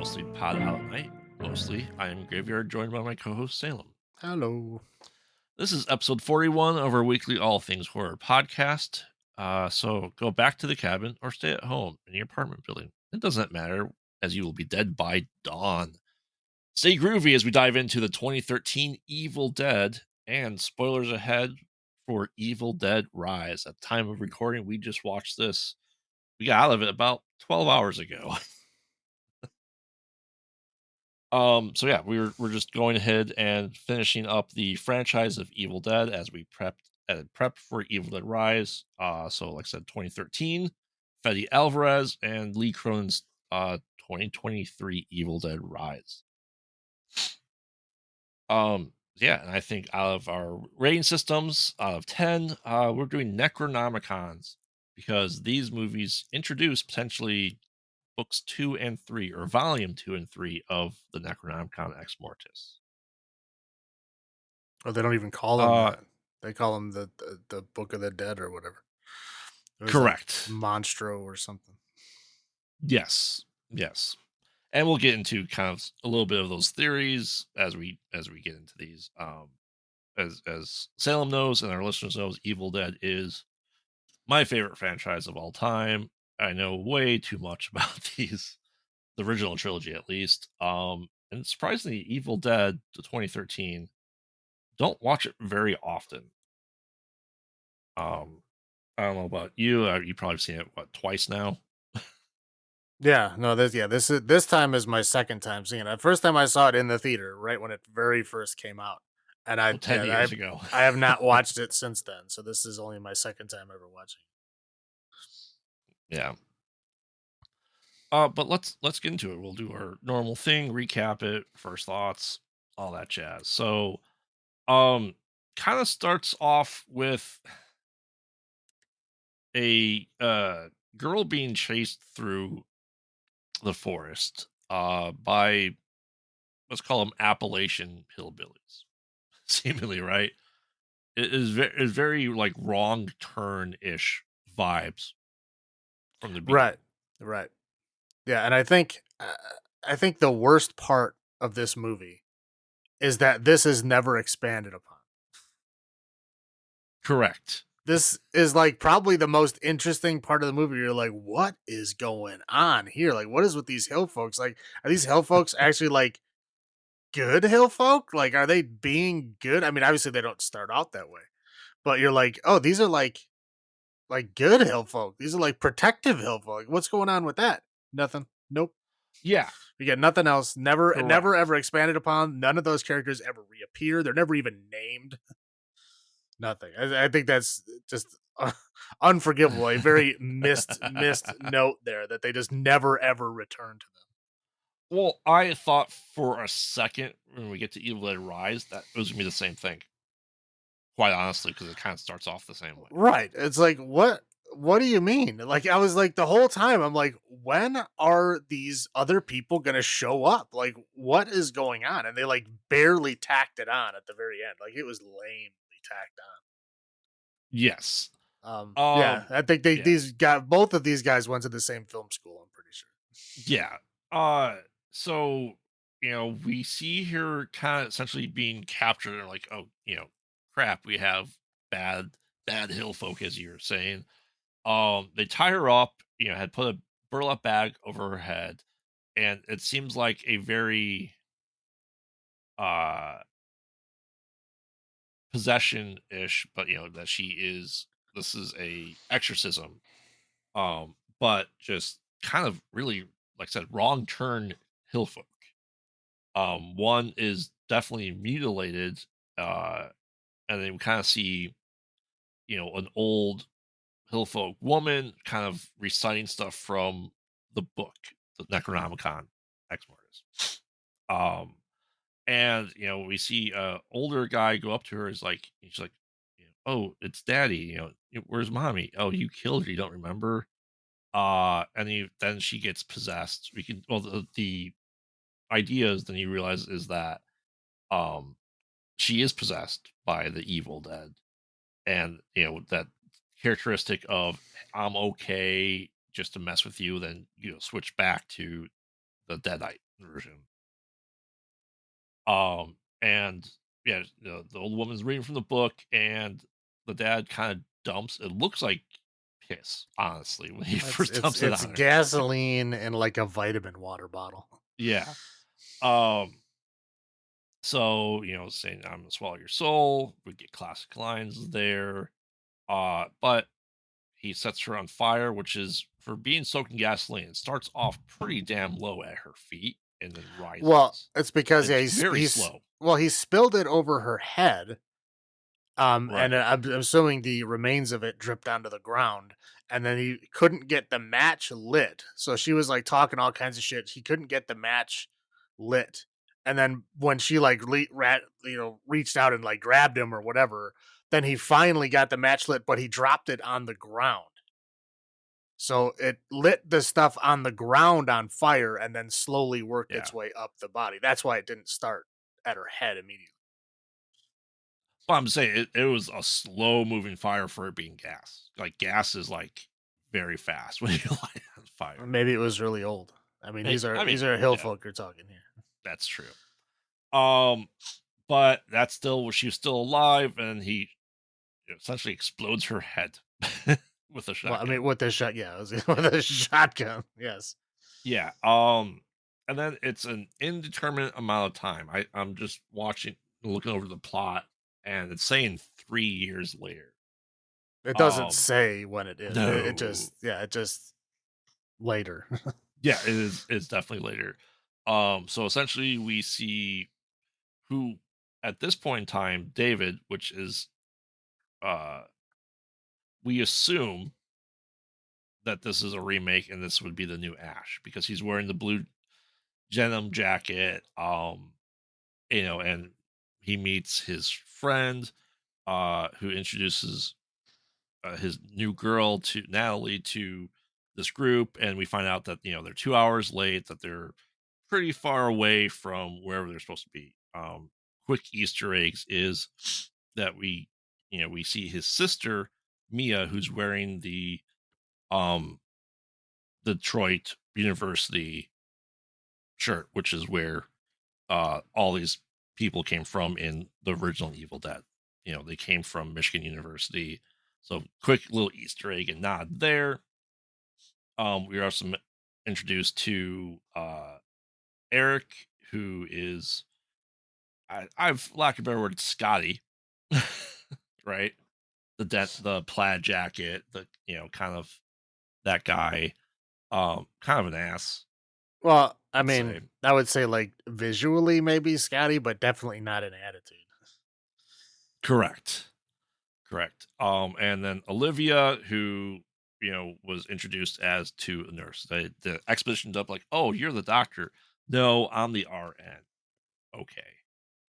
Mostly Pod Out at Night. Mostly, I am Graveyard, joined by my co-host Salem. Hello. This is episode 41 of our weekly All Things Horror podcast. So go back to the cabin or stay at home in your apartment building. It doesn't matter, as you will be dead by dawn. Stay groovy as we dive into the 2013 Evil Dead, and spoilers ahead for Evil Dead Rise. At the time of recording, we just watched this. We got out of it about 12 hours ago. So yeah, we're just going ahead and finishing up the franchise of Evil Dead as we prepped for Evil Dead Rise. So like I said, 2013, Fede Alvarez and Lee Cronin's 2023 Evil Dead Rise. Yeah, and I think out of our rating systems, out of 10, we're doing Necronomicons because these movies introduce potentially books 2 and 3, or volume 2 and 3 of the Necronomicon Ex Mortis. Oh, they don't even call him Uh, that. They call him the Book of the Dead or whatever. It was like Correct. Monstro or something. Yes. Yes. And we'll get into kind of a little bit of those theories as we get into these. As Salem knows and our listeners knows, Evil Dead is my favorite franchise of all time. I know way too much about the original trilogy at least. And surprisingly, Evil Dead the 2013, don't watch it very often. Um, I don't know about you. You probably seen it twice now. Yeah, no, this time is my second time seeing it. The first time I saw it in the theater, right when it very first came out, and Oh, 10 years ago. I have not watched it since then. So this is only my second time ever watching. Yeah. But let's get into it. We'll do our normal thing, recap it, first thoughts, all that jazz. So, um, kind of starts off with a girl being chased through the forest by, let's call them Appalachian hillbillies. Seemingly, right? Is very like wrong turn ish vibes from the Right, beginning. right, yeah, and I think the worst part of this movie is that this is never expanded upon. Correct. This is like probably the most interesting part of the movie. You're like, what is going on here? Like, what is with these hill folks? Like, are these hill folks actually like good hill folk? Like, are they being good? I mean, obviously they don't start out that way, but you're like, oh, these are like good hill folk. These are like protective hill folk. What's going on with that? Nothing. Nope. Yeah. We get nothing else. Never Correct. ever expanded upon. None of those characters ever reappear. They're never even named. Nothing. I think that's just unforgivable. A very missed note there that they just never ever return to them. Well, I thought for a second when we get to Evil Dead Rise that it was gonna be the same thing. Quite honestly, because it kind of starts off the same way. Right. It's like what do you mean? Like I was like the whole time I'm like when are these other people going to show up? Like what is going on? And they like barely tacked it on at the very end. Like it was lamely tacked Yes. on. Yeah, Um. I think Yeah. both of these guys went to the same film school, I'm pretty sure. Yeah. So we see her kind of essentially being captured, and like, oh, crap, we have bad hill folk, as you're saying. They tie her up. Had put a burlap bag over her head, and it seems like a very uh possession-ish, but that she is this is a exorcism. But just kind of really, like I said, wrong turn hillfolk. One is definitely mutilated, uh, and then we kind of see, an old hillfolk woman kind of reciting stuff from the book, the Necronomicon Ex Mortis. Um, And, we see a older guy go up to her, is like she's like, "Oh, it's daddy, where's mommy? Oh, you killed her, you don't remember?" And then she gets possessed. The idea is then you realize is that um she is possessed by the evil dead. And that characteristic of I'm okay just to mess with you, then switch back to the deadite, version. And yeah, the old woman's reading from the book, and the dad kind of dumps. It looks like piss, honestly, when he It's first it's dumps it it's on her. gasoline in like a vitamin water bottle. Yeah. Um. So saying I'm gonna swallow your soul. We get classic lines there. But he sets her on fire, which is for being soaked in gasoline. It starts off pretty damn low at her feet and then Well, rises. it's because yeah, It's very he's slow. well, he spilled it over her head. And Right. I'm assuming the remains of it dripped onto the ground, and then he couldn't get the match lit. So she was like talking all kinds of shit. He couldn't get the match lit, and then when she like reached out and like grabbed him or whatever, then he finally got the match lit, but he dropped it on the ground. So it lit the stuff on the ground on fire and then slowly worked its Yeah. way up the body. That's why it didn't start at her head immediately. But I'm saying it was a slow moving fire for it being gas. Like gas is like very fast when you light it on Or fire. maybe it was really old. I mean, I these mean, are hill yeah, folk you're talking here. that's true. Um, but that's still she was still alive, and he essentially explodes her head with a Well, I shotgun. mean, with this shot, yeah, it was with a shotgun. Yes. Yeah. And then it's an indeterminate amount of time. I'm just watching, looking over the plot, and it's saying 3 years later. It doesn't Um, say when it is. It no. just, yeah, it just later. Yeah, it is. It's definitely later. So essentially, we see who at this point in time, David, which is uh, we assume that this is a remake and this would be the new Ash because he's wearing the blue denim jacket. And he meets his friend, who introduces his new girl to Natalie to this group, and we find out that they're 2 hours late, that they're pretty far away from wherever they're supposed to be. Quick Easter eggs is that we see his sister Mia, who's wearing um the Detroit University shirt, which is where all these people came from in the original Evil Dead. They came from Michigan University. So quick little Easter egg and nod there. We are also introduced to Eric, who is I've lack of a better word, Scotty, right? The plaid jacket, the kind of that guy, kind of an ass, Well, I let's mean, say. I would say like visually maybe Scotty, but definitely not in attitude. Correct. Correct. And then Olivia, who was introduced as to a nurse. The exposition's up like, oh, you're the doctor. No, I'm the RN. Okay,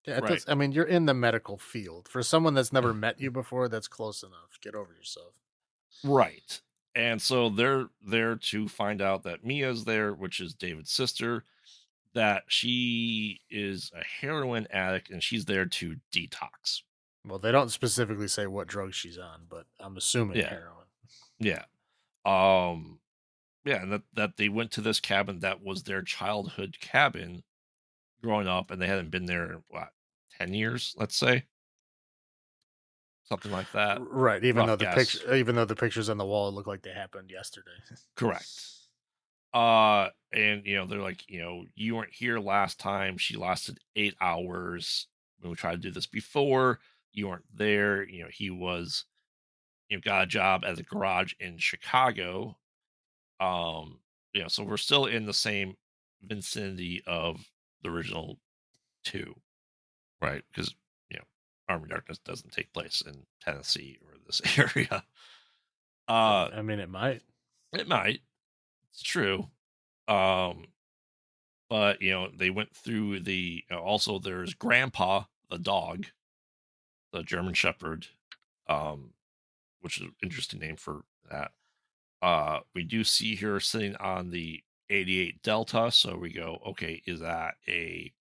Yeah, it right, does. I mean, you're in the medical field. For someone that's never met you before, that's close enough. Get over yourself. right. And so they're there to find out that Mia's there, which is David's sister. That she is a heroin addict, and she's there to detox. Well, they don't specifically say what drug she's on, but I'm assuming Yeah, heroin. yeah. Um, yeah, and that they went to this cabin that was their childhood cabin growing up, and they hadn't been there in what, 10 years, let's say, something like that. Right, Rough guess. even though the pictures on the wall look like they happened yesterday. Correct. And they're like, you weren't here last time. She lasted 8 hours when we tried to do this before. You weren't there. He was, got a job at a garage in Chicago. So we're still in the same vicinity of the original two, right? Because Army Darkness doesn't take place in Tennessee or this area. Uh, I mean, it might. it might. It's true. Um, but they went through also there's Grandpa the dog, the German Shepherd, um, which is an interesting name for that. We do see her sitting on the 88 Delta, so we go, okay, is that a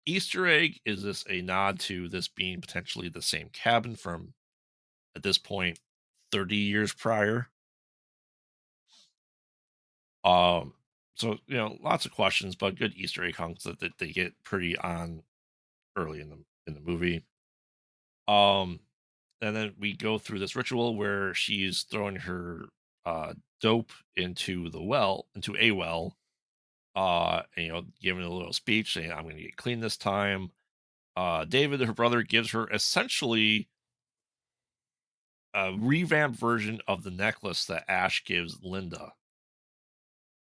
Easter egg? Is this a nod to this being potentially the same cabin from at this point 30 years prior? Um, So lots of questions, but good Easter egg hunts that they get pretty on early in the movie. Um, and then we go through this ritual where she's throwing her dope into a well, and, giving a little speech saying, "I'm going to get clean this time." David, her brother, gives her essentially a revamped version of the necklace that Ash gives Linda,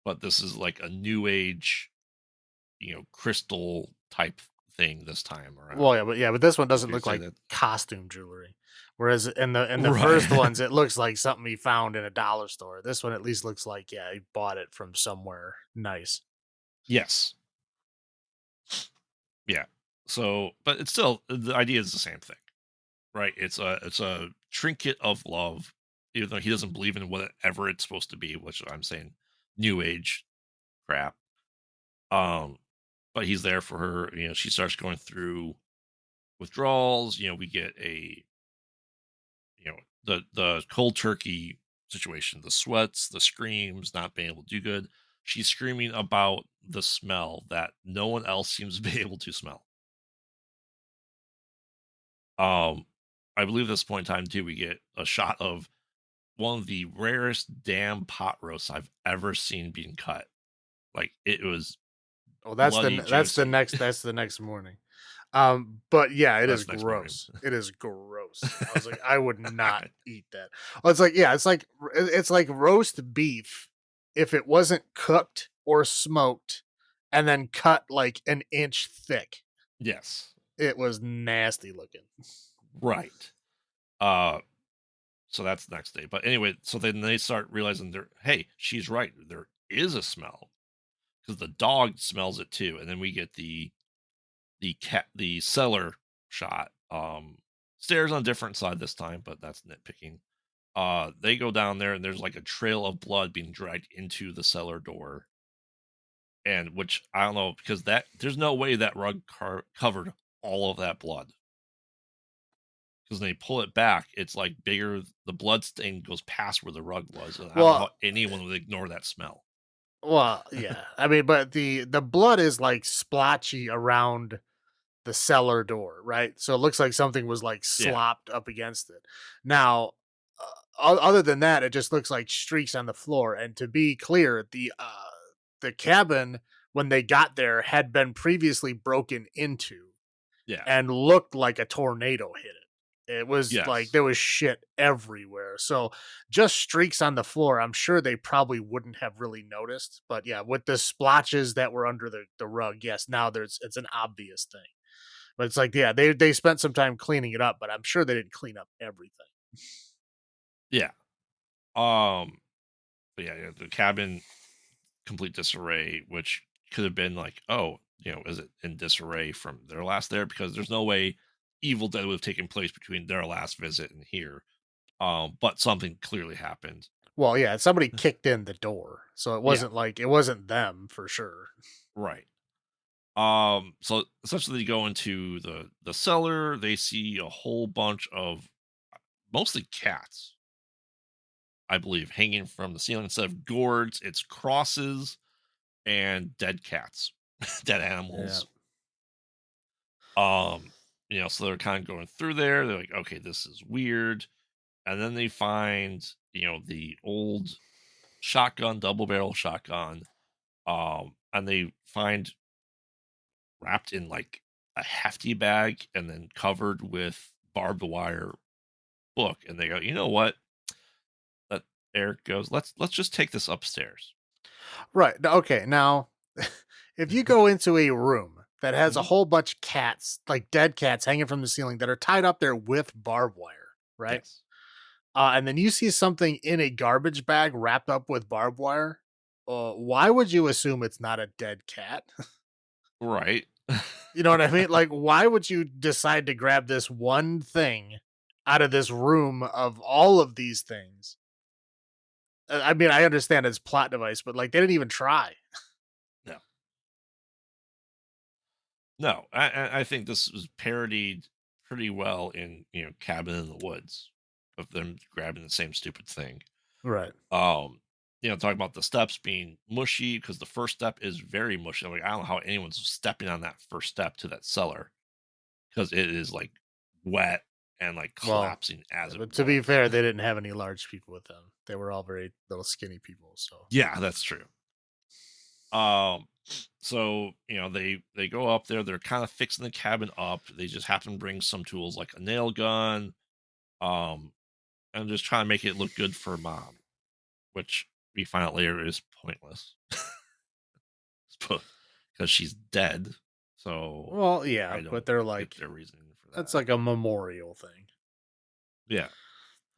but this is like a new age, crystal type thing this time Well, around. yeah, but this one Would doesn't you look say like that? costume jewelry, whereas in the Right. first ones, it looks like something he found in a dollar store. This one at least looks like, yeah, he bought it from somewhere nice. Yes. Yeah. So, but it's still the idea is the same thing, right? It's a trinket of love, even though he doesn't believe in whatever it's supposed to be, which I'm saying new age crap. Um, but he's there for her. She starts going through withdrawals. We get the cold turkey situation, the sweats, the screams, not being able to do good. She's screaming about the smell that no one else seems to be able to smell. Um, I believe at this point in time too, we get a shot of one of the rarest damn pot roasts I've ever seen being cut. Like it was Oh, bloody juicy. that's the next morning. But yeah, it is That's next morning. gross. It is gross. I was like, I would not eat that. Well, it's like, yeah, it's like roast beef if it wasn't cooked or smoked and then cut like an inch thick. Yes. It was nasty looking. Right. Uh so that's the next day. But anyway, so then they start realizing hey, she's right. There is a smell because the dog smells it too. And then we get the cellar shot. Stairs on a different side this time, but that's nitpicking. They go down there and there's like a trail of blood being dragged into the cellar door. And which I don't know because that there's no way that rug covered all of that blood. Because when they pull it back, it's like bigger. The blood stain goes past where the rug was, and I don't know Well, how anyone would ignore that smell. yeah. I mean, but the blood is like splotchy around the cellar door, right? So it looks like something was like Yeah. slopped up against it. Now, other than that, it just looks like streaks on the floor. And to be clear, the cabin when they got there had been previously broken into Yeah. and looked like a tornado hit it. It was like Yes. there was shit everywhere. So just streaks on the floor, I'm sure they probably wouldn't have really noticed. But yeah, with the splotches that were under the rug, yes, now there's it's an obvious thing. But it's like, yeah, they spent some time cleaning it up, but I'm sure they didn't clean up everything. Yeah. Um. But yeah, the cabin complete disarray, which could have been like, oh, is it in disarray from their last there? Because there's no way Evil Dead would have taken place between their last visit and here. But something clearly happened. Well, yeah, somebody kicked in the door, so Yeah. it wasn't them for sure. Right. So essentially they go into the cellar, they see a whole bunch of mostly cats, I believe, hanging from the ceiling. Instead of gourds, it's crosses and dead cats, dead Yeah. animals. Um, so they're kind of going through there. They're like, okay, this is weird. And then they find, the old shotgun, double barrel shotgun. And they find wrapped in like a hefty bag and then covered with barbed wire book. And they go, you know what? That Eric goes, let's just take this upstairs. Right. Okay. Now, if you go into a room that has a Mhm. whole bunch of cats, like dead cats hanging from the ceiling that are tied up there with barbed wire, right? Yes. And then you see something in a garbage bag wrapped up with barbed wire. Why would you assume it's not a dead cat? Right. You know what I mean? Like, why would you decide to grab this one thing out of this room of all of these things? I mean, I understand it's plot device, but like they didn't even try. No. No. I think this was parodied pretty well in, Cabin in the Woods of them grabbing the same stupid thing. Right. Um talking about the steps being mushy because the first step is very mushy. I'm like, I don't know how anyone's stepping on that first step to that cellar because it is like wet and like Well, collapsing as yeah, it but to be was. fair, they didn't have any large people with them. They were all very little skinny people, so Yeah, that's true. Um, so they go up there. They're kind of fixing the cabin up. They just happen to bring some tools like a nail gun, um, and just trying to make it look good for mom, which we find out later is pointless because she's dead. So well, yeah, I but don't they're get like their reasoning for that's that. like a memorial thing. Yeah,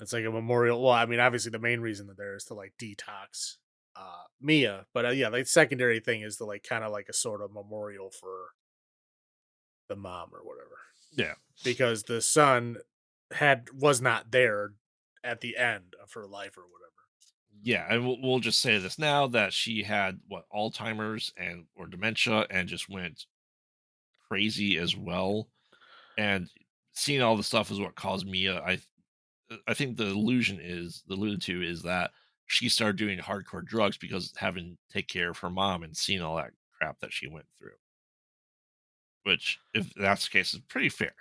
It's like a memorial. Well, I mean, obviously the main reason that there is to like detox Mia, but yeah, like secondary thing is to like kind of like a sort of memorial for the mom or whatever, yeah, because the son was not there at the end of her life or whatever. yeah. And we'll just say this now that she had what Alzheimer's and or dementia and just went crazy as well. And seeing all the stuff is what caused Mia. I think the alluded to is that she started doing hardcore drugs because having to take care of her mom and seeing all that crap that she went through. Which, if that's the case, is pretty fair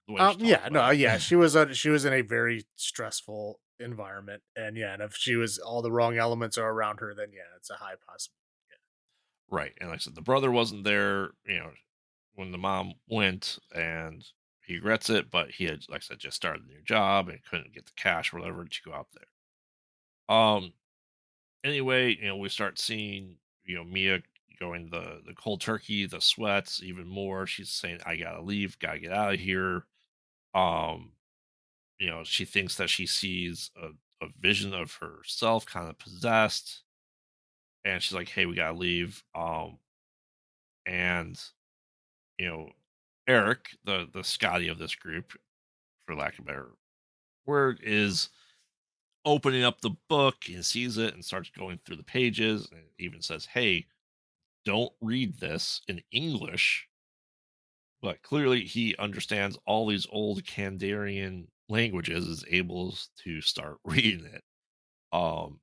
the way she talks Yeah, about no, it. yeah, she was in a very stressful environment, and yeah, and if she was all the wrong elements are around her, then yeah, it's a high possibility. Right. And like I said, the brother wasn't there, when the mom went and he regrets it, but he had, like I said, just started a new job and couldn't get the cash or whatever to go out there. Anyway, we start seeing, Mia going the cold turkey, the sweats even more. She's saying, I gotta leave, gotta get out of here. Um, she thinks that she sees a vision of herself kind of possessed, and she's like, hey, we gotta leave. And you know, Eric, the Scotty of this group, for lack of a better word, is opening up the book and sees it and starts going through the pages and even says, hey, don't read this in English, but clearly he understands all these old Kandarian languages, is able to start reading it.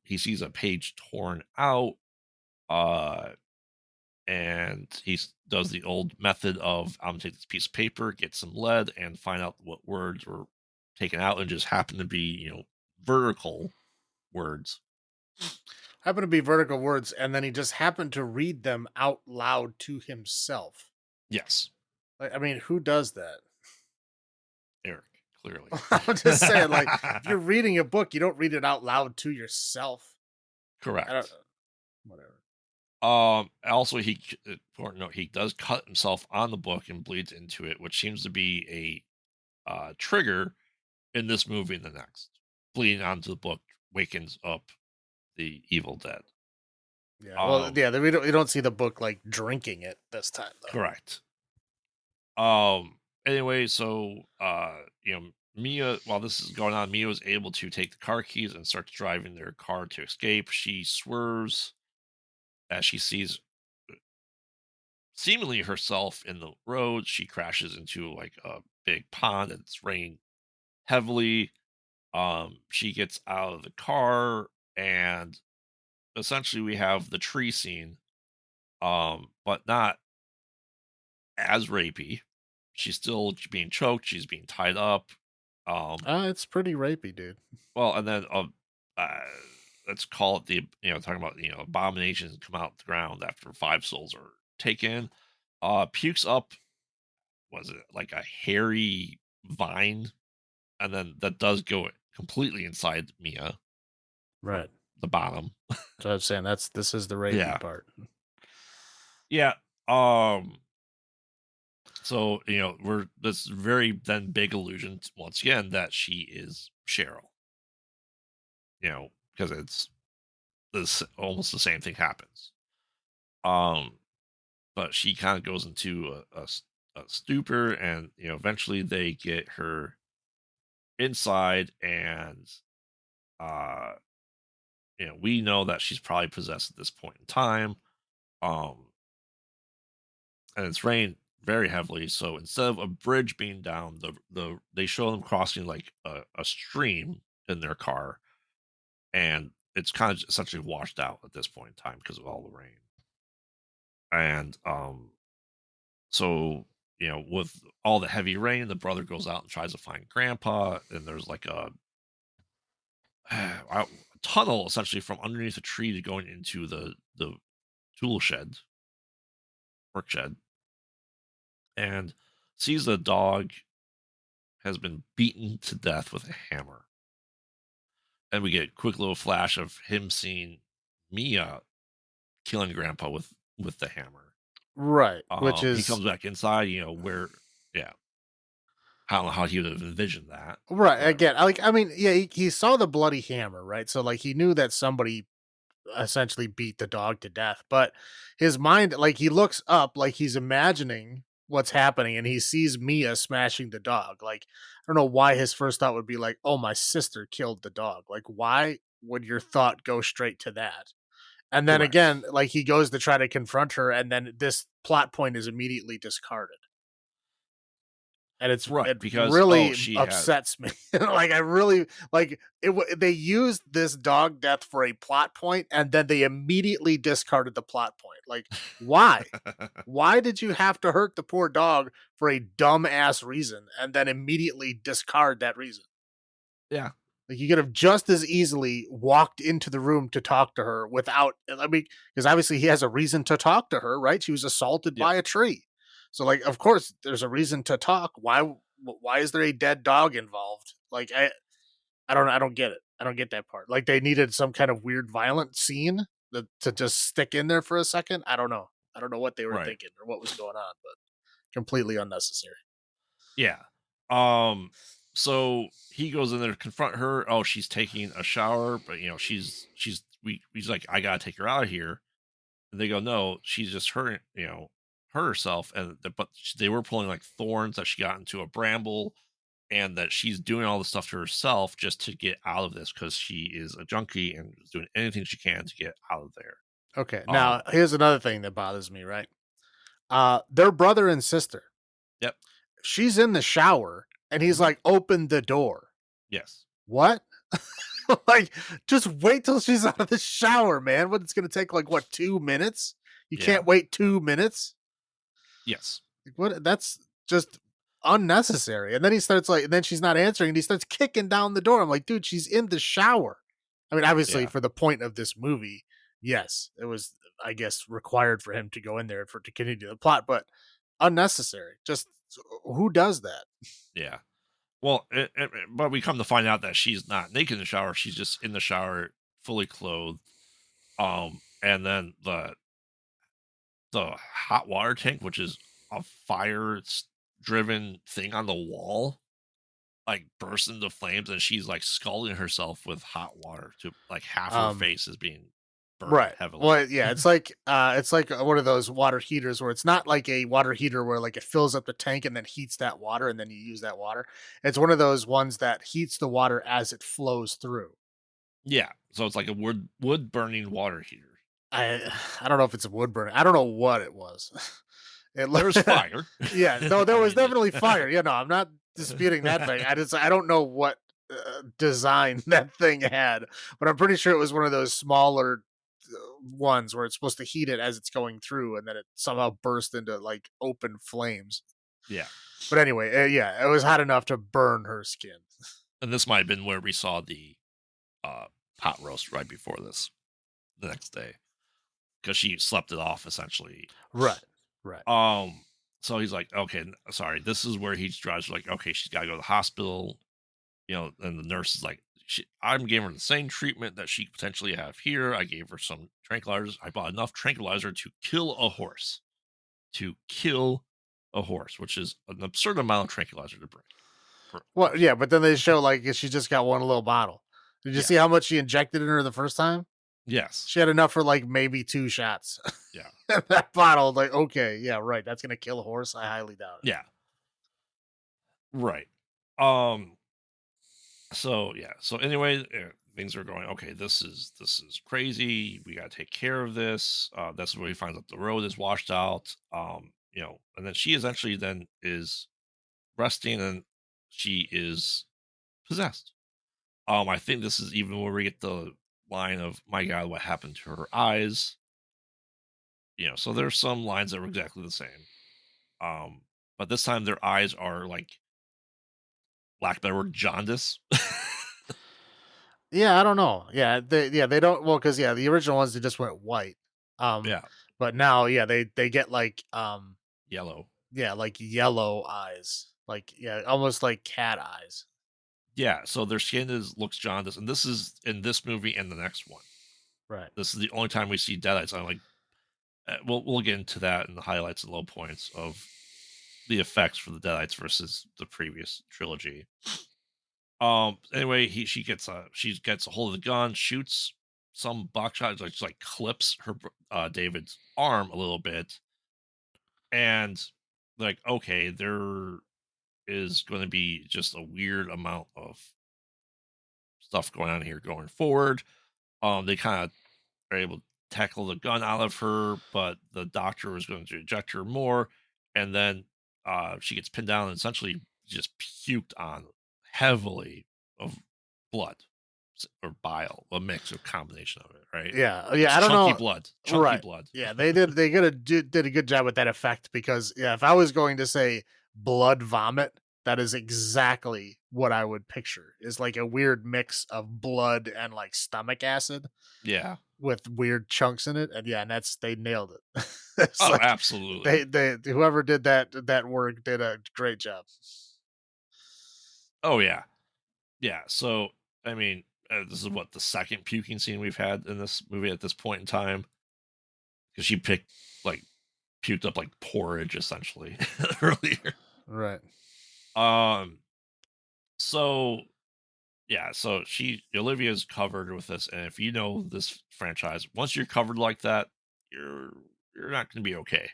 He sees a page torn out, uh, and does the old method of I'm gonna take this piece of paper, get some lead, and find out what words were taken out, and just happen to be vertical words. Happen to be vertical words, and then he just happened to read them out loud to himself. Yes, Like, I mean, who does that? Eric, clearly. I'm just saying, like, if you're reading a book, you don't read it out loud to yourself. I don't. Correct. Whatever. Also, important note, he does cut himself on the book and bleeds into it, which seems to be a trigger in this movie and the next. Bleeding onto the book wakens up the evil dead. Yeah. Well, Um, yeah. We don't see the book like drinking it this time though. correct. Anyway, so Mia, while this is going on, Mia was able to take the car keys and starts driving their car to escape. She swerves as she sees seemingly herself in the road. She crashes into like a big pond and it's raining heavily. She gets out of the car and essentially we have the tree scene, but not as rapey. She's still being choked. She's being tied up. Um, It's pretty rapey, dude. well, and then uh, let's call it talking about abominations come out the ground after five souls are taken. Pukes up, was it like a hairy vine, and then that does go completely inside Mia from Right. the bottom. So I'm saying this is the rapey Yeah, part. yeah. Um, so we're this very then big illusion once again that she is Cheryl. Because it's this almost the same thing happens. Um, but she kind of goes into a stupor, and eventually they get her inside, and uh, we know that she's probably possessed at this point in time. Um, and it's rained very heavily, so instead of a bridge being down, they show them crossing like a stream in their car, and it's kind of essentially washed out at this point in time because of all the rain. And so with all the heavy rain, the brother goes out and tries to find grandpa, and there's like a tunnel essentially from underneath a tree to going into the tool shed, work shed, and sees the dog has been beaten to death with a hammer. And we get a quick little flash of him seeing Mia killing grandpa with the hammer. Right, which He is comes back inside, where yeah, I don't know how he would have envisioned that. right, Whatever. again, I mean, yeah, he saw the bloody hammer, right? So, like, he knew that somebody essentially beat the dog to death, but his mind, like, he looks up, like, he's imagining what's happening, and he sees Mia smashing the dog, like, I don't know why his first thought would be like, "Oh, my sister killed the dog," like, why would your thought go straight to that? And then Correct. again, like, he goes to try to confront her, and then this plot point is immediately discarded. And Right, it because really she had upsets me. Like, I really like, they used this dog death for a plot point, and then they immediately discarded the plot point. Like, why? Why did you have to hurt the poor dog for a dumb-ass reason, and then immediately discard that reason? yeah, Like, you could have just as easily walked into the room to talk to her without, I mean, because obviously he has a reason to talk to her, right? She was assaulted yep, by a tree. So, like, of course there's a reason to talk. Why is there a dead dog involved? Like, I don't get it. I don't get that part. Like, they needed some kind of weird violent scene to just stick in there for a second. I don't know. I don't know what they were right. thinking or what was going on, but completely unnecessary. Yeah. Um, so he goes in there to confront her. Oh, she's taking a shower, but she's he's like, I gotta take her out of here. And they go, no, she's just hurt, hurt herself. And they were pulling like thorns that she got into a bramble, and that she's doing all the stuff to herself just to get out of this because she is a junkie and is doing anything she can to get out of there. Okay. Now, Um, here's another thing that bothers me, right? Their brother and sister. yep, She's in the shower and he's mhm, like, "Open the door." yes, What? Like, just wait till she's out of the shower, man. What, it's gonna take, like, what, 2 minutes? You yeah, can't wait 2 minutes? yes, Like, what, that's just unnecessary. And then he starts, like, and then she's not answering and he starts kicking down the door. I'm like, "Dude, she's in the shower." I mean, obviously yeah, for the point of this movie, yes, it was, I guess, required for him to go in there for to continue the plot, but unnecessary. Just who does that? yeah. Well, but we come to find out that she's not naked in the shower. She's just in the shower, fully clothed. And then the hot water tank, which is a driven thing on the wall, like bursts into flames, and she's like scalding herself with hot water to like half her Um face is being burned Right. heavily. Well, yeah, it's like one of those water heaters where it's not like a water heater where like it fills up the tank and then heats that water and then you use that water. It's one of those ones that heats the water as it flows through. Yeah, so it's like a wood burning water heater. I don't know if it's a wood burn. I don't know what it was. It There was fire. yeah, no, there I was mean, definitely fire. Yeah, no, I'm not disputing that thing. I don't know what design that thing had, but I'm pretty sure it was one of those smaller ones where it's supposed to heat it as it's going through, and then it somehow burst into like open flames. yeah, But anyway, yeah, it was hot enough to burn her skin. and this might have been where we saw the uh, pot roast right before this the next day because she slept it off essentially. Right, right. Um, so he's like, okay, sorry, this is where he drives like, okay, she's got to go to the hospital, and the nurse is like, I'm giving her the same treatment that she could potentially have here. I gave her some tranquilizers. I bought enough tranquilizer to kill a horse, which is an absurd amount of tranquilizer to bring for a Well, horse. yeah, but then they show like she just got one little bottle. Did you see how Yes. much she injected in her the first time? Yes. She had enough for like maybe 2 shots. Yeah. That bottle, like, okay, yeah, right. That's gonna kill a horse. I highly doubt it. Yeah. Right. Um, so yeah. So anyway, things are going okay. This is crazy. We got to take care of this. That's where he finds out the road is washed out. And then she essentially then is resting, and she is possessed. I think this is even where we get line of "My God, what happened to her eyes?" So there's some lines that were exactly the same. Um, but this time their eyes are like, lack of a better word, jaundice. Yeah, I don't know. They don't, well, cuz yeah, the original ones they just went white. Um Yeah, but now yeah, they get like yellow. yeah, like yellow eyes. Like yeah, almost like cat eyes. Yeah, so their skin looks jaundiced, and this is in this movie and the next one. Right. This is the only time we see Deadites. I'm like, we'll get into that in the highlights and low points of the effects for the Deadites versus the previous trilogy. Anyway, she gets a hold of the gun, shoots some buckshot, like just like clips David's arm a little bit, and like, okay, there is going to be just a weird amount of stuff going on here going forward. They kind of are able to tackle the gun out of her, but the doctor was going to eject her more, and then she gets pinned down and essentially just puked on heavily of blood or bile, a mix or combination of it, right? Yeah, It's I don't know. chunky Right. blood. Yeah, they did a good job with that effect because yeah, if I was going to say blood vomit, that is exactly what I would picture. Is like a weird mix of blood and like stomach acid Yeah. with weird chunks in it. And yeah, and that's they nailed it. It's Oh, like absolutely. they whoever did that work did a great job. Oh yeah, yeah. So I mean, this is what the second puking scene we've had in this movie at this point in time, because she picked like puked up like porridge essentially earlier. Right. Um, so yeah, so Olivia's covered with this, and if you know this franchise, once you're covered like that, you're you're not going to be okay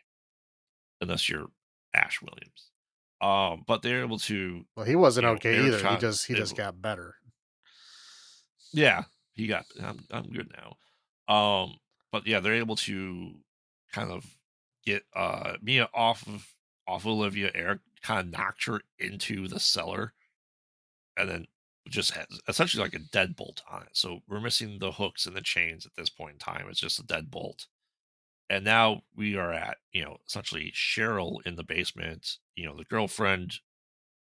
unless you're Ash Williams. But they're able to, Well, he wasn't okay Eric's either. He trying, just he just got better. yeah, he got, I'm good now. But yeah, they're able to kind of get Mia off Olivia. Eric kind of knocked her into the cellar and then just has essentially like a deadbolt on it. So we're missing the hooks and the chains at this point in time. It's just a deadbolt. And now we are at, essentially Cheryl in the basement. The girlfriend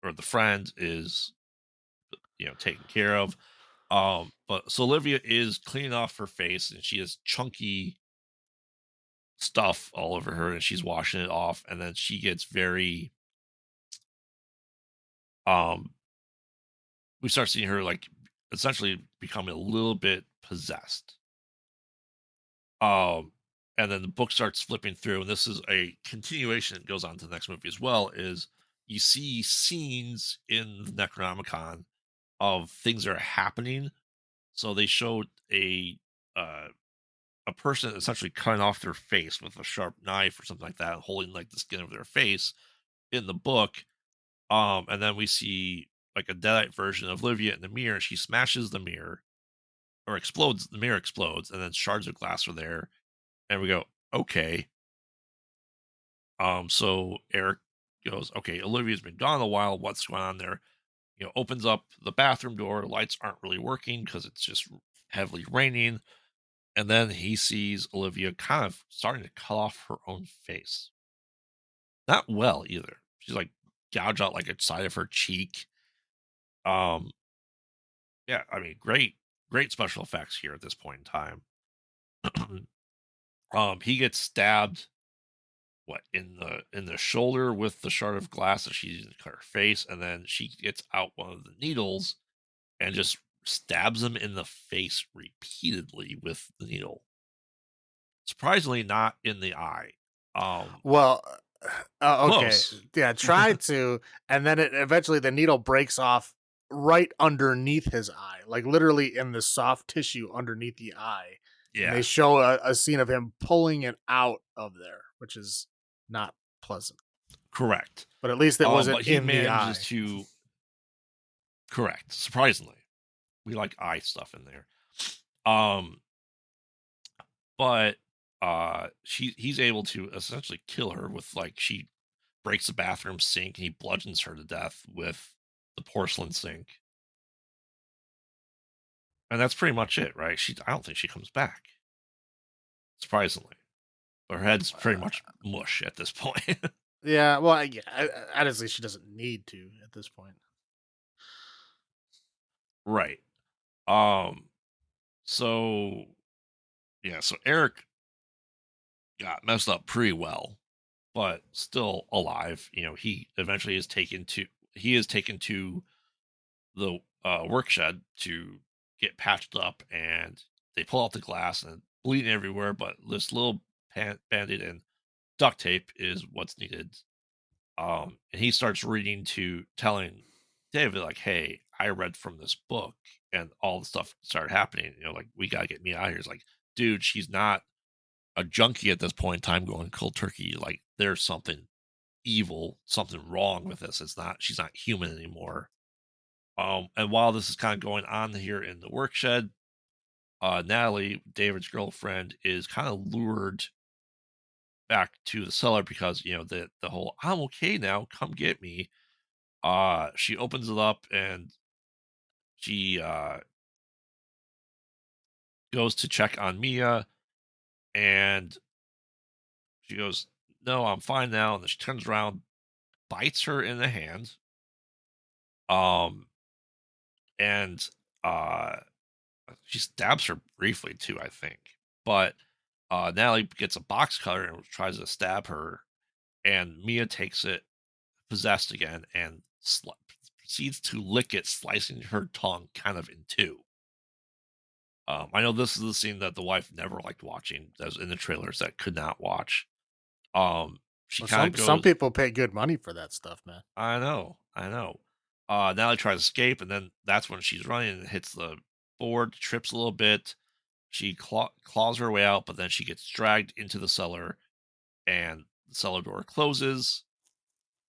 or the friend is, taken care of. But so Olivia is cleaning off her face and she has chunky stuff all over her and she's washing it off. And then she gets very, um, we start seeing her like essentially becoming a little bit possessed. Um, and then the book starts flipping through, and this is a continuation that goes on to the next movie as well. Is you see scenes in the Necronomicon of things that are happening. So they showed uh, a person essentially cutting off their face with a sharp knife or something like that, and holding like the skin of their face in the book. And then we see like a deadite version of Livia in the mirror. She smashes the mirror or explodes. The mirror explodes, and then shards of glass are there. And we go, okay. So Eric goes, okay, Olivia's been gone a while. What's going on there? Opens up the bathroom door. The lights aren't really working because it's just heavily raining. And then he sees Olivia kind of starting to cut off her own face. Not well either. She's like gouge out like a side of her cheek. Um, yeah, I mean, great special effects here at this point in time. He gets stabbed in the shoulder with the shard of glass that she's using to cut her face, and then she gets out one of the needles and just stabs him in the face repeatedly with the needle. Surprisingly, not in the eye. Well, okay. Close. Yeah, try to, and then it eventually the needle breaks off right underneath his eye, like literally in the soft tissue underneath the eye. And they Yeah, show a scene of him pulling it out of there, which is not pleasant. correct. But at least it wasn't But he in the manages eye. to correct. Surprisingly, we like eye stuff in there. Um, but he's able to essentially kill her with like she breaks the bathroom sink and he bludgeons her to death with the porcelain sink. and that's pretty much it, right? I don't think she comes back, surprisingly. Her head's pretty much mush at this point. Yeah, well, yeah, honestly, she doesn't need to at this point. Right. Um, so yeah, so Eric got messed up pretty well, but still alive. He eventually is taken to the work shed to get patched up, and they pull out the glass and bleeding everywhere, but this little band-aid and duct tape is what's needed. And he starts telling David, like, hey, I read from this book, and all the stuff started happening, like, we gotta get me out of here. It's like, dude, she's not a junkie at this point in time going cold turkey. Like, there's something evil, something wrong with this. She's not human anymore. And while this is kind of going on here in the work shed, Natalie, David's girlfriend, is kind of lured back to the cellar because the whole "I'm okay now, come get me." She opens it up, and she goes to check on Mia, and she goes, "No, I'm fine now." And then she turns around, bites her in the hand, um, and uh, she stabs her briefly too, I think. But Natalie gets a box cutter and tries to stab her, and Mia takes it possessed again and proceeds to lick it, slicing her tongue kind of in two. I know this is the scene that the wife never liked watching. That was in the trailers that could not watch. She Well, kind of some goes, people pay good money for that stuff, man. I know, I know. Natalie tries to escape, and then that's when she's running and hits the board, trips a little bit. She claws her way out, but then she gets dragged into the cellar, and the cellar door closes.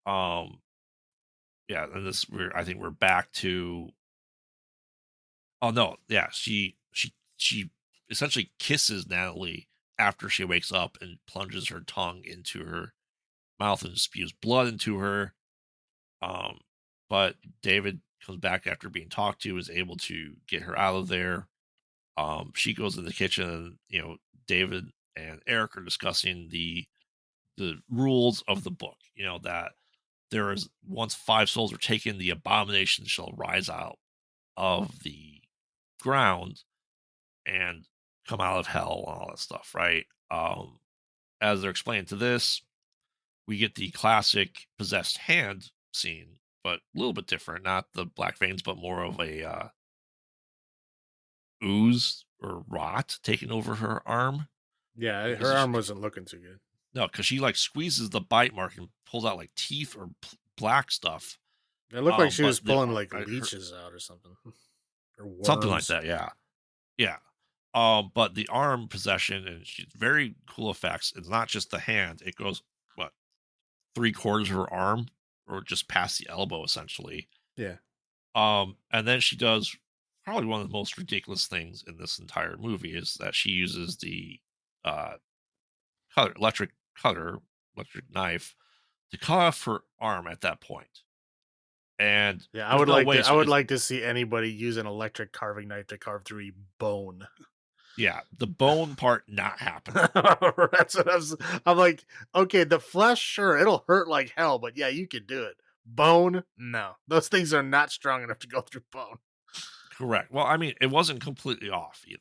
Um, yeah, and I think we're back to. Oh no, yeah, she essentially kisses Natalie after she wakes up and plunges her tongue into her mouth and spews blood into her. Um, but David comes back after being talked to, is able to get her out of there. She goes in the kitchen, and David and Eric are discussing the rules of the book. That there is once five souls are taken, the abomination shall rise out of the ground and come out of hell and all that stuff, right? As they're explaining to this, we get the classic possessed hand scene, but a little bit different. Not the black veins, but more of a ooze or rot taking over her arm. Yeah, Because her arm wasn't looking too good. no, because she like squeezes the bite mark and pulls out like teeth or black stuff. It looked like she was But pulling like leeches out or something, or something like worms. that, yeah, yeah. But the arm possession and she's very cool effects. It's not just the hand; it goes what 3/4 of her arm, or just past the elbow, essentially. Yeah, And then she does probably one of the most ridiculous things in this entire movie is that she uses the uh, electric cutter, electric knife, to cut off her arm at that point. And yeah. there's no way. I So would it's like to see anybody use an electric carving knife to carve through a bone. yeah, the bone part not happening. That's what I'm like. Okay, the flesh, sure, it'll hurt like hell, but yeah, you could do it. Bone, no, those things are not strong enough to go through bone. Correct. Well, I mean, it wasn't completely off either.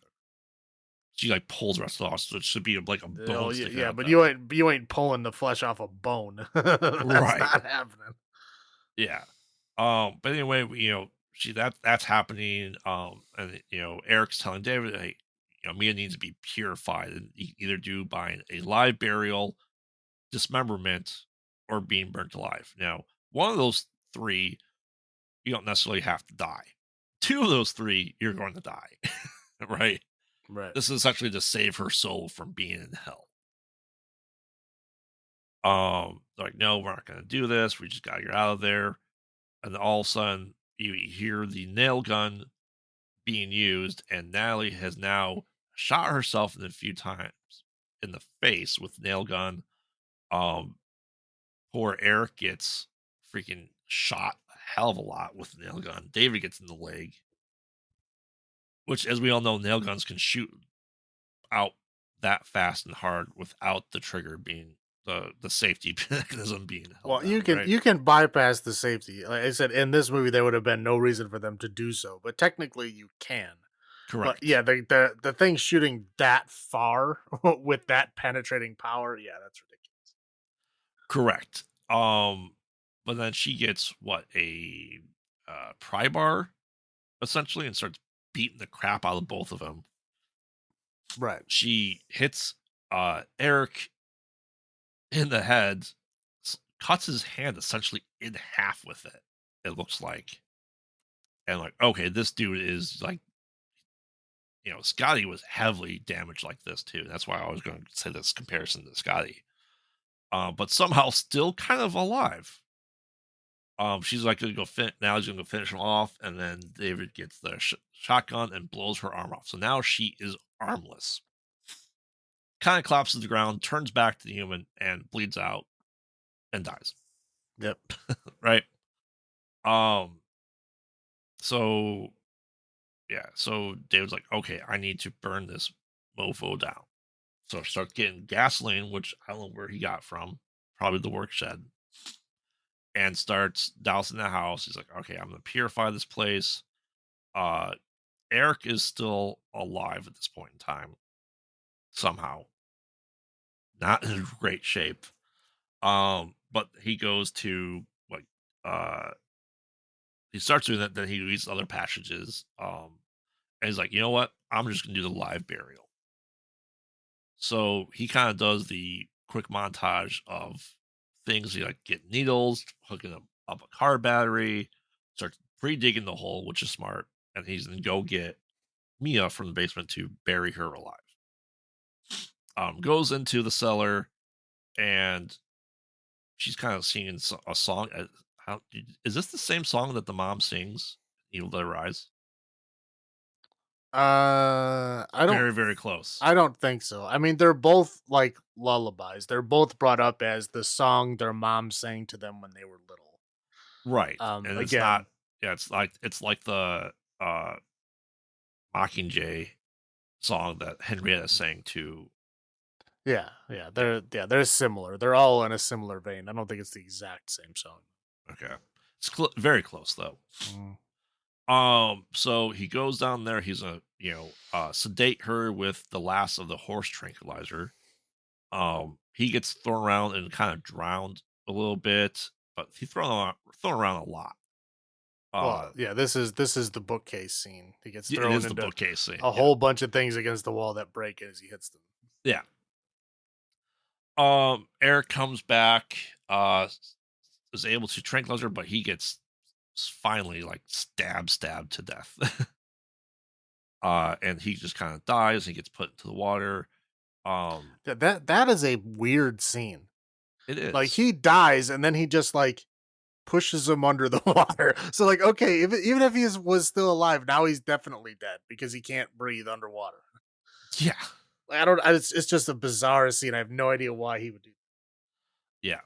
She like pulls the rest of it off, so it should be like a Oh bone yeah, sticking yeah, out but that. you ain't pulling the flesh off a bone. That's Right. not happening. Yeah. But anyway, that's happening. And Eric's telling David, hey, Mia needs to be purified and either do by a live burial, dismemberment, or being burnt alive. Now, one of those three, you don't necessarily have to die. Two of those three, you're going to die. Right? Right. This is essentially to save her soul from being in hell. They're like, no, we're not gonna do this. We just gotta get out of there. And then all of a sudden you hear the nail gun being used, and Natalie has now shot herself in a few times in the face with nail gun. Um, Poor Eric gets freaking shot a hell of a lot with the nail gun. David gets in the leg. which, as we all know, nail guns can shoot out that fast and hard without the trigger being the safety mechanism being held Well, you down, can right? you can bypass the safety. Like I said, in this movie, there would have been no reason for them to do so, but technically, you can. But Correct. yeah, the thing shooting that far with that penetrating power, yeah, that's ridiculous. Correct. But then she gets what, a pry bar essentially, and starts beating the crap out of both of them. Right. She hits Eric in the head, cuts his hand essentially in half with it. It looks like, and like, okay, this dude is like, Scotty was heavily damaged like this too. That's why I was going to say this comparison to Scotty, but somehow still kind of alive. She's like gonna go now he's gonna go finish him off, and then David gets the shotgun and blows her arm off. So now she is armless. Kind of collapses to the ground, turns back to the human, and bleeds out and dies. Yep. Right. Um. So yeah. So David's like, okay, I need to burn this mofo down. So starts getting gasoline, which I don't know where he got from, probably the work shed, and starts dousing the house. He's like, okay, I'm gonna purify this place. Uh, Eric is still alive at this point in time, somehow, not in great shape. But he goes to like he starts doing that, then he reads other passages. And he's like, you know what? I'm just gonna do the live burial. So he kind of does the quick montage of things. He like get needles, hooking up a car battery, starts pre-digging the hole, which is smart, and he's gonna go get Mia from the basement to bury her alive. Goes into the cellar, and she's kind of singing a song. Is this the same song that the mom sings? Evil Dead Rise. I don't Very, very close. I don't think so. I mean, they're both like lullabies. They're both brought up as the song their mom sang to them when they were little. Right, and it's not. Again, Yeah, it's like the uh, Mockingjay song that Henrietta sang to. Yeah, they're similar. They're all in a similar vein. I don't think it's the exact same song. okay, it's very close though. Mm. So he goes down there. He's sedate her with the last of the horse tranquilizer. He gets thrown around and kind of drowned a little bit, but thrown around a lot. Well, Uh, yeah, this is the bookcase scene. He gets it thrown is the into bookcase scene. a Yeah, whole bunch of things against the wall that break as he hits them. yeah. Eric comes back, is able to tranquilize her, but he gets finally like stabbed to death. And he just kind of dies. He gets put into the water. Um, That is a weird scene. it Like is. he dies and then he just like pushes him under the water. So like, okay, even if was still alive, now he's definitely dead because he can't breathe underwater. Yeah, Like, I don't. It's just a bizarre scene. I have no idea why he would do. yeah.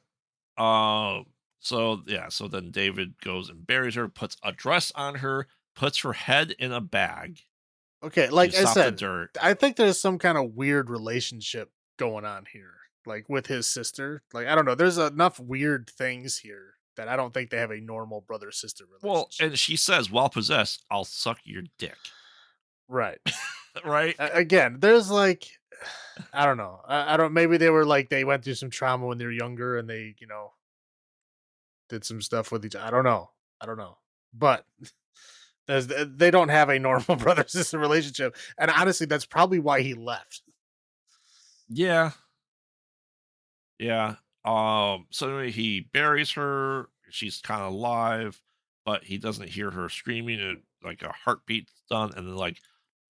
So then David goes and buries her, puts a dress on her, puts her head in a bag Okay, to like I stop the said, dirt. I think there's some kind of weird relationship going on here, like with his sister. Like I don't know. There's enough weird things here that I don't think they have a normal brother sister Well, relationship. and she says, while possessed, I'll suck your dick. Right. Right? Again, there's like I don't know. I don't. Maybe they were like they went through some trauma when they were younger and they did some stuff with each. I don't know. I don't know. But they don't have a normal brother sister relationship, and honestly, that's probably why he left. Yeah. Yeah. So anyway, he buries her. She's kind of alive, but he doesn't hear her screaming. Like a heartbeat's done, and then like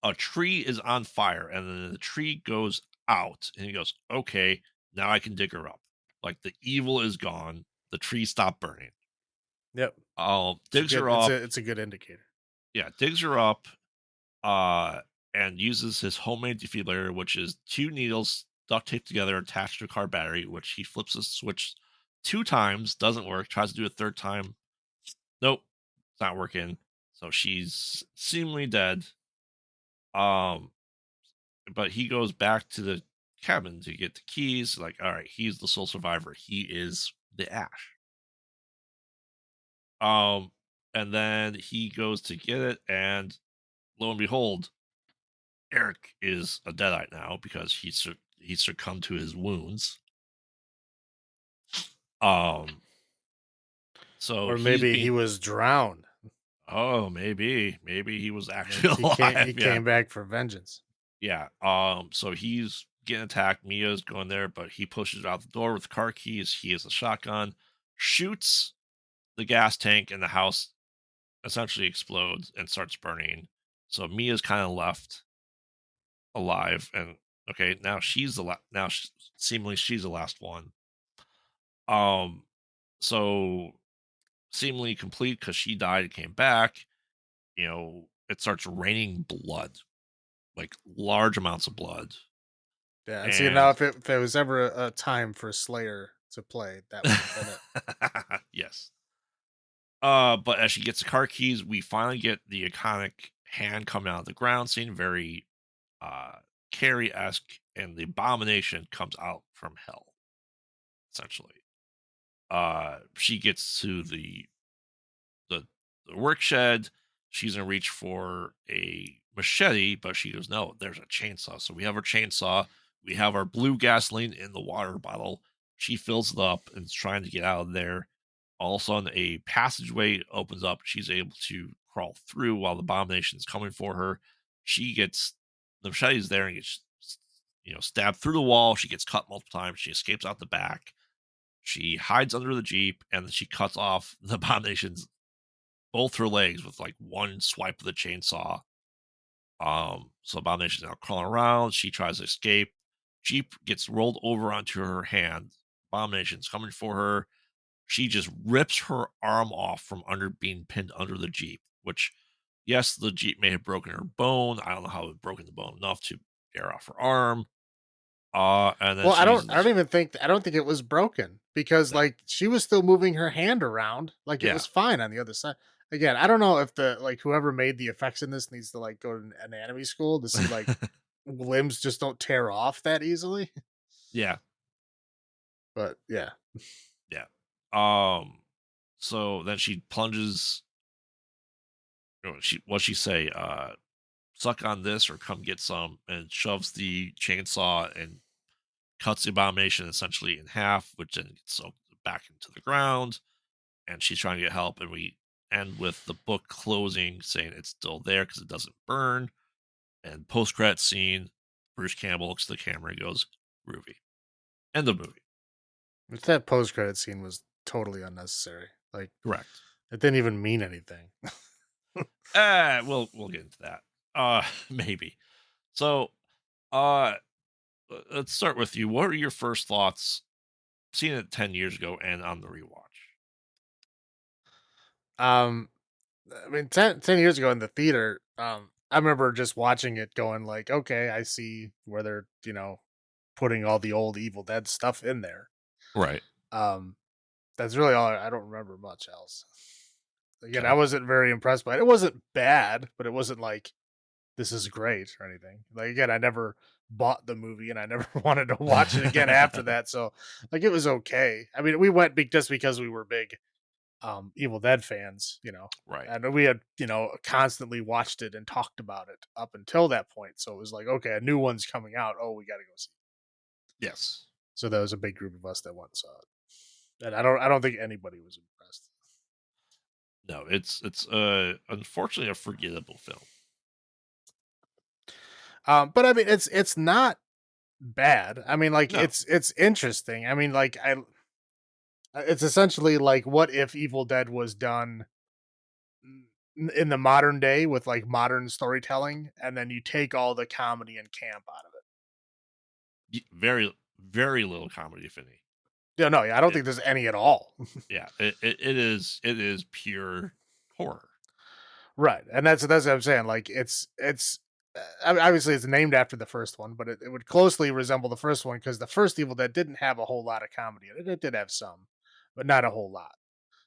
a tree is on fire, and then the tree goes out, and he goes, "Okay, now I can dig her up." Like the evil is gone. The tree stopped burning. Yep. It's a Digs good. her up. It's a good indicator. Yeah, digs her up. Uh, and uses his homemade defibrillator, which is two needles duct taped together attached to a car battery, which he flips the switch two times, doesn't work, tries to do it a third time. Nope, it's not working. So she's seemingly dead. Um, but he goes back to the cabin to get the keys. Like, all right, he's the sole survivor. He is the Ash. Um, and then he goes to get it, and lo and behold, Eric is a deadite now because he succumbed to his wounds. Um, so Or he's maybe being he was drowned. maybe he was And actually he came alive. he Yeah, came back for vengeance. yeah. So he's getting attacked. Mia's going there, but he pushes out the door with the car keys. He has a shotgun, shoots the gas tank, and the house essentially explodes and starts burning. So Mia's kind of left alive, and okay, now seemingly she's the last one. Um, so seemingly complete because she died and came back. It starts raining blood, like large amounts of blood, Yeah, and see now and if there was ever a time for Slayer to play, that would have been it. yes. But as she gets the car keys, we finally get the iconic hand coming out of the ground scene, very uh Carrie esque, and the abomination comes out from hell, essentially. She gets to the, the work shed. She's gonna reach for a machete, but she goes, "No, there's a chainsaw." So we have our chainsaw. We have our blue gasoline in the water bottle. She fills it up and is trying to get out of there. All of a sudden, a passageway opens up. She's able to crawl through while the abomination is coming for her. She gets the machete's there and gets stabbed through the wall. She gets cut multiple times. She escapes out the back. She hides under the jeep, and then she cuts off the abomination's both her legs with like one swipe of the chainsaw. So Abomination's now crawling around. She tries to escape. Jeep gets rolled over onto her hand. Abomination's coming for her. She just rips her arm off from under being pinned under the Jeep, which, yes, the Jeep may have broken her bone. I don't know how it broken the bone enough to tear off her arm. And then Well, she uses I don't this. even think I don't think it was broken because No. like she was still moving her hand around like it Yeah. was fine on the other side. Again, I don't know if the like whoever made the effects in this needs to like go to an anatomy school to see like limbs just don't tear off that easily. Yeah. But yeah. Yeah. So then she plunges. What she say? Suck on this or come get some, and shoves the chainsaw and cuts the abomination essentially in half, which then gets soaked back into the ground. And she's trying to get help, and we end with the book closing saying it's still there because it doesn't burn. And post credit scene, Bruce Campbell looks at the camera and goes, "Groovy." End of movie. Which that post credit scene was totally unnecessary. Like Correct. it didn't even mean anything. We'll get into that. Maybe. So, uh, let's start with you. What are your first thoughts seeing it 10 years ago and on the rewatch? um I mean 10 years ago in the theater, I remember just watching it going like, okay, I see where they're, putting all the old Evil Dead stuff in there. Right. Um, that's really all. I don't remember much else. Again, I Okay. wasn't very impressed by it. It wasn't bad, but it wasn't like this is great or anything. Like again, I never bought the movie and I never wanted to watch it again after that. So like it was okay. I mean, we went just because we were big Evil Dead fans, Right. and we had, constantly watched it and talked about it up until that point. So it was like, okay, a new one's coming out. Oh, we got to go see it. Yes. So there was a big group of us that went and saw it. And I don't think anybody was impressed. No, it's unfortunately a forgettable film. But I mean, it's not bad. I mean, like No. it's interesting. I mean, like it's essentially like what if Evil Dead was done in the modern day with like modern storytelling, and then you take all the comedy and camp out of it. Very very little comedy, if any. Yeah, no, yeah, I don't It, think there's any at all. yeah, it is pure horror. Right, and that's what I'm saying. Like I mean, obviously it's named after the first one, but it would closely resemble the first one because the first Evil Dead didn't have a whole lot of comedy in it. It did have some, but not a whole lot.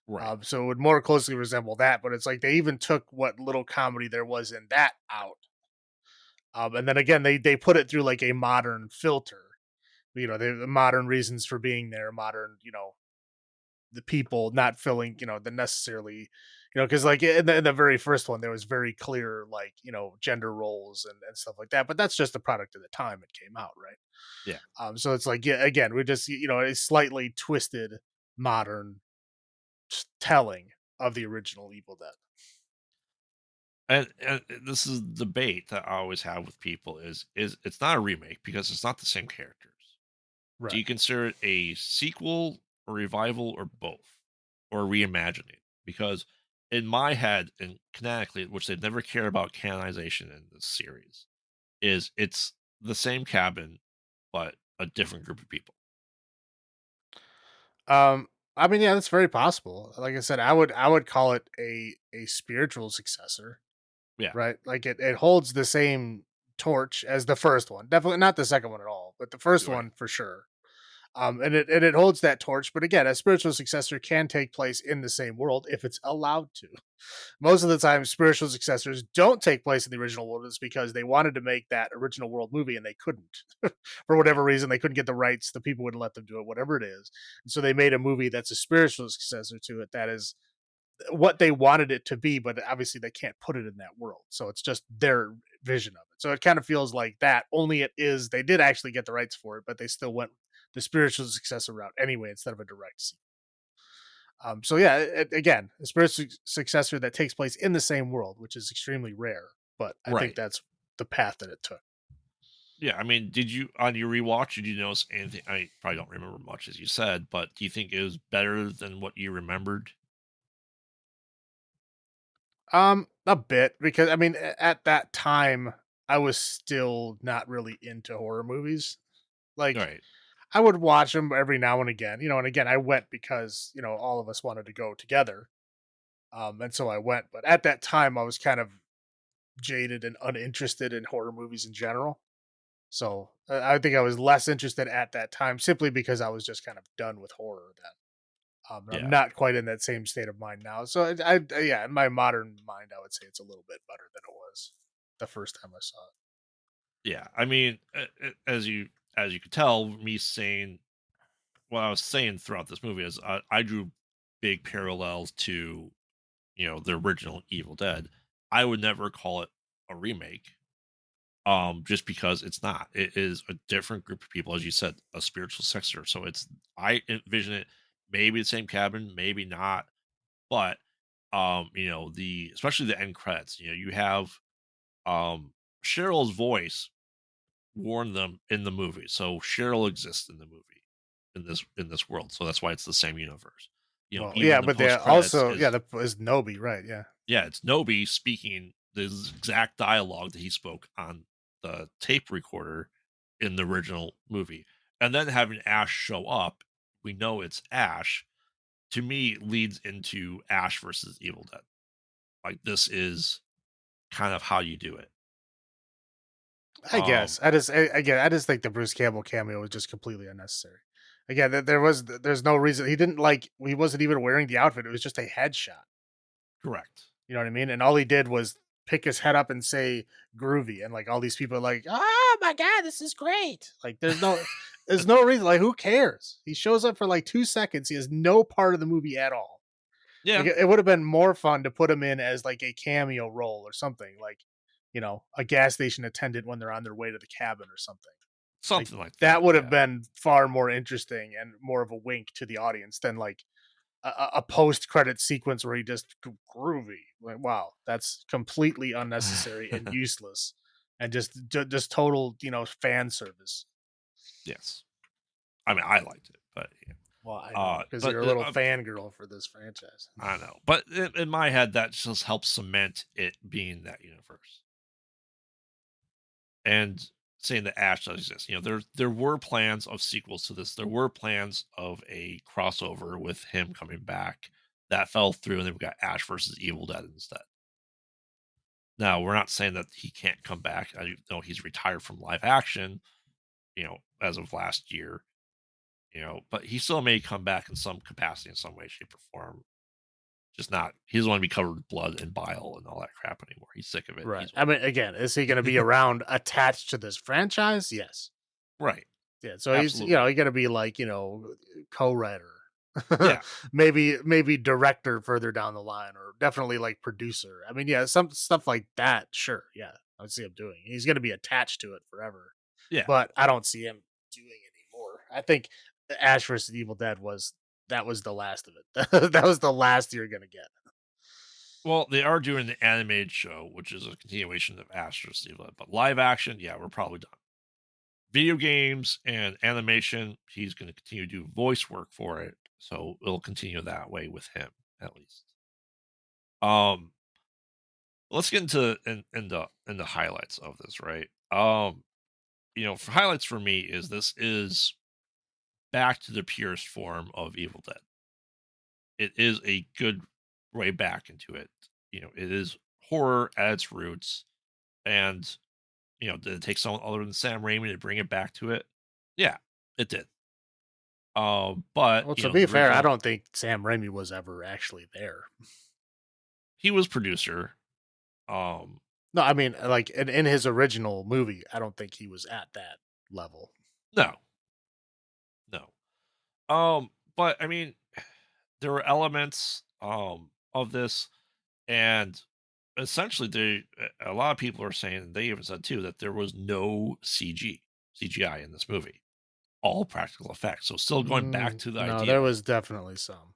Right. So it would more closely resemble that. But it's like they even took what little comedy there was in that out. And then again, they put it through like a modern filter. The modern reasons for being there, modern, the people not filling, the necessarily, because like in the very first one, there was very clear like gender roles and stuff like that. But that's just the product of the time it came out, right? Yeah. So it's like, yeah, again, we just a slightly twisted modern telling of the original Evil Dead. And this is the debate that I always have with people is it's not a remake because it's not the same characters. Do Right. you consider it a sequel, a revival, or both, or reimagining? Because in my head, and canonically, which they never care about canonization in this series, is it's the same cabin but a different group of people. Um, I mean, yeah, that's very possible. Like I said, I would call it a spiritual successor, Yeah, right? Like it holds the same torch as the first one. Definitely not the second one at all, but the first you're right. one for sure. And it holds that torch, but again, a spiritual successor can take place in the same world if it's allowed to. Most of the time, spiritual successors don't take place in the original world is because they wanted to make that original world movie and they couldn't. For Right. whatever reason, they couldn't get the rights, the people wouldn't let them do it, whatever it is. And so they made a movie that's a spiritual successor to it that is what they wanted it to be, but obviously they can't put it in that world. So it's just their vision of it. So it kind of feels like that, only it is they did actually get the rights for it, but they still went the spiritual successor route anyway instead of a direct sequel. So yeah, again, a spiritual successor that takes place in the same world, which is extremely rare, but I think Right. that's the path that it took. Yeah, I mean, did you on your rewatch, did you notice anything? I probably don't remember much as you said, but do you think it was better than what you remembered? A bit because I mean, at that time, I was still not really into horror movies. Like, Right. I would watch them every now and again, and again, I went because all of us wanted to go together, and so I went. But at that time, I was kind of jaded and uninterested in horror movies in general. So I think I was less interested at that time simply because I was just kind of done with horror then. And I'm Yeah. not quite in that same state of mind now. So yeah, in my modern mind, I would say it's a little bit better than it was the first time I saw it. Yeah. I mean, as you could tell, me saying what I was saying throughout this movie is I drew big parallels to the original Evil Dead. I would never call it a remake, just because it's not. It is a different group of people, as you said, a spiritual successor. So it's I envision it maybe the same cabin, maybe not, but the especially the end credits. You have um Cheryl's voice warned them in the movie. So Cheryl exists in the movie in this world. So that's why it's the same universe. Well, Even yeah, the but they post credits also, yeah, is the is Nobi, right? Yeah. yeah, it's Nobi speaking the exact dialogue that he spoke on the tape recorder in the original movie. And then having Ash show up, we know it's Ash, to me leads into Ash versus Evil Dead. Like this is kind of how you do it. I guess Um again, I just think the Bruce Campbell cameo was just completely unnecessary. Again, there's no reason he didn't like he wasn't even wearing the outfit. It was just a headshot. correct. You know what I mean? And all he did was pick his head up and say groovy, and like all these people are like, "Oh my god, this is great!" Like there's no reason. Like who cares? He shows up for like 2 seconds. He has no part of the movie at all. Like Yeah, it would have been more fun to put him in as like a cameo role or something, like a gas station attendant when they're on their way to the cabin or something. Like something like that that. would have Yeah. been far more interesting and more of a wink to the audience than like a post credit sequence where he just groovy. Like, wow, that's completely unnecessary and useless, and just total fan service. Yes. I mean, I liked it, but yeah. Well, I know because But you're a little fangirl for this franchise. I know. But in my head, that just helps cement it being that universe. And saying that Ash does exist. There were plans of sequels to this. There were plans of a crossover with him coming back that fell through, and then we got Ash versus Evil Dead instead. Now, we're not saying that he can't come back. I know he's retired from live action, as of last year, but he still may come back in some capacity, in some way, shape, or form. Just not he doesn't want to be covered with blood and bile and all that crap anymore. He's sick of it. Right. He's I mean, again, is he going to be around attached to this franchise? Yes. right. Yeah. So he's, Absolutely. he's going to be like, co-writer, Yeah. maybe director further down the line, or definitely like producer. I mean, yeah, some stuff like that. Sure. Yeah. I see him doing. He's going to be attached to it forever, Yeah. but I don't see him doing anymore. I think Ash versus Evil Dead that was the last of it. That was the last you're going to get. Well, they are doing the animated show, which is a continuation of Astro Steve, but live action, yeah, we're probably done. Video games and animation, he's going to continue to do voice work for it, so it'll continue that way with him at least. Um, let's get into highlights of this, right? For highlights for me is this is back to the purest form of Evil Dead. It is a good way back into it. It is horror at its roots, and did it take someone other than Sam Raimi to bring it back to it? Yeah, it did. But Well, to the be fair, I original, don't think Sam Raimi was ever actually there. he was producer. Um, No, I mean, like in his original movie, I don't think he was at that level. no, no. But I mean, there were elements of this, and essentially, a lot of people are saying, they even said too, that there was no CGI in this movie, all practical effects. So still going back to the No, there idea, was definitely some.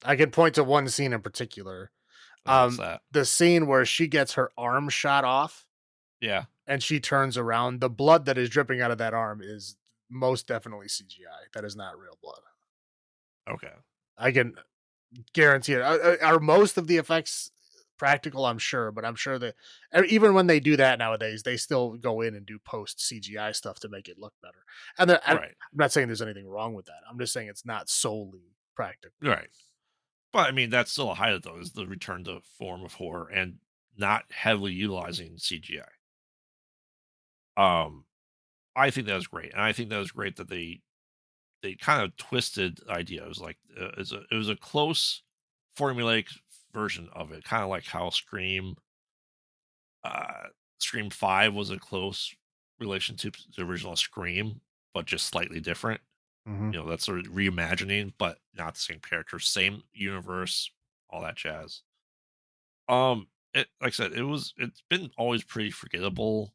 I can point to one scene in particular. what's Um, that? the scene where she gets her arm shot off Yeah. and she turns around. The blood that is dripping out of that arm is most definitely CGI. That is not real blood. Okay. I can guarantee it. Are most of the effects practical? I'm sure, but I'm sure that even when they do that nowadays, they still go in and do post CGI stuff to make it look better. And I'm Right. not saying there's anything wrong with that. I'm just saying it's not solely practical. Right. But I mean, that's still a highlight, though, is the return to form of horror and not heavily utilizing CGI. Um, I think that was great, and I think that was great that they kind of twisted the idea. It was like it was a close formulaic version of it, kind of like how uh, Scream 5 was a close relation to the original Scream, but just slightly different. Hmm. That's sort of reimagining, but not the same characters, same universe, all that jazz. Like I said, it's been always pretty forgettable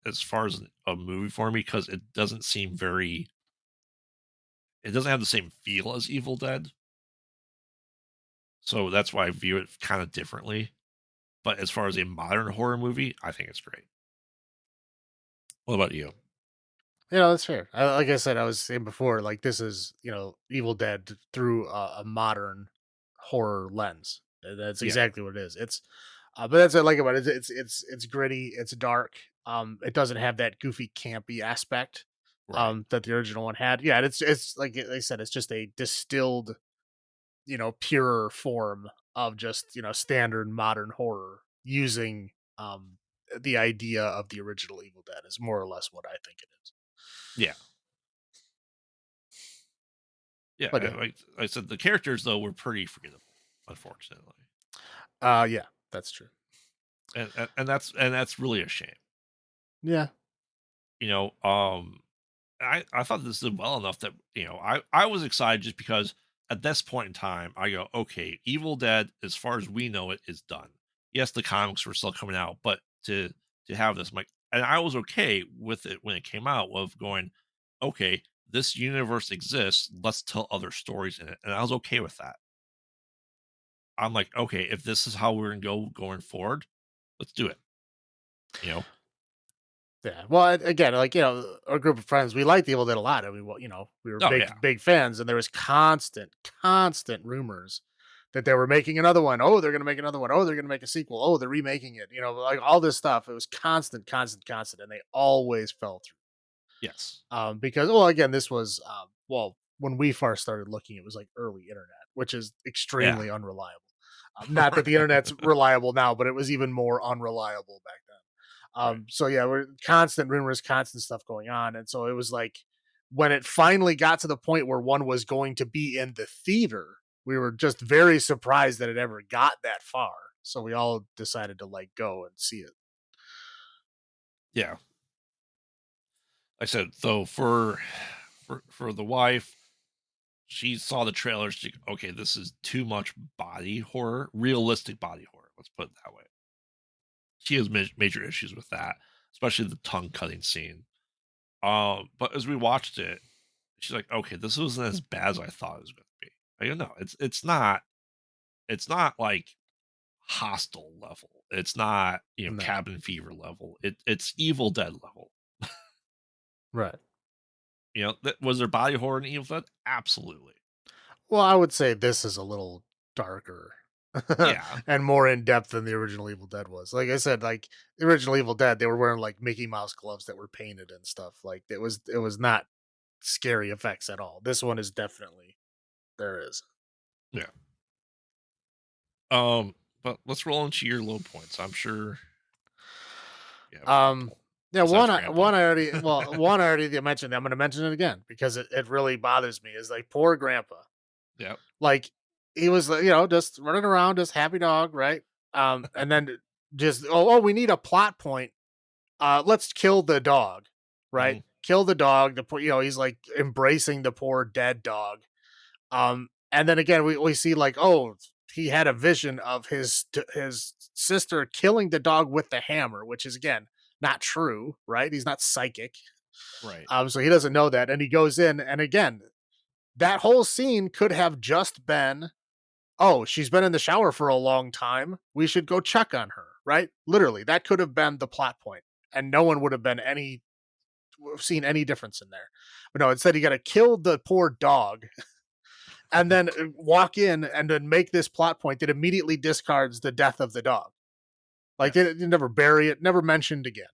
as far as a movie for me because it doesn't have the same feel as Evil Dead. So that's why I view it kind of differently. But as far as a modern horror movie, I think it's great. What about you? That's fair. Like I said, I was saying before, like this is Evil Dead through a modern horror lens. That's Yeah, exactly what it is. But that's what I like about it. It's gritty. It's dark. It doesn't have that goofy, campy aspect right. that the original one had. Yeah, and it's like I said, it's just a distilled, purer form of just standard modern horror using the idea of the original Evil Dead is more or less what I think it is. Yeah, yeah. But yeah, Like I said, the characters though were pretty forgettable, unfortunately, yeah, that's true. and that's really a shame. Yeah. You know, I thought this did well enough that I was excited just because at this point in time I go, okay, Evil Dead, as far as we know it, is done. Yes, the comics were still coming out, but to have this, like, and I was okay with it when it came out, of going, okay, this universe exists. Let's tell other stories in it, and I was okay with that. I'm like, okay, if this is how we're gonna go going forward, let's do it. You know? Yeah. Well, again, like, our group of friends, we liked Evil Dead a lot. I mean, well, we were Oh yeah, big fans, and there was constant rumors that they were making another one. Oh, they're going to make another one. Oh, they're going to make a sequel. Oh, they're remaking it. Like all this stuff. It was constant, and they always fell through. yes, Because, well, again, this was, well, when we first started looking, it was like early internet, which is yeah, extremely unreliable. Not that the internet's reliable now, but it was even more unreliable back then. right, So yeah, we're constant rumors, constant stuff going on, and so it was like when it finally got to the point where one was going to be in the theater, we were just very surprised that it ever got that far. So we all decided to like go and see it. Yeah. Like I said, though, for the wife, she saw the trailer. She, okay, this is too much body horror, realistic body horror. Let's put it that way. She has major issues with that, especially the tongue cutting scene. But as we watched it, she's like, okay, this wasn't as bad as I thought it was going to be. I go, no, it's not like Hostile level. It's not, No. Cabin Fever level. It's Evil Dead level. Right. Was there body horror in Evil Dead? Absolutely. Well, I would say this is a little darker Yeah, and more in depth than the original Evil Dead was. Like I said, like the original Evil Dead, they were wearing like Mickey Mouse gloves that were painted and stuff. Like it was not scary effects at all. This one is definitely there is. yeah. But let's roll into your low points. I'm sure you have a Um couple yeah, besides Grandpa. one I already mentioned. I'm gonna mention it again because it really bothers me is like poor grandpa. Yep. Like he was just running around, just happy dog, right? And then just we need a plot point, let's kill the dog, right? Mhm. Kill the dog. He's like embracing the poor dead dog. And then again, we see like, he had a vision of his sister killing the dog with the hammer, which is again not true, right? He's not psychic, Right. so he doesn't know that, and he goes in, and again, that whole scene could have just been, oh, she's been in the shower for a long time. We should go check on her, right? Literally, that could have been the plot point, and no one would have been any seen any difference in there. But no, instead, you got to kill the poor dog and then walk in and then make this plot point that immediately discards the death of the dog. Like Yes. they never bury it, never mentioned again.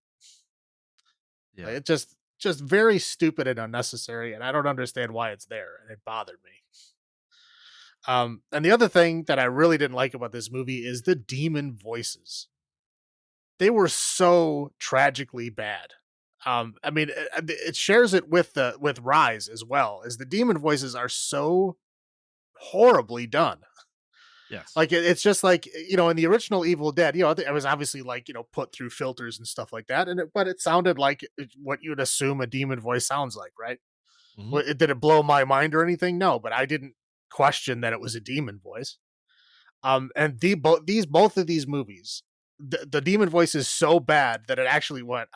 Yeah. Like, it just very stupid and unnecessary, and I don't understand why it's there, and it bothered me. And the other thing that I really didn't like about this movie is the demon voices. They were so tragically bad. I mean, it shares it with the with Rise as well, as the demon voices are so horribly done. Yes. Like it's just like in the original Evil Dead, it was obviously like put through filters and stuff like that, but it sounded like what you'd assume a demon voice sounds like, right? Mhm. Did it blow my mind or anything? No, but I didn't question that it was a demon voice. And these both of these movies, the demon voice is so bad that I actually went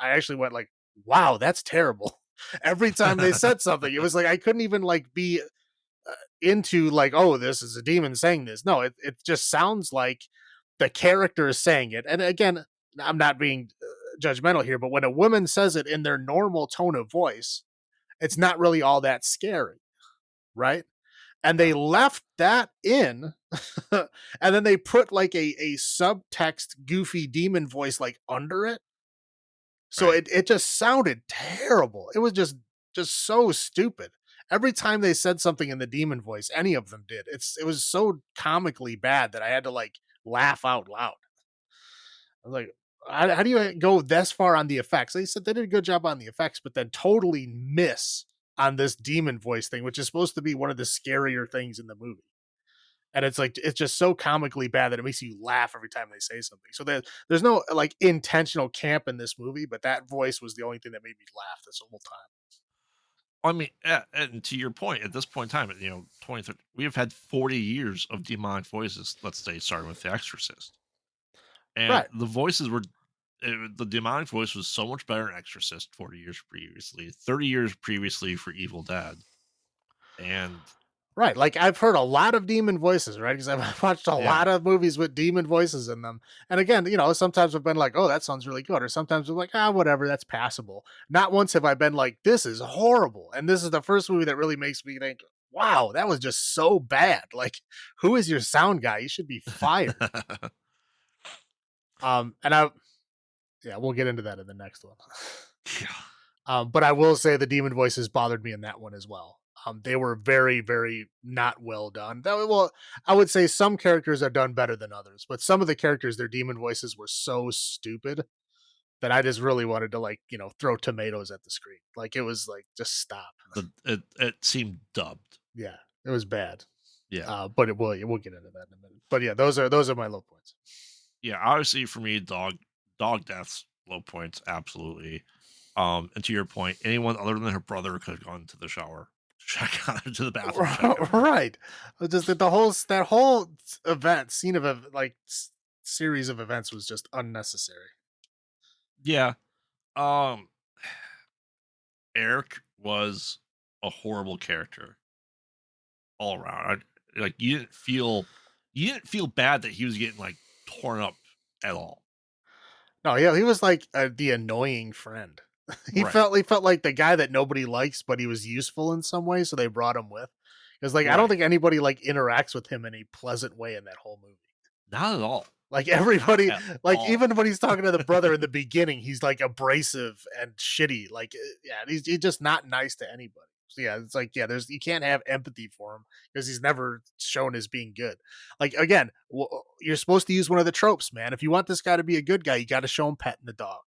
like, wow, that's terrible. Every time they said something, it was like I couldn't even like be into like, oh, this is a demon saying this. No, it just sounds like the character is saying it. And again, I'm not being judgmental here, but when a woman says it in their normal tone of voice, it's not really all that scary, right? And Yeah. they left that in, and then they put like a subtext goofy demon voice like under it, so Right. it just sounded terrible. It was just so stupid. Every time they said something in the demon voice, any of them did, it was so comically bad that I had to like laugh out loud. I was like, how do you go this far on the effects? They said they did a good job on the effects, but then totally miss on this demon voice thing, which is supposed to be one of the scarier things in the movie. And it's like it's just so comically bad that it makes you laugh every time they say something. So there's no like intentional camp in this movie, but that voice was the only thing that made me laugh this whole time. I mean, and to your point, at this point in time, 2030, we have had 40 years of demonic voices. Let's say, starting with The Exorcist, and Right. the demonic voice was so much better in Exorcist 40 years previously, 30 years previously for Evil Dead, and Right. Like I've heard a lot of demon voices, right? Because I've watched a yeah, lot of movies with demon voices in them. And again, sometimes I've been like, oh, that sounds really good. Or sometimes I'm like, whatever, that's passable. Not once have I been like, this is horrible. And this is the first movie that really makes me think, wow, that was just so bad. Like, who is your sound guy? You should be fired. And yeah, we'll get into that in the next one. yeah, But I will say the demon voices bothered me in that one as well. They were very, very not well done. Well, I would say some characters are done better than others, but some of the characters, their demon voices were so stupid that I just really wanted to, like, throw tomatoes at the screen. Like, it was like, just stop. It seemed dubbed. Yeah, it was bad. Yeah. But we'll get into that in a minute. But yeah, those are my low points. Yeah, obviously for me, dog deaths, low points, absolutely. And to your point, anyone other than her brother could have gone to the shower, check out to the bathroom, check on her. Right. Just that the whole that whole event scene of series of events was just unnecessary. Yeah. Um, Eric was a horrible character all around. Like you didn't feel bad that he was getting like torn up at all. No, yeah, he was like the annoying friend. Right. He felt like the guy that nobody likes, but he was useful in some way, so they brought him with. Because like I don't Right. think anybody like interacts with him in a pleasant way in that whole movie. Not at all. Like Not everybody, at like all. even when he's talking to the brother in the beginning, he's like abrasive and shitty. Like, yeah, he's just not nice to anybody. So yeah, it's like yeah, there's you can't have empathy for him because he's never shown as being good. Like again, you're supposed to use one of the tropes, man. If you want this guy to be a good guy, you got to show him petting the dog.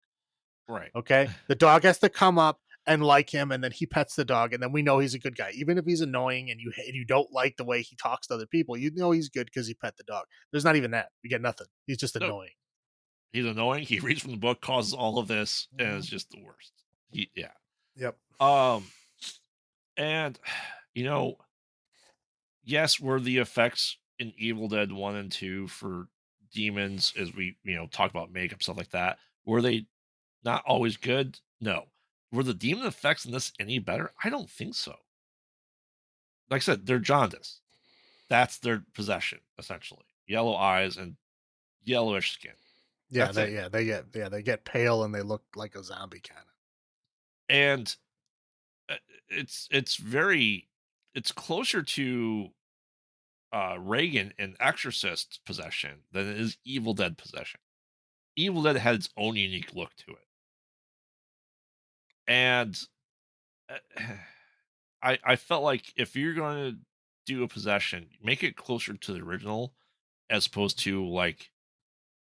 Right. Okay, the dog has to come up and like him, and then he pets the dog, and then we know he's a good guy. Even if he's annoying and you don't like the way he talks to other people, you know he's good because he pet the dog. There's not even that. We get nothing. He's just No, annoying. he's annoying. He reads from the book, causes all of this, and Mhm. it's just the worst. Yeah. Yep. Um, and you know, yes, were the effects in Evil Dead 1 and 2 for demons, as we, talk about makeup, stuff like that, were they not always good? No. Were the demon effects in this any better? I don't think so. Like I said, they're jaundice. That's their possession, essentially. Yellow eyes and yellowish skin. Yeah, That's it. they get pale and they look like a zombie kind of. And it's very it's closer to Reagan and Exorcist possession than it is Evil Dead possession. Evil Dead had its own unique look to it, and uh, I felt like if you're going to do a possession, make it closer to the original as opposed to like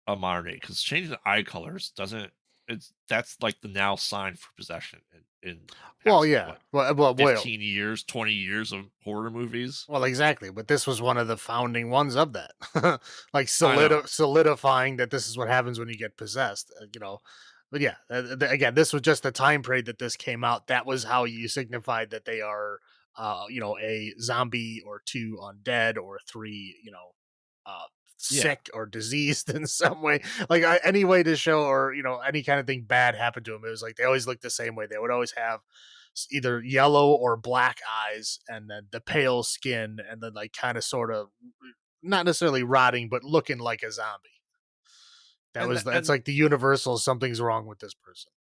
a modern day. Because changing the eye colors doesn't. It's that's like the now sign for possession in Well, past yeah, what well, 15 years, 20 years of horror movies. well, exactly. But this was one of the founding ones of that, like I know, solidifying that this is what happens when you get possessed. But yeah, again, this was just the time period that this came out. That was how you signified that they are, a zombie or two undead or three, uh, yeah, sick or diseased in some way. Like any way to show or any kind of thing bad happened to them. It was like they always looked the same way. They would always have either yellow or black eyes and then the pale skin and then like kind of sort of not necessarily rotting but looking like a zombie. That's and like the universal something's wrong with this person.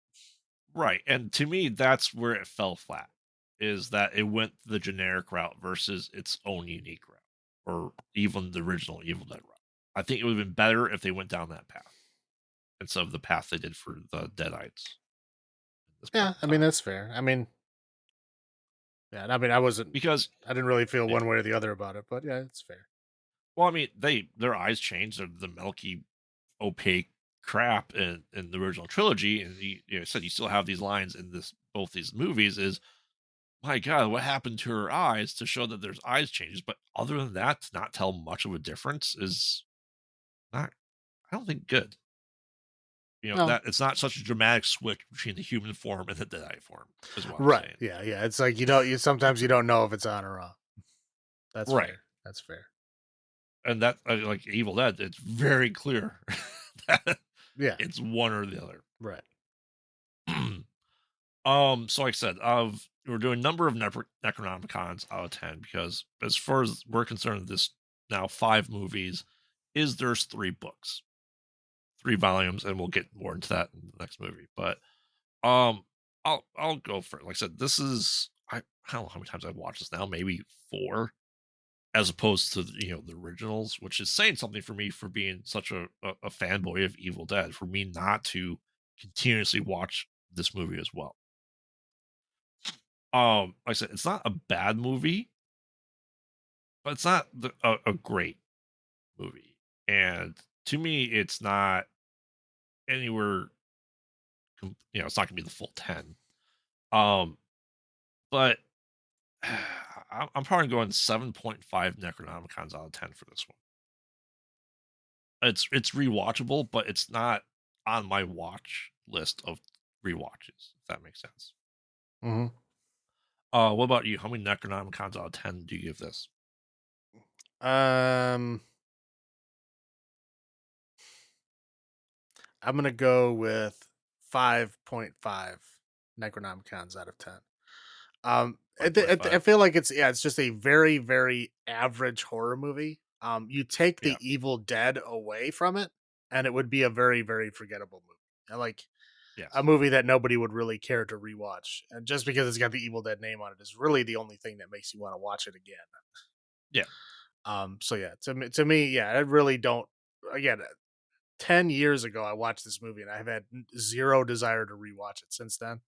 right, and to me, that's where it fell flat, is that it went the generic route versus its own unique route, or even the original Evil Dead route. I think it would have been better if they went down that path instead of the path they did for the Deadites at this point Yeah, I in mean time. that's fair. I mean, yeah, I mean Because I didn't really feel yeah, one way or the other about it, but yeah, it's fair. well, I mean, their eyes changed, they're the milky, opaque crap in the original trilogy, and said you still have these lines in this both these movies is my god, what happened to her eyes to show that there's eyes changes, but other than that, to not tell much of a difference is not I don't think good. No, That it's not such a dramatic switch between the human form and the Deadite form, is what I'm right. saying. Yeah, yeah. It's like you sometimes you don't know if it's on or off. That's Right. fair. That's fair. And that like Evil Dead, it's very clear that Yeah, it's one or the other. right. So like I said, of we're doing number of Necronomicons out of 10 because as far as we're concerned, this now 5 movies is there's 3 books. 3 volumes, and we'll get more into that in the next movie. But I'll go for it. Like I said, this is I don't know how many times I've watched this now, maybe 4, as opposed to the originals, which is saying something for me for being such a fanboy of Evil Dead, for me not to continuously watch this movie as well. Like I said, it's not a bad movie, but it's not a great movie. And to me, it's not anywhere. it's not gonna be the full 10. Um, but I'm probably going 7.5 Necronomicons out of 10 for this one. It's rewatchable, but it's not on my watch list of rewatches, if that makes sense. Mhm. What about you? How many Necronomicons out of 10 do you give this? Um, I'm gonna go with 5.5 Necronomicons out of 10. I 5.5? feel like it's just a very, very average horror movie. You take Yeah. the Evil Dead away from it, and it would be a very, very forgettable movie. Like a Yes. movie that nobody would really care to rewatch. And just because it's got the Evil Dead name on it is really the only thing that makes you want to watch it again. Yeah. So yeah, to me, yeah, I really don't. Again, 10 years ago, I watched this movie, and I've had zero desire to rewatch it since then.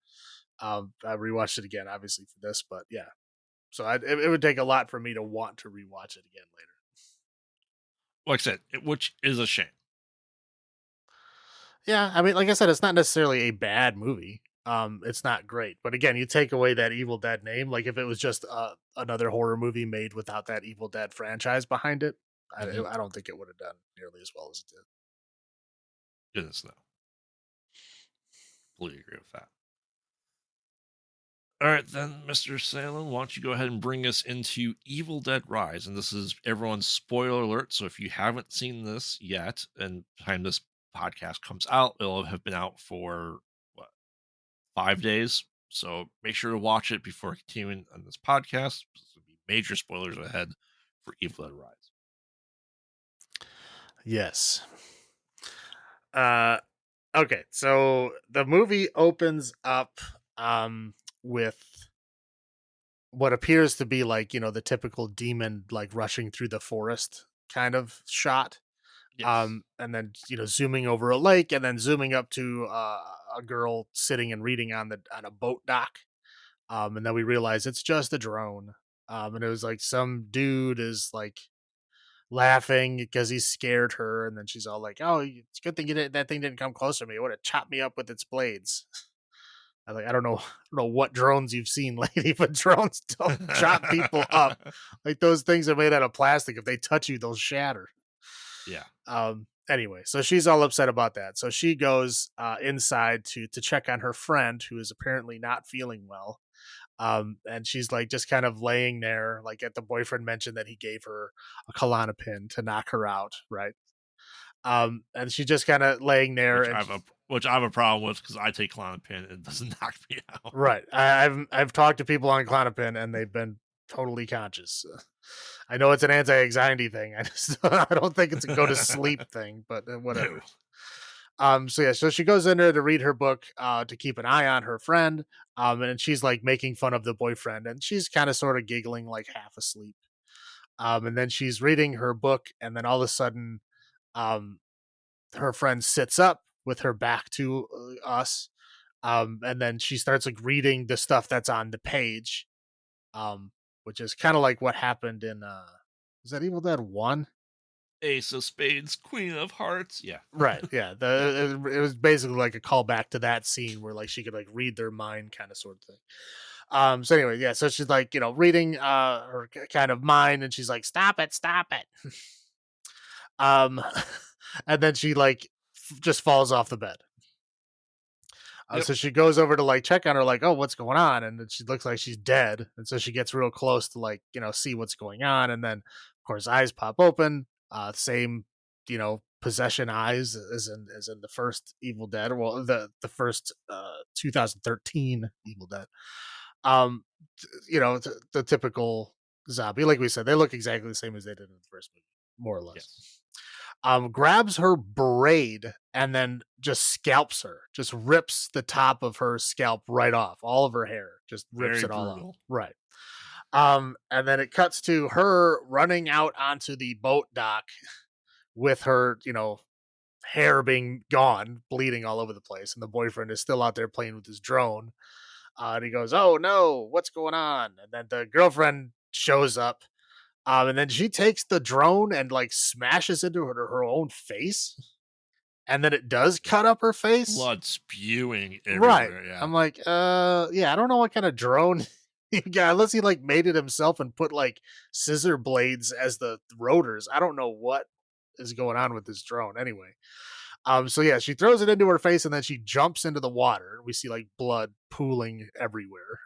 I rewatched it again, obviously for this, but yeah. So it would take a lot for me to want to rewatch it again later. Like I said, which is a shame. Yeah, I mean, like I said, it's not necessarily a bad movie. It's not great, but again, you take away that Evil Dead name. Like if it was just another horror movie made without that Evil Dead franchise behind it, Mhm. I don't think it would have done nearly as well as it did. Goodness, no. Completely agree with that. All right, then, Mr. Salem, why don't you go ahead and bring us into Evil Dead Rise? And this is everyone's spoiler alert. So if you haven't seen this yet, and time this podcast comes out, it'll have been out for what, 5 days. So make sure to watch it before continuing on this podcast. This will be major spoilers ahead for Evil Dead Rise. Yes. Uh, okay, so the movie opens up with what appears to be like the typical demon like rushing through the forest kind of shot, Yes. and then zooming over a lake and then zooming up to a girl sitting and reading on a boat dock, and then we realize it's just a drone, and it was like some dude is like laughing because he scared her, and then she's all like, "Oh, it's a good thing that thing didn't come close to me. It would have chopped me up with its blades." I don't know, I don't know what drones you've seen lately, but drones don't chop people up. Like those things are made out of plastic. If they touch you, they'll shatter. Yeah. Anyway, so she's all upset about that. So she goes inside to check on her friend who is apparently not feeling well. And she's like just kind of laying there, like at the boyfriend mentioned that he gave her a Klonopin to knock her out, right? And she's just kind of laying there, and Which I have a problem with because I take Klonopin and it doesn't knock me out. right. I've talked to people on Klonopin, and they've been totally conscious. I know it's an anti-anxiety thing. I just I don't think it's a go to sleep thing, but No. whatever. So yeah, so she goes in there to read her book, to keep an eye on her friend. And she's like making fun of the boyfriend, and she's kind of sort of giggling, like half asleep. And then she's reading her book, and then all of a sudden, um, her friend sits up with her back to us. And then she starts like reading the stuff that's on the page, um, which is kind of like what happened in is that Evil Dead 1? Ace of Spades, Queen of Hearts. Yeah. Right. Yeah. It was basically like a callback to that scene where like she could like read their mind kind of sort of thing. So anyway, yeah, so she's like, reading her kind of mind, and she's like, "Stop it, stop it." Um and then she like just falls off the bed. Yep. So she goes over to like check on her, like, "Oh, what's going on?" And then she looks like she's dead. And so she gets real close to like, see what's going on. And then, of course, eyes pop open. Same, possession eyes as in the first Evil Dead. Well, the first 2013 Evil Dead. Um, the typical zombie. Like we said, they look exactly the same as they did in the first movie, more or less. Yes. Grabs her braid and then just scalps her, just rips the top of her scalp right off, all of her hair, just rips Very it all off. brutal. Right. And then it cuts to her running out onto the boat dock with her, hair being gone, bleeding all over the place. And the boyfriend is still out there playing with his drone. And he goes, "Oh no, what's going on?" And then the girlfriend shows up. And then she takes the drone and like smashes into her own face, and then it does Yeah. cut up her face. Blood spewing Right. everywhere, yeah. I'm like, yeah, I don't know what kind of drone he got, unless he like made it himself and put like scissor blades as the rotors. I don't know what is going on with this drone anyway. So yeah, she throws it into her face and then she jumps into the water. We see like blood pooling everywhere.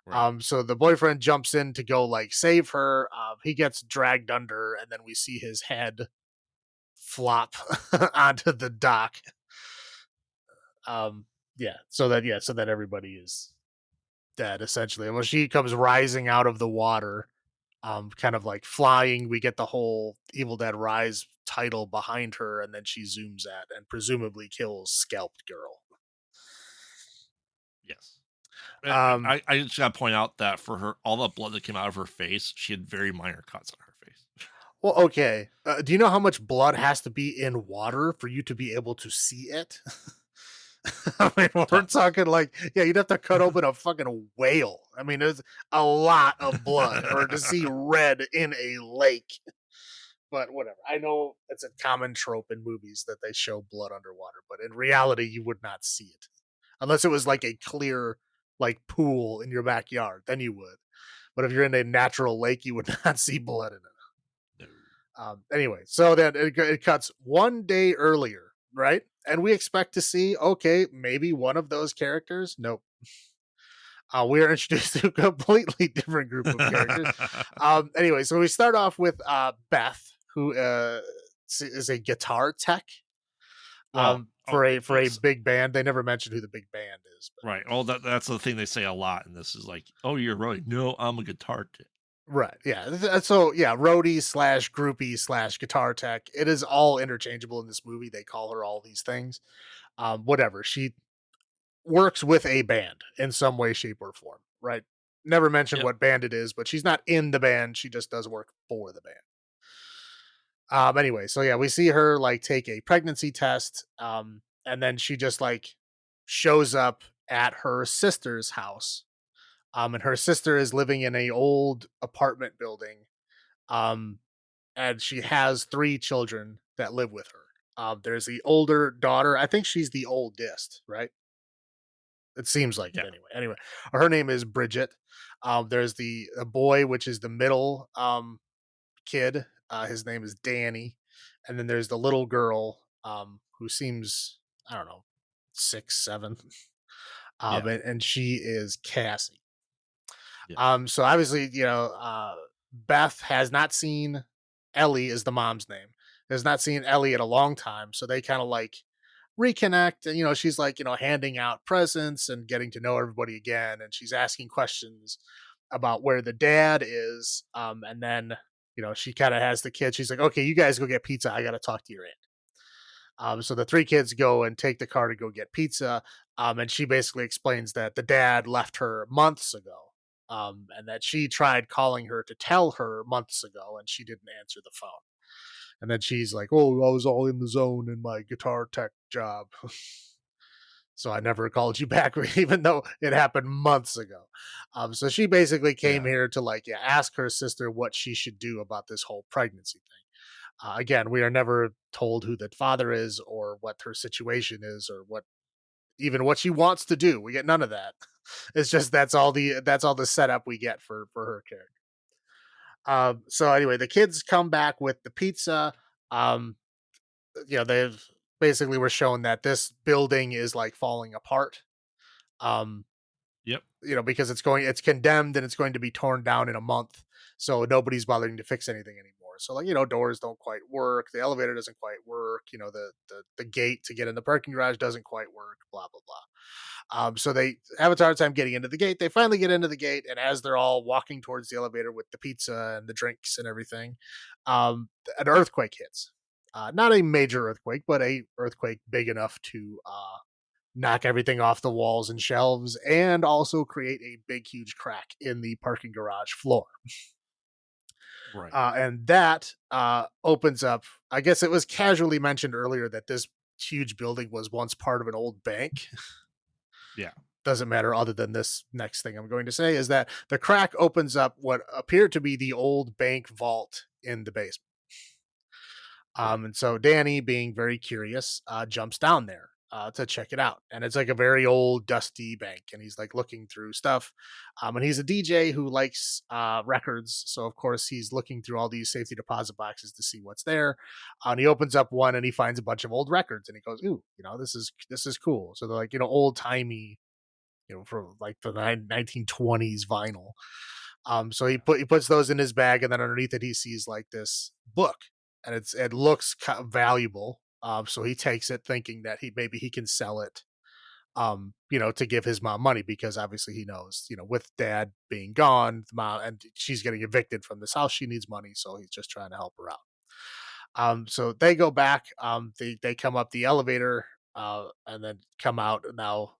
Right. So the boyfriend jumps in to go like save her. He gets dragged under, and then we see his head flop onto the dock. Um, so that everybody is dead essentially. And when she comes rising out of the water, kind of like flying, we get the whole Evil Dead Rise title behind her, and then she zooms at and presumably kills Scalped Girl. Yes. Um, I just gotta point out that for her, all the blood that came out of her face, she had very minor cuts on her face. well, okay. Do you know how much blood has to be in water for you to be able to see it? I mean, we're Tons. talking like, yeah, you'd have to cut open a fucking whale. I mean, there's a lot of blood, or to see red in a lake. But whatever. I know it's a common trope in movies that they show blood underwater, but in reality, you would not see it unless it was Right. like a clear, like pool in your backyard. Then you would. But if you're in a natural lake, you would not see blood in it. No. Anyway, so then it cuts one day earlier, right? And we expect to see, okay, maybe one of those characters. Nope. We are introduced to a completely different group of characters. Anyway, so we start off with Beth, who is a guitar tech Well, oh, for a yes. big band. They never mentioned who the big band is, but Right. Well, that's the thing they say a lot, and this is like, "Oh, you're right. No, I'm a guitar tech." right, yeah. So yeah, roadie slash groupie slash guitar tech. It is all interchangeable in this movie. They call her all these things. Whatever. She works with a band in some way, shape, or form, right? Never mentioned Yep. what band it is, but she's not in the band. She just does work for the band. Anyway, so yeah, we see her like take a pregnancy test, and then she just like shows up at her sister's house. And her sister is living in a old apartment building. Um, and she has three children that live with her. There's the older daughter. I think she's the oldest, right? It seems like it Yeah. anyway. Anyway, her name is Bridget. There's the a boy, which is the middle kid. His name is Danny, and then there's the little girl who seems, I don't know, 6, 7, Yeah. and she is Cassie. Yes. So obviously, Beth has not seen Ellie is the mom's name. Has not seen Ellie in a long time, so they kind of like reconnect. And she's like, handing out presents and getting to know everybody again, and she's asking questions about where the dad is. And then she kind of has the kid. She's like, okay, you guys go get pizza. I got to talk to your aunt. So the three kids go and take the car to go get pizza. And she basically explains that the dad left her months ago. And that she tried calling her to tell her months ago, and she didn't answer the phone. And then she's like, "Oh, I was all in the zone in my guitar tech job, so I never called you back, even though it happened months ago." So she basically came Yeah. here to like, yeah, ask her sister what she should do about this whole pregnancy thing. Again, we are never told who the father is or what her situation is or what she wants to do. We get none of that. It's just that's all the setup we get for her character. So anyway, the kids come back with the pizza. Um, they've basically were shown that this building is like falling apart. Um, Yep. because it's condemned and it's going to be torn down in a month. So nobody's bothering to fix anything anymore. So like, doors don't quite work, the elevator doesn't quite work, the gate to get in the parking garage doesn't quite work, blah blah blah. So they have a hard time getting into the gate. They finally get into the gate, and as they're all walking towards the elevator with the pizza and the drinks and everything, an earthquake hits. Not a major earthquake, but a earthquake big enough to knock everything off the walls and shelves, and also create a big, huge crack in the parking garage floor. Right. And that opens up. I guess it was casually mentioned earlier that this huge building was once part of an old bank. Yeah. Doesn't matter, other than this next thing I'm going to say is that the crack opens up what appeared to be the old bank vault in the basement. Right. And so Danny, being very curious, jumps down there to check it out. And it's like a very old, dusty bank. And he's like looking through stuff. And he's a DJ who likes records. So, of course, he's looking through all these safety deposit boxes to see what's there. And he opens up one and he finds a bunch of old records. And he goes, "Ooh, this is cool." So they're like, old timey, for like the 1920s vinyl. So Yeah. he puts those in his bag, and then underneath it he sees like this book, and it looks valuable. So he takes it, thinking that he can sell it, to give his mom money, because obviously he knows, with dad being gone, the mom and she's getting evicted from this house, she needs money, so he's just trying to help her out. So they go back. They come up the elevator, and then come out. Now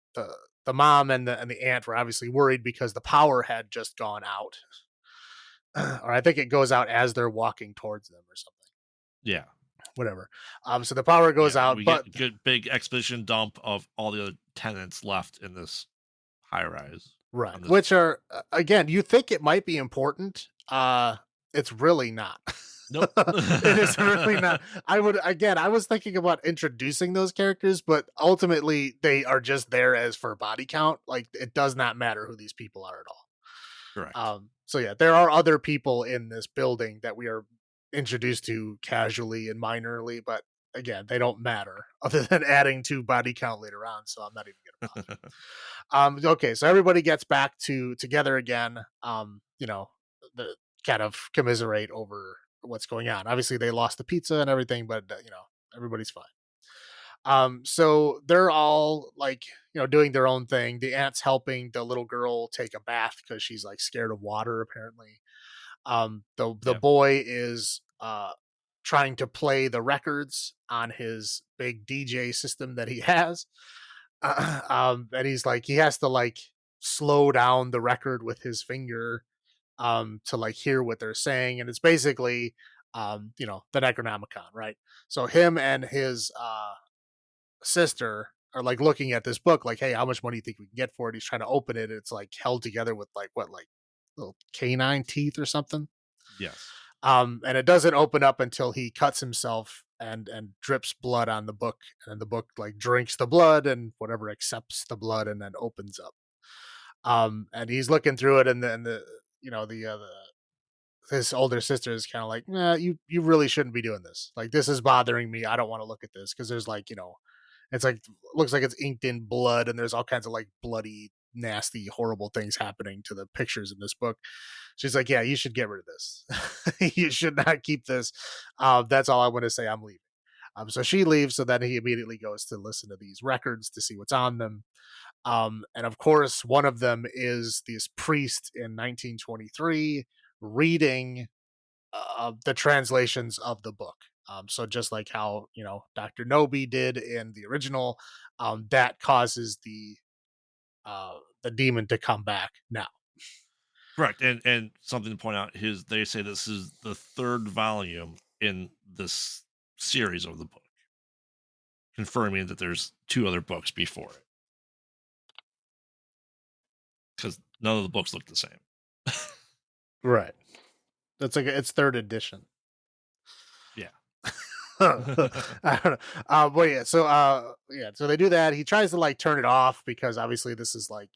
the mom and the aunt were obviously worried because the power had just gone out, or I think it goes out as they're walking towards them or something. Yeah. Whatever. So the power goes Yeah. out, We get but a good big exposition dump of all the other tenants left in this high rise right, on this which floor. are again, you think it might be important. It's really not. Nope. It is really not. I was thinking about introducing those characters, but ultimately they are just there as for body count. Like, it does not matter who these people are at all. Correct. So yeah, there are other people in this building that we are introduced to casually and minorly, but again, they don't matter other than adding to body count later on. So I'm not even going to bother. Okay, so everybody gets back together again. The kind of commiserate over what's going on. Obviously, they lost the pizza and everything, but everybody's fine. So they're all like, doing their own thing. The aunt's helping the little girl take a bath because she's like scared of water, apparently. The Yeah. boy is trying to play the records on his big DJ system that he has. And he's like, he has to like slow down the record with his finger to like hear what they're saying. And it's basically, the Necronomicon, right? So him and his sister are like looking at this book, like, "Hey, how much money do you think we can get for it?" He's trying to open it. It's like held together with like what, like little canine teeth or something. Yes. And it doesn't open up until he cuts himself and drips blood on the book, and the book like drinks the blood and whatever accepts the blood and then opens up. And he's looking through it, and the his older sister is kind of like, "Nah, you really shouldn't be doing this. Like, this is bothering me. I don't want to look at this because there's like, it's like, looks like it's inked in blood, and there's all kinds of like bloody, nasty, horrible things happening to the pictures in this book." She's like, "Yeah, you should get rid of this. You should not keep this. That's all I want to say. I'm leaving." So she leaves. So then he immediately goes to listen to these records to see what's on them. And of course, one of them is this priest in 1923 reading the translations of the book. So just like how Dr. Nobi did in the original, that causes the demon to come back now. Correct. And something to point out is they say this is the third volume in this series of the book, confirming that there's two other books before it because none of the books look the same. Right. That's like it's third edition. Yeah. I don't know. But yeah, so they do that. He tries to like turn it off because obviously this is like,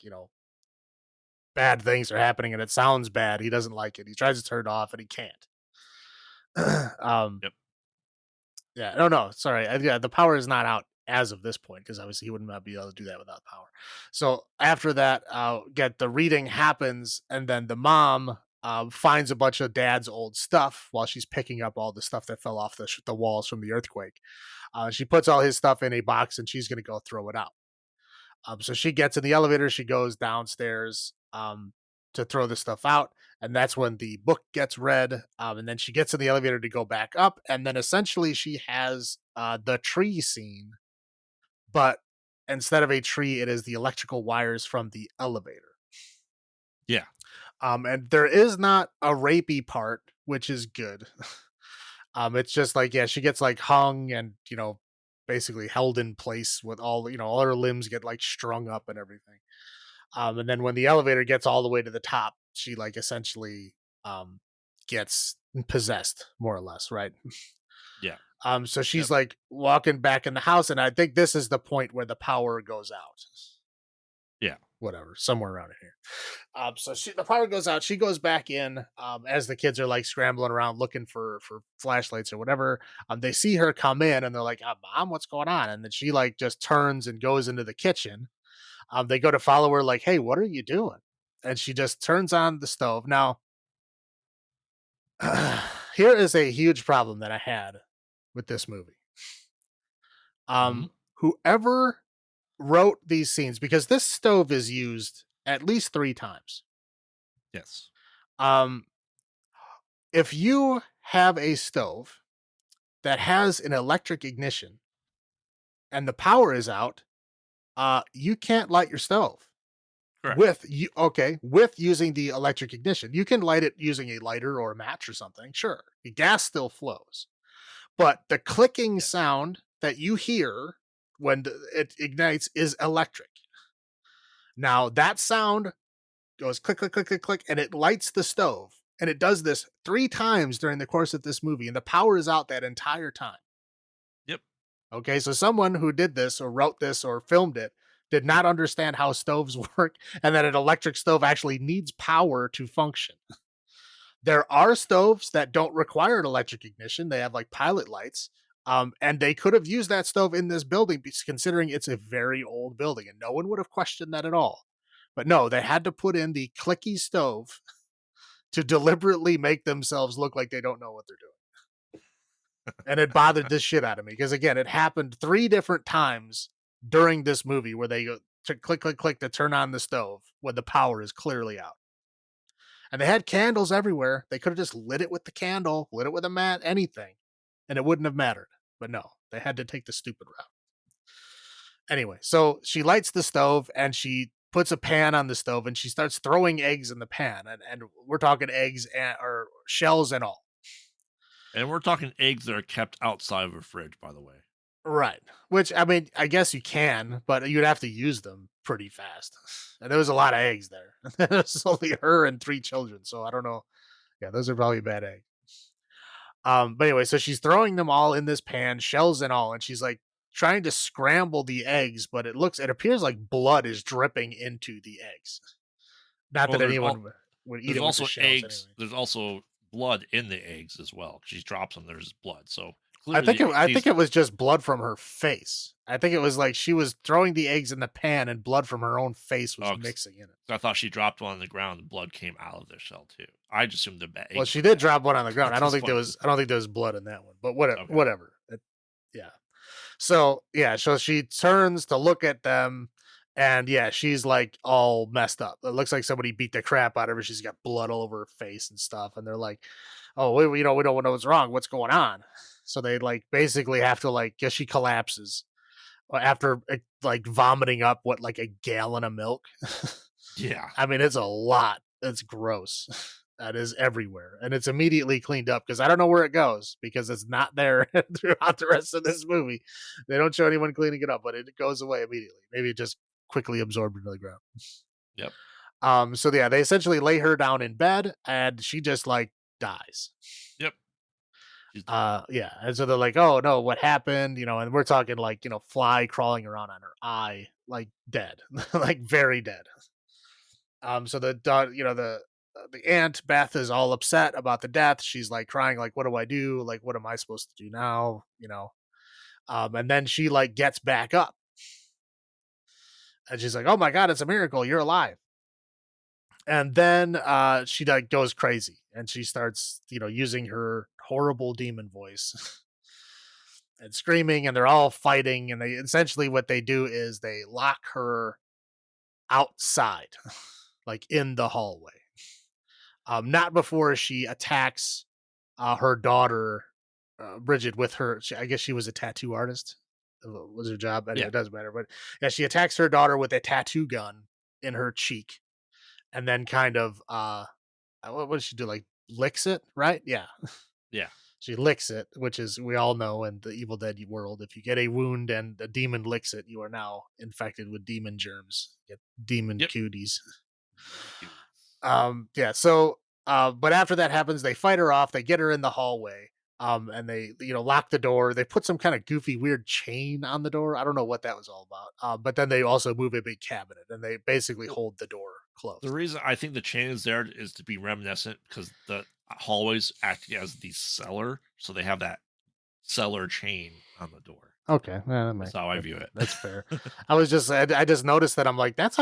bad things are happening and it sounds bad. He doesn't like it. He tries to turn it off and he can't. um, Yep. yeah, no, no, sorry. Yeah, the power is not out as of this point because obviously he wouldn't be able to do that without power. So after that, get the reading happens, and then the mom finds a bunch of dad's old stuff while she's picking up all the stuff that fell off the walls from the earthquake. She puts all his stuff in a box and she's going to go throw it out. So she gets in the elevator, she goes downstairs to throw the stuff out, and that's when the book gets read. And then she gets in the elevator to go back up, and then essentially she has the tree scene, but instead of a tree, it is the electrical wires from the elevator. Yeah. And there is not a rapey part, which is good. It's just like, yeah, she gets like hung and basically held in place with all her limbs get like strung up and everything. And then when the elevator gets all the way to the top, she like essentially gets possessed, more or less, right? Yeah. So Yep. she's like walking back in the house, and I think this is the point where the power goes out. Yeah. Whatever, somewhere around here. So the power goes out. She goes back in as the kids are like scrambling around looking for flashlights or whatever. They see her come in and they're like, "Mom, what's going on?" And then she like just turns and goes into the kitchen. They go to follow her, like, "Hey, what are you doing?" And she just turns on the stove. Now, here is a huge problem that I had with this movie. Mhm. Whoever wrote these scenes, because this stove is used at least 3 times. Yes. Um, if you have a stove that has an electric ignition and the power is out, you can't light your stove Correct. with using the electric ignition. You can light it using a lighter or a match or something. Sure, the gas still flows, but the clicking Yeah. sound that you hear when it ignites is electric. Now that sound goes click, click, click, click, click, and it lights the stove. And it does this 3 times during the course of this movie, and the power is out that entire time. Yep. Okay, so someone who did this or wrote this or filmed it did not understand how stoves work and that an electric stove actually needs power to function. There are stoves that don't require an electric ignition. They have like pilot lights. And they could have used that stove in this building considering it's a very old building and no one would have questioned that at all. But no, they had to put in the clicky stove to deliberately make themselves look like they don't know what they're doing. And it bothered this shit out of me because again, it happened 3 different times during this movie where they go to click, click, click to turn on the stove when the power is clearly out. And they had candles everywhere. They could have just lit it with the candle, lit it with a mat, anything, and it wouldn't have mattered. But no, they had to take the stupid route. Anyway, so she lights the stove and she puts a pan on the stove and she starts throwing eggs in the pan. And we're talking eggs or shells and all. And we're talking eggs that are kept outside of a fridge, by the way. Right. Which I mean, I guess you can, but you'd have to use them pretty fast. And there was a lot of eggs there. There's only her and 3 children, so I don't know. Yeah, those are probably bad eggs. But anyway, so she's throwing them all in this pan, shells and all, and she's like trying to scramble the eggs, but it appears like blood is dripping into the eggs. Not Well, that anyone would eat there's it with the also shells eggs. anyway. There's also blood in the eggs as well. She drops them. There's blood. So I think clearly, it, I think these. it was just blood from her face. I think it was like she was throwing the eggs in the pan and blood from her own face was Oh, 'cause mixing in it. I thought she dropped one on the ground and blood came out of their shell too. I just assumed the Well, eggs she were did bad. drop one on the ground. At I don't this think there point, was. I don't think there was blood in that one. But whatever. okay. Whatever. Yeah. So yeah. So she turns to look at them, and yeah, she's like all messed up. It looks like somebody beat the crap out of her. She's got blood all over her face and stuff. And they're like, "Oh, we don't know what's wrong. What's going on?" So they like basically have to like. Guess she collapses after like vomiting up what like a gallon of milk. Yeah. I mean, it's a lot. It's gross. That is everywhere, and it's immediately cleaned up because I don't know where it goes because it's not there throughout the rest of this movie. They don't show anyone cleaning it up, but it goes away immediately. Maybe it just quickly absorbed into the ground. Yep. So yeah, they essentially lay her down in bed, and she just like dies. Yep. She's done. Yeah, and so they're like, "Oh no, what happened?" And we're talking like fly crawling around on her eye, like dead, like very dead. So the aunt Beth is all upset about the death. She's like crying, like, "What do I do? Like, what am I supposed to do now?" And then she like gets back up, and she's like, "Oh my god, it's a miracle! You're alive!" And then she like goes crazy, and she starts using her horrible demon voice and screaming, and they're all fighting, and they essentially what they do is they lock her outside, like in the hallway. Not before she attacks her daughter, Bridget, with her. I guess she was a tattoo artist. Was her job anyway? Yeah. It doesn't matter. But yeah, she attacks her daughter with a tattoo gun in her cheek, and then kind of what does she do? Like licks it, right? Yeah, Yeah. she licks it, which is we all know in the Evil Dead world, if you get a wound and a demon licks it, you are now infected with demon germs. Get demon Yep. cooties. Demon cuties. Yeah. So, but after that happens, they fight her off. They get her in the hallway. And they, lock the door. They put some kind of goofy, weird chain on the door. I don't know what that was all about. But then they also move a big cabinet and they basically Well, hold the door the closed. reason I think the chain is there is to be reminiscent because the hallways act as the cellar, so they have that cellar chain on the door. Okay, yeah, That's how I view it. that's fair. I just noticed that I'm like, that's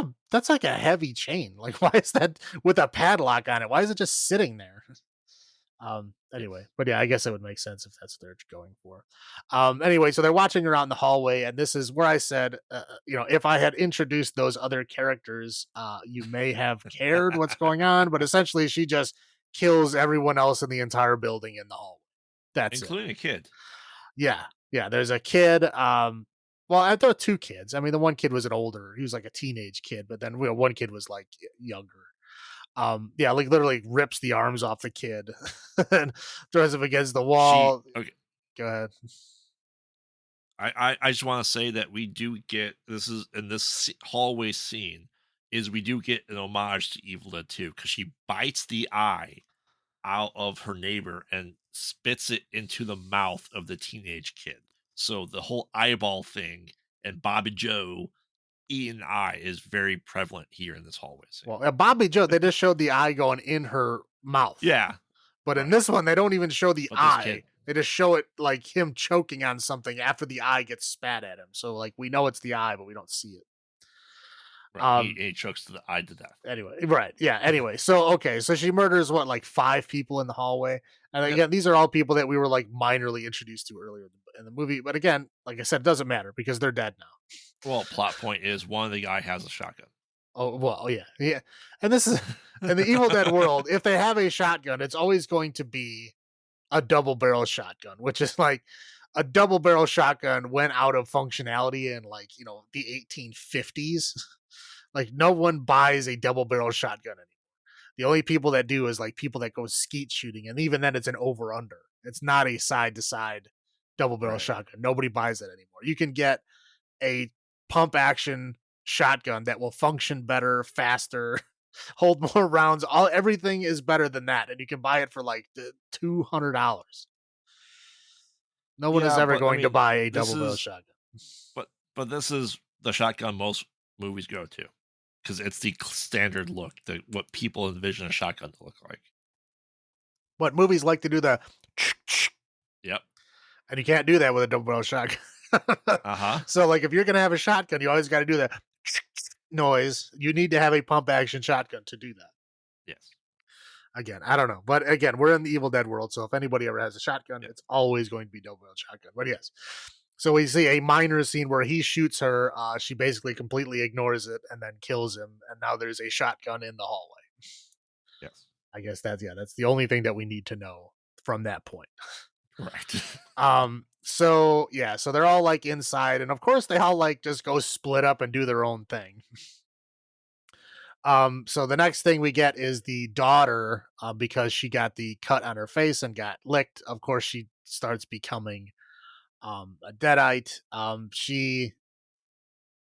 like a heavy chain. Like, why is that with a padlock on it? Why is it just sitting there? Anyway, Yes. but yeah, I guess it would make sense if that's what they're going for. Anyway, so they're watching her out in the hallway, and this is where I said, if I had introduced those other characters, you may have cared what's going on, but essentially, she just kills everyone else in the entire building in the hallway. That's it. Including a kid. Yeah, yeah. There's a kid. Well, there were two kids. I mean, the one kid was an older. He was like a teenage kid, but then one kid was like younger. Yeah, like literally rips the arms off the kid and throws him against the She wall. okay. Go ahead. I just want to say that we do get this is in this hallway scene is we do get an homage to Evil Dead 2 because she bites the eye out of her neighbor and spits it into the mouth of the teenage kid. So the whole eyeball thing and Bobby Joe eating eye is very prevalent here in this hallway scene. Well, Bobby Joe, they just showed the eye going in her mouth, Yeah, but in right. this one, they don't even show the But this eye. kid, They just show it like him choking on something after the eye gets spat at him. So like we know it's the eye, but we don't see it. right? He, Um, he chokes to the eye to death. Anyway, right. Yeah. Anyway, so okay, so she murders what, like five people in the hallway, and Yep. again, these are all people that we were like minorly introduced to earlier in the movie. But again, like I said, it doesn't matter because they're dead now. Well, plot point is one of the guy has a shotgun. Oh well, yeah, yeah. And this is in the Evil Dead world. If they have a shotgun, it's always going to be a double barrel shotgun, which is like a double barrel shotgun went out of functionality in like the 1850s. Like no one buys a double barrel shotgun anymore. The only people that do is like people that go skeet shooting, and even then, it's an over under. It's not a side to side double barrel Right. shotgun. Nobody buys that anymore. You can get a pump action shotgun that will function better, faster, hold more rounds. All everything is better than that, and you can buy it for like $200. No one is Yeah, ever but I going to mean, buy a this double barrel is shotgun. but this is the shotgun most movies go to because it's the standard look, the what people envision a shotgun to look like. But movies like to do the Yep. and you can't do that with a double barrel shotgun. Uh huh. So, like, if you're gonna have a shotgun, you always got to do that noise. You need to have a pump action shotgun to do that. Yes. Again, I don't know, but again, we're in the Evil Dead world, so if anybody ever has a shotgun, Yep. it's always going to be double barrel shotgun. But yes, so we see a minor scene where he shoots her. She basically completely ignores it and then kills him, and now there's a shotgun in the hallway. Yes. I guess that's the only thing that we need to know from that point. Right. So yeah, so they're all like inside, and of course they all like just go split up and do their own thing. So the next thing we get is the daughter, because she got the cut on her face and got licked. Of course, she starts becoming a deadite. She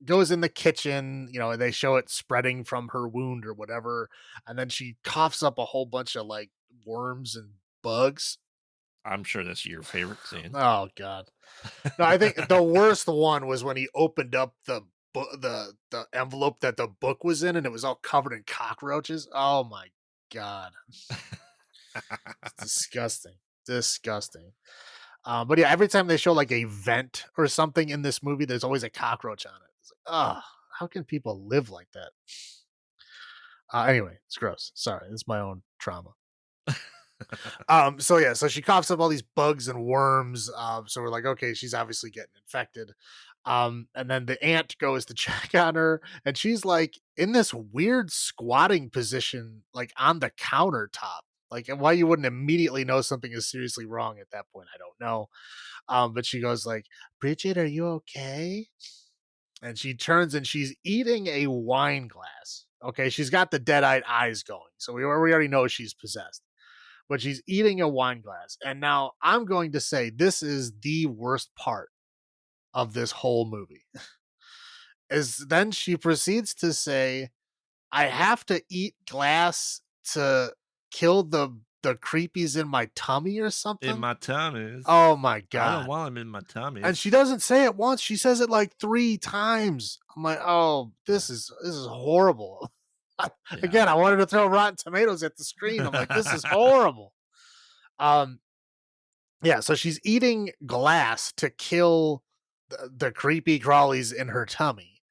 goes in the kitchen, they show it spreading from her wound or whatever, and then she coughs up a whole bunch of like worms and bugs. I'm sure that's your favorite scene. Oh god. No, I think the worst one was when he opened up the envelope that the book was in, and it was all covered in cockroaches. Oh my god, it's disgusting, disgusting. But yeah, every time they show like a vent or something in this movie, there's always a cockroach on it. It's like, oh, how can people live like that? Anyway, it's gross. Sorry, it's my own trauma. So yeah, so she coughs up all these bugs and worms. So we're like, okay, she's obviously getting infected. And then the aunt goes to check on her, and she's like in this weird squatting position, like on the countertop. Like, and why you wouldn't immediately know something is seriously wrong at that point, I don't know. But she goes like, Bridget, are you okay? And she turns and she's eating a wine glass. Okay, she's got the dead-eyed eyes going, so we already know she's possessed, but she's eating a wine glass. And now I'm going to say this is the worst part of this whole movie. Is then she proceeds to say, I have to eat glass to kill the the creepies in my tummy or In something. my tummies. Oh my I don't god. want them in my And she tummies. doesn't say it once, she says it like 3 times. I'm like, "Oh, Yeah, this is horrible." yeah. Again, I wanted to throw Rotten Tomatoes at the screen. I'm like, "This is horrible." Um, yeah, so she's eating glass to kill the creepy crawlies in her tummy.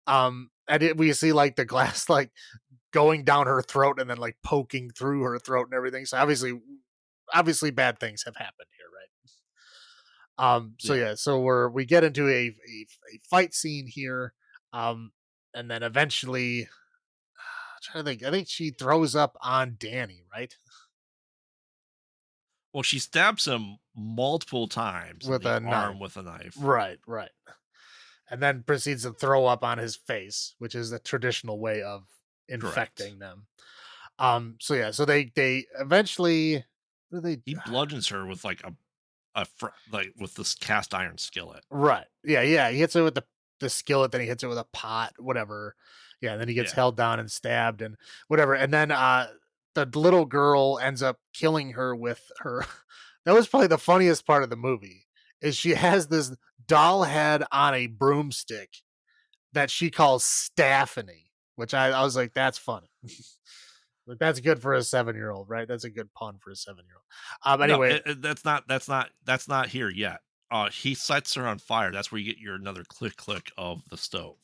And we see like the glass like going down her throat and then like poking through her throat and everything. So obviously bad things have happened here, right? So Yeah. yeah, so we get into a fight scene here. Um, and then eventually, I'm trying to think. I think she throws up on Danny, right, Well, she stabs him multiple times in with the a knife. arm with a knife. Right, right. And then proceeds to throw up on his face, which is the traditional way of Correct. infecting them. So yeah, so they eventually, what do they, He bludgeons her with like like with this cast iron skillet. right. Yeah, yeah. He hits her with the skillet, then he hits her with a pot, whatever. Yeah, and then he gets Yeah, held down and stabbed and whatever. And then the little girl ends up killing her with her. That was probably the funniest part of the movie. Is she has this doll head on a broomstick that she calls Staffany, which I was like, that's funny. Like that's good for a 7-year old, right? That's a good pun for a 7-year old. no, Anyway, that's not here yet. He sets her on fire. That's where you get your another click click of the stove.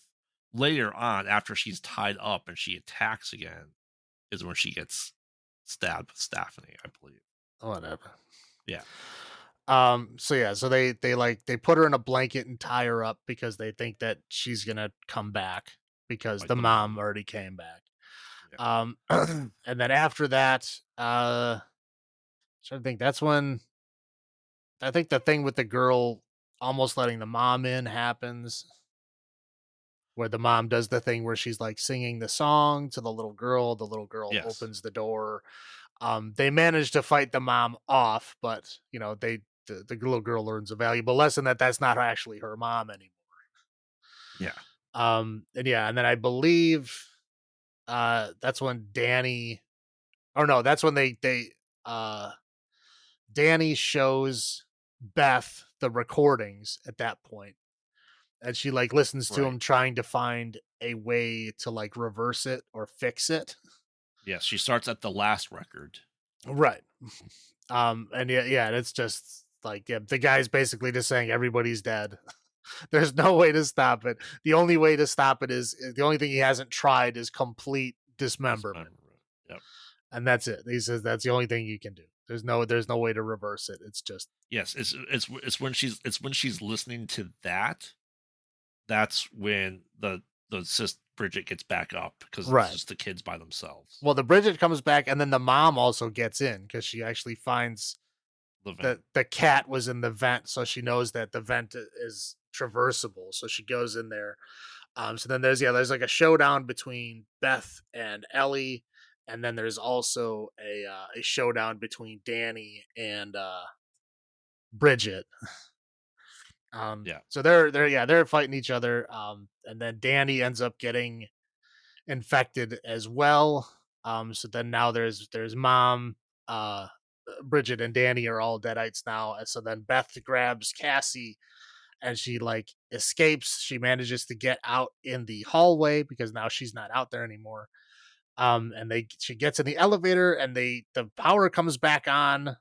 Later on, after she's tied up and she attacks again, is when she gets stabbed with Stephanie, I believe. whatever. Yeah, So yeah, so they put her in a blanket and tie her up because they think that she's gonna come back because like the the mom mom. already came back. Yeah, And then after that, trying to think, that's when I think the thing with the girl almost letting the mom in happens, where the mom does the thing where she's like singing the song to the little girl yes, opens the door. They manage to fight the mom off, but you know, the little girl learns a valuable lesson that that's not actually her mom anymore. yeah, And yeah, and then I believe that's when Danny, or no, that's when uh Danny shows Beth the recordings at that point, and she like listens to right. him trying to find a way to like reverse it or fix it. Yes, she starts at the last record. Right. And yeah, yeah, it's just like, yeah, the guy's basically just saying everybody's dead. There's no way to stop it. The only way to stop it is the only thing he hasn't tried is complete dismemberment. Dismemberment. Yep. And that's it. He says that's the only thing you can do. There's no way to reverse it. It's just Yes, it's when she's listening to that. That's when the sis Bridget gets back up because it's right. just the kids by themselves. Well, the Bridget comes back and then the mom also gets in because she actually finds The vent. that the cat was in the vent, so she knows that the vent is traversable. So she goes in there. So then there's like a showdown between Beth and Ellie, and then there's also a showdown between Danny and Bridget. Yeah. So they're fighting each other. And then Danny ends up getting infected as well. So then now there's mom, Bridget and Danny are all deadites now. And so then Beth grabs Cassie and she like escapes. She manages to get out in the hallway because now she's not out there anymore. And they she gets in the elevator and the power comes back on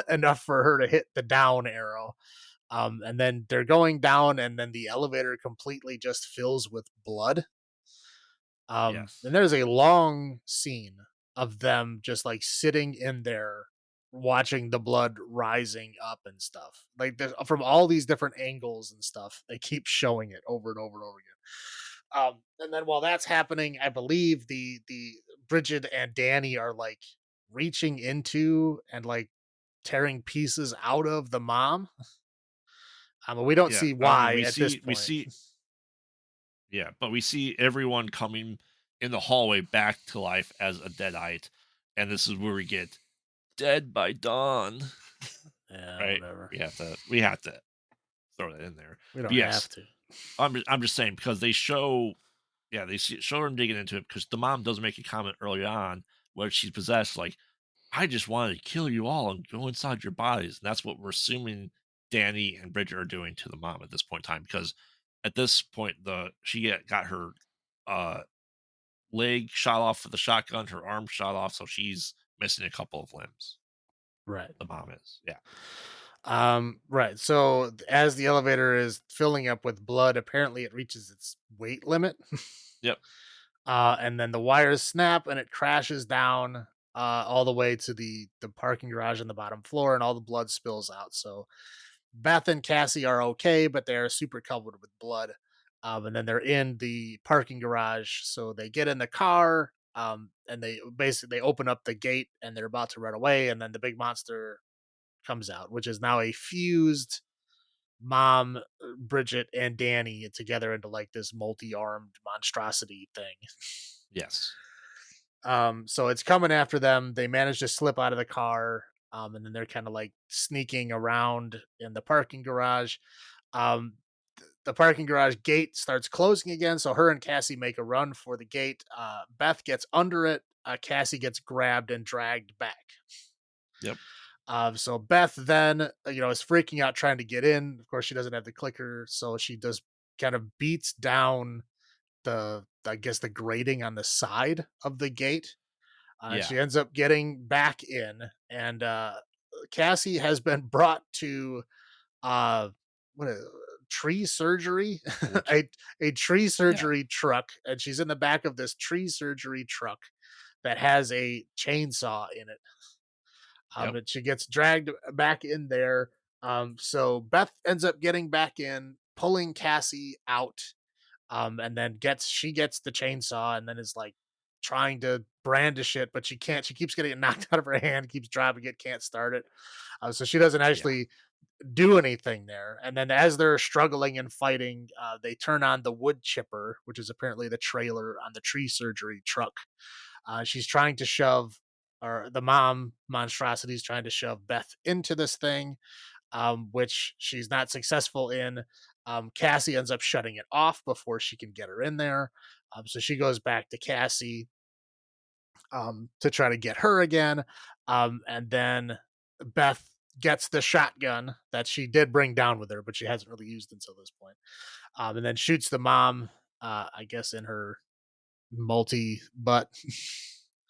enough for her to hit the down arrow. And then they're going down, and then the elevator completely just fills with blood. And Yes. there's a long scene of them just like sitting in there watching the blood rising up and stuff. Like from all these different angles and stuff, they keep showing it over and over and over again. And then while that's happening, I believe the Bridget and Danny are like reaching into and like tearing pieces out of the mom. But we don't Yeah. see I mean, why at this we point. see yeah, but we see everyone coming in the hallway back to life as a deadite, and this is where we get Dead by Dawn, Yeah, right? whatever. We have to throw that in there. We But don't have yes, to. I'm just saying because they show show them digging into it because the mom does make a comment early on where she's possessed, like, I just wanted to kill you all and go inside your bodies. And that's what we're assuming Danny and Bridget are doing to the mom at this point in time. Because at this point, got her uh, leg shot off with the shotgun, her arm shot off, so she's missing a couple of limbs. Right. The mom is, yeah. Right. So as the elevator is filling up with blood, apparently it reaches its weight limit. Yep, And then the wires snap and it crashes down all the way to the parking garage on the bottom floor, and all the blood spills out. So Beth and Cassie are okay, but they're super covered with blood. And then they're in the parking garage, so they get in the car. And they basically they open up the gate and they're about to run away, and then the big monster comes out, which is now a fused mom, Bridget, and Danny together into like this multi-armed monstrosity thing. yes, So it's coming after them. They manage to slip out of the car, and then they're kind of like sneaking around in the parking garage. Um, the parking garage gate starts closing again, so her and Cassie make a run for the gate. Beth gets under it. Cassie gets grabbed and dragged back. yep, So Beth then, is freaking out trying to get in. Of course, she doesn't have the clicker, so she does kind of beats down I guess, the grating on the side of the gate. yeah, She ends up getting back in, and Cassie has been brought to uh, what is, tree surgery, which, a tree yeah, surgery truck, and she's in the back of this tree surgery truck that has a chainsaw in it. yep, And she gets dragged back in there. So Beth ends up getting back in, pulling Cassie out, and then gets the chainsaw and then is like trying to brandish it, but she can't. She keeps getting it knocked out of her hand, keeps dropping it, can't start it. So she doesn't yeah, actually do anything there. And then as they're struggling and fighting, they turn on the wood chipper, which is apparently the trailer on the tree surgery truck. She's trying to shove, or the mom monstrosity is trying to shove Beth into this thing, which she's not successful in. Cassie ends up shutting it off before she can get her in there. So she goes back to Cassie to try to get her again. And then Beth gets the shotgun that she did bring down with her, but she hasn't really used until this point. And then shoots the mom, I guess, in her multi butt.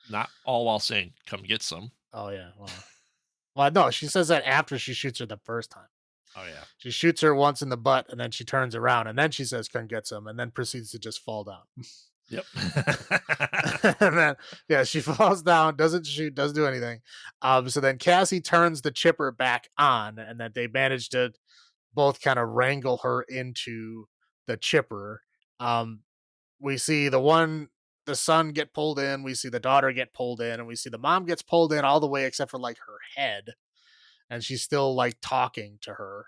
not all while saying, "Come get some." Oh, yeah. Well, no, she says that after she shoots her the first time. Oh, yeah, She shoots her once in the butt, and then she turns around, and then she says, "Come get some," and then proceeds to just fall down. yep, And then, yeah, she falls down, doesn't shoot, doesn't do anything. So then Cassie turns the chipper back on, and then they manage to both kind of wrangle her into the chipper. Um, we see the son get pulled in, we see the daughter get pulled in, and we see the mom gets pulled in all the way except for like her head, and she's still like talking to her.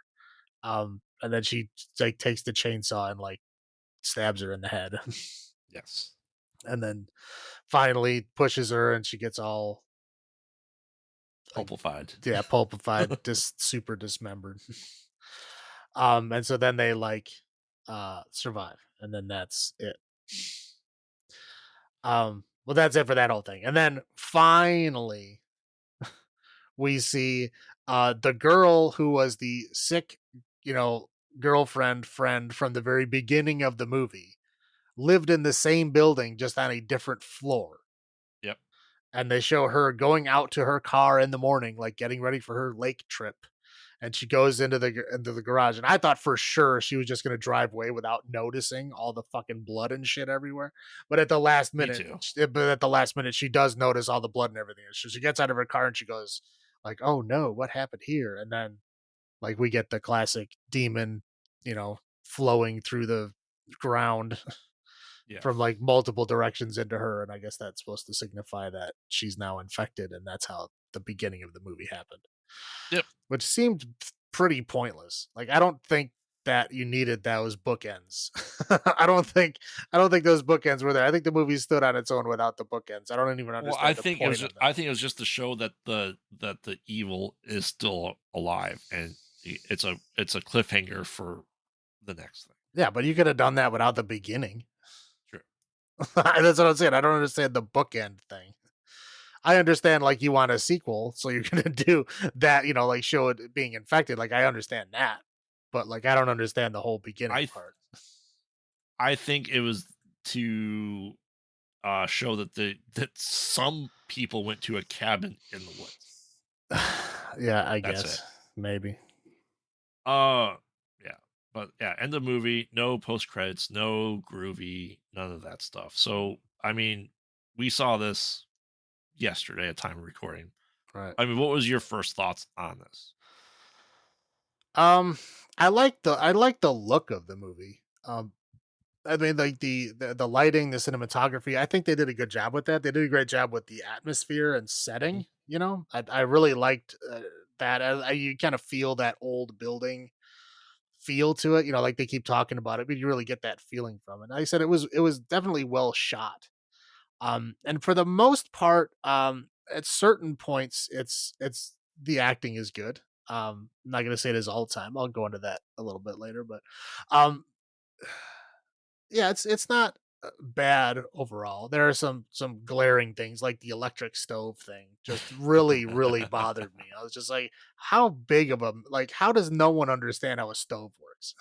And then she like takes the chainsaw and like stabs her in the head, yes, and then finally pushes her, and she gets all like, pulpified. yeah, pulpified, just super dismembered. And so then they like survive, and then that's it. Well, that's it for that whole thing. And then finally we see the girl who was the sick, you know, girlfriend friend from the very beginning of the movie lived in the same building, just on a different floor. Yep, And they show her going out to her car in the morning, like getting ready for her lake trip. And she goes into the garage, and I thought for sure she was just going to drive away without noticing all the fucking blood and shit everywhere. But at the last me minute, too. she does notice all the blood and everything. So she gets out of her car and she goes like, "Oh no, what happened here?" And then like we get the classic demon, flowing through the ground from Yes, like multiple directions into her, and I guess that's supposed to signify that she's now infected, and that's how the beginning of the movie happened, yep. which seemed pretty pointless. Like I don't think that you needed those bookends. I don't think those bookends were there. I think the movie stood on its own without the bookends. I don't even Well, understand the point of them. I think it was just to show that the evil is still alive, and it's a cliffhanger for the next thing. Yeah, but you could have done that without the beginning. Sure. That's what I'm saying. I don't understand the bookend thing. I understand, like, you want a sequel, so you're gonna do that, like, show it being infected, like, I understand that, but, like, I don't understand the whole beginning I th- part. I think it was to show that that some people went to a cabin in the woods. Yeah, I That's it. guess. Maybe. Uh yeah. But yeah, end of movie, no post credits, no groovy, none of that stuff. So I mean, we saw this yesterday at time of recording. Right. I mean, what was your first thoughts on this? Um, I like the look of the movie. I mean, like, the lighting, the cinematography, I think they did a good job with that. They did a great job with the atmosphere and Mhm. setting, I really liked, that. You kinda feel that old building feel to it, like, they keep talking about it, but you really get that feeling from it. Like I said, it was definitely well shot. And for the most part, at certain points, it's the acting is good. I'm not gonna say it is all the time. I'll go into that a little bit later, but um, yeah, it's not bad overall. There are some glaring things like the electric stove thing, just really really bothered me. I was just like, how big of a like how does no one understand how a stove works?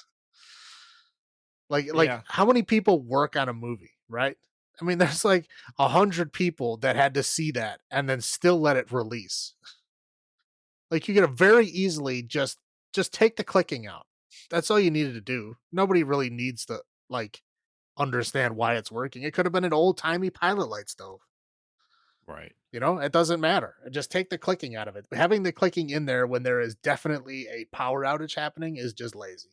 Like Yeah. how many people work on a movie, right? I mean, there's like 100 people that had to see that and then still let it release. Like you could have very easily just take the clicking out. That's all you needed to do. Nobody really needs to like understand why it's working. It could have been an old-timey pilot light stove. Right. It doesn't matter. Just take the clicking out of it. Having the clicking in there when there is definitely a power outage happening is just lazy.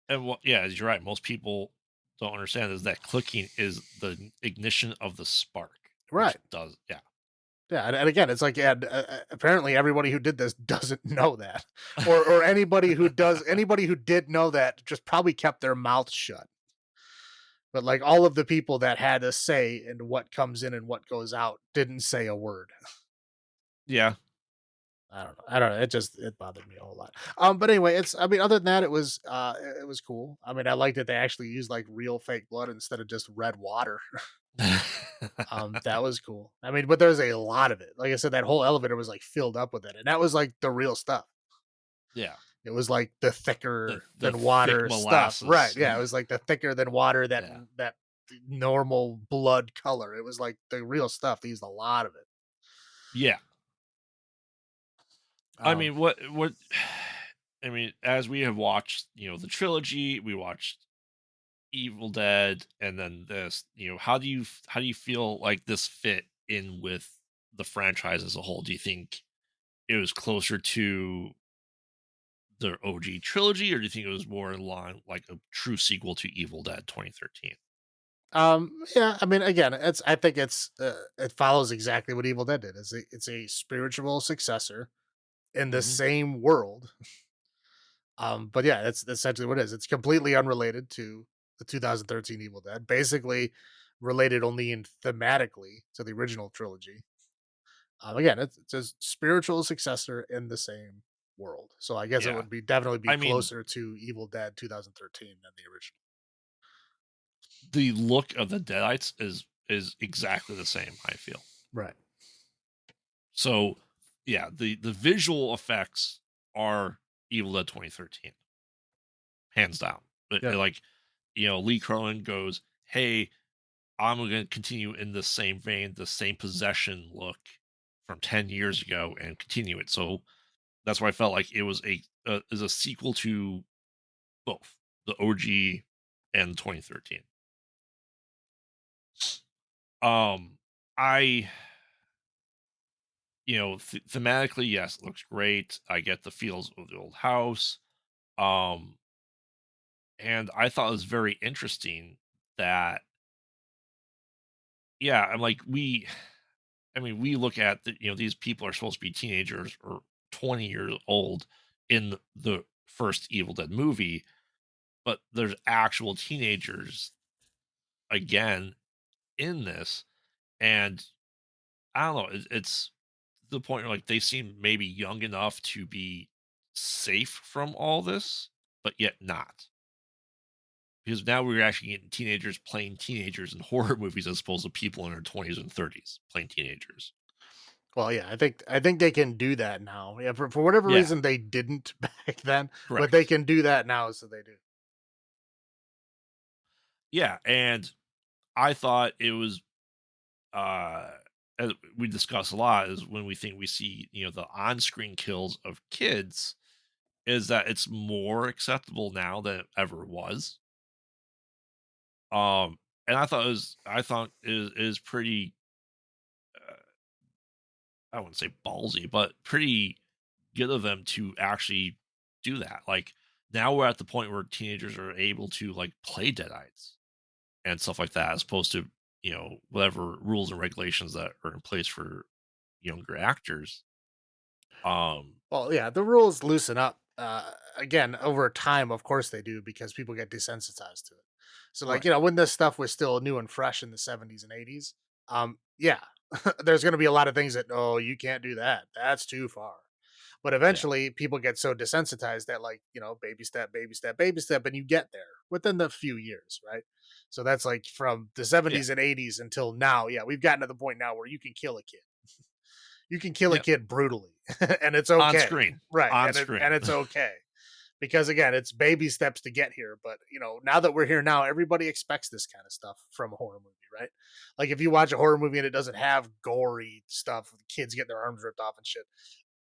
And what yeah, you're right. Most people don't understand is that clicking is the ignition of the spark, which Right. does yeah. Yeah, and again, it's like, yeah, apparently everybody who did this doesn't know that, or anybody who did know that just probably kept their mouth shut. But like all of the people that had a say in what comes in and what goes out didn't say a word. Yeah. I don't know. I don't know. It bothered me a whole lot. But anyway, I mean, other than that, it was cool. I mean, I liked that they actually used like real fake blood instead of just red water. That was cool. I mean, but there's a lot of it. Like I said, that whole elevator was like filled up with it, and that was like the real stuff. Yeah. It was like the The thicker the than thick water stuff. Right. molasses. Yeah, it was like the thicker than water Yeah. that normal blood color. It was like the real stuff. They used a lot of it. Yeah. I Um, mean, what I mean, as we have watched, the trilogy, we watched Evil Dead and then this, how do you feel like this fit in with the franchise as a whole? Do you think it was closer to the OG trilogy or do you think it was more in line like a true sequel to Evil Dead 2013? yeah, I mean, again, I think it follows exactly what Evil Dead did. It's a spiritual successor in the Mhm. same world. But yeah, that's essentially what it is. It's completely unrelated to the 2013 Evil Dead. Basically, related only in thematically to the original trilogy. Again, it's a spiritual successor in the same world. So I guess it Yeah. would be definitely be I mean, closer to Evil Dead 2013 than the original. the look of the Deadites is exactly the same, I feel. Right. So, yeah, the visual effects are Evil Dead 2013, hands down. But Yeah. like, Lee Carlin goes, "Hey, I'm going to continue in the same vein, the same possession look from 10 years ago and continue it." So that's why I felt like it was a sequel to both the OG and 2013. Um, I, thematically, yes, it looks great. I get the feels of the old house. Um, and I thought it was very interesting that, yeah, I'm like, I mean, we look at these people are supposed to be teenagers or 20 years old in the first Evil Dead movie, but there's actual teenagers again in this, and I don't know, it's the point where like they seem maybe young enough to be safe from all this, but yet not. Because now we're actually getting teenagers playing teenagers in horror movies as opposed to people in their 20s and 30s playing teenagers. Well, yeah, I think they can do that now. Yeah, for whatever Yeah, reason they didn't back then, but they correct. can do that now, so they do. Yeah, and I thought it was, uh, as we discuss a lot, is when we think we see, the on-screen kills of kids, is that it's more acceptable now than it ever was. And I thought is pretty, uh, I wouldn't say ballsy, but pretty good of them to actually do that. Like, now we're at the point where teenagers are able to, like, play Deadites and stuff like that, as opposed to, whatever rules and regulations that are in place for younger actors. Um, Well, yeah, the rules loosen up. Again, over time, of course they do because people get desensitized to it. So, like, right. when this stuff was still new and fresh in the 70s and 80s, yeah, there's going to be a lot of things that, oh, you can't do that. That's too far. But Yeah. eventually, people get so desensitized that, like, baby step, baby step, baby step, and you get there within the few years, right? So that's like from the Yeah. 70s and 80s until now. Yeah, we've gotten to the point now where you can kill a kid. You can kill a Yep. kid brutally, and it's On okay, screen. right? On And screen. it's okay because again, it's baby steps to get here. But now that we're here now, everybody expects this kind of stuff from a horror movie, right? Like if you watch a horror movie and it doesn't have gory stuff, with kids getting their arms ripped off and shit,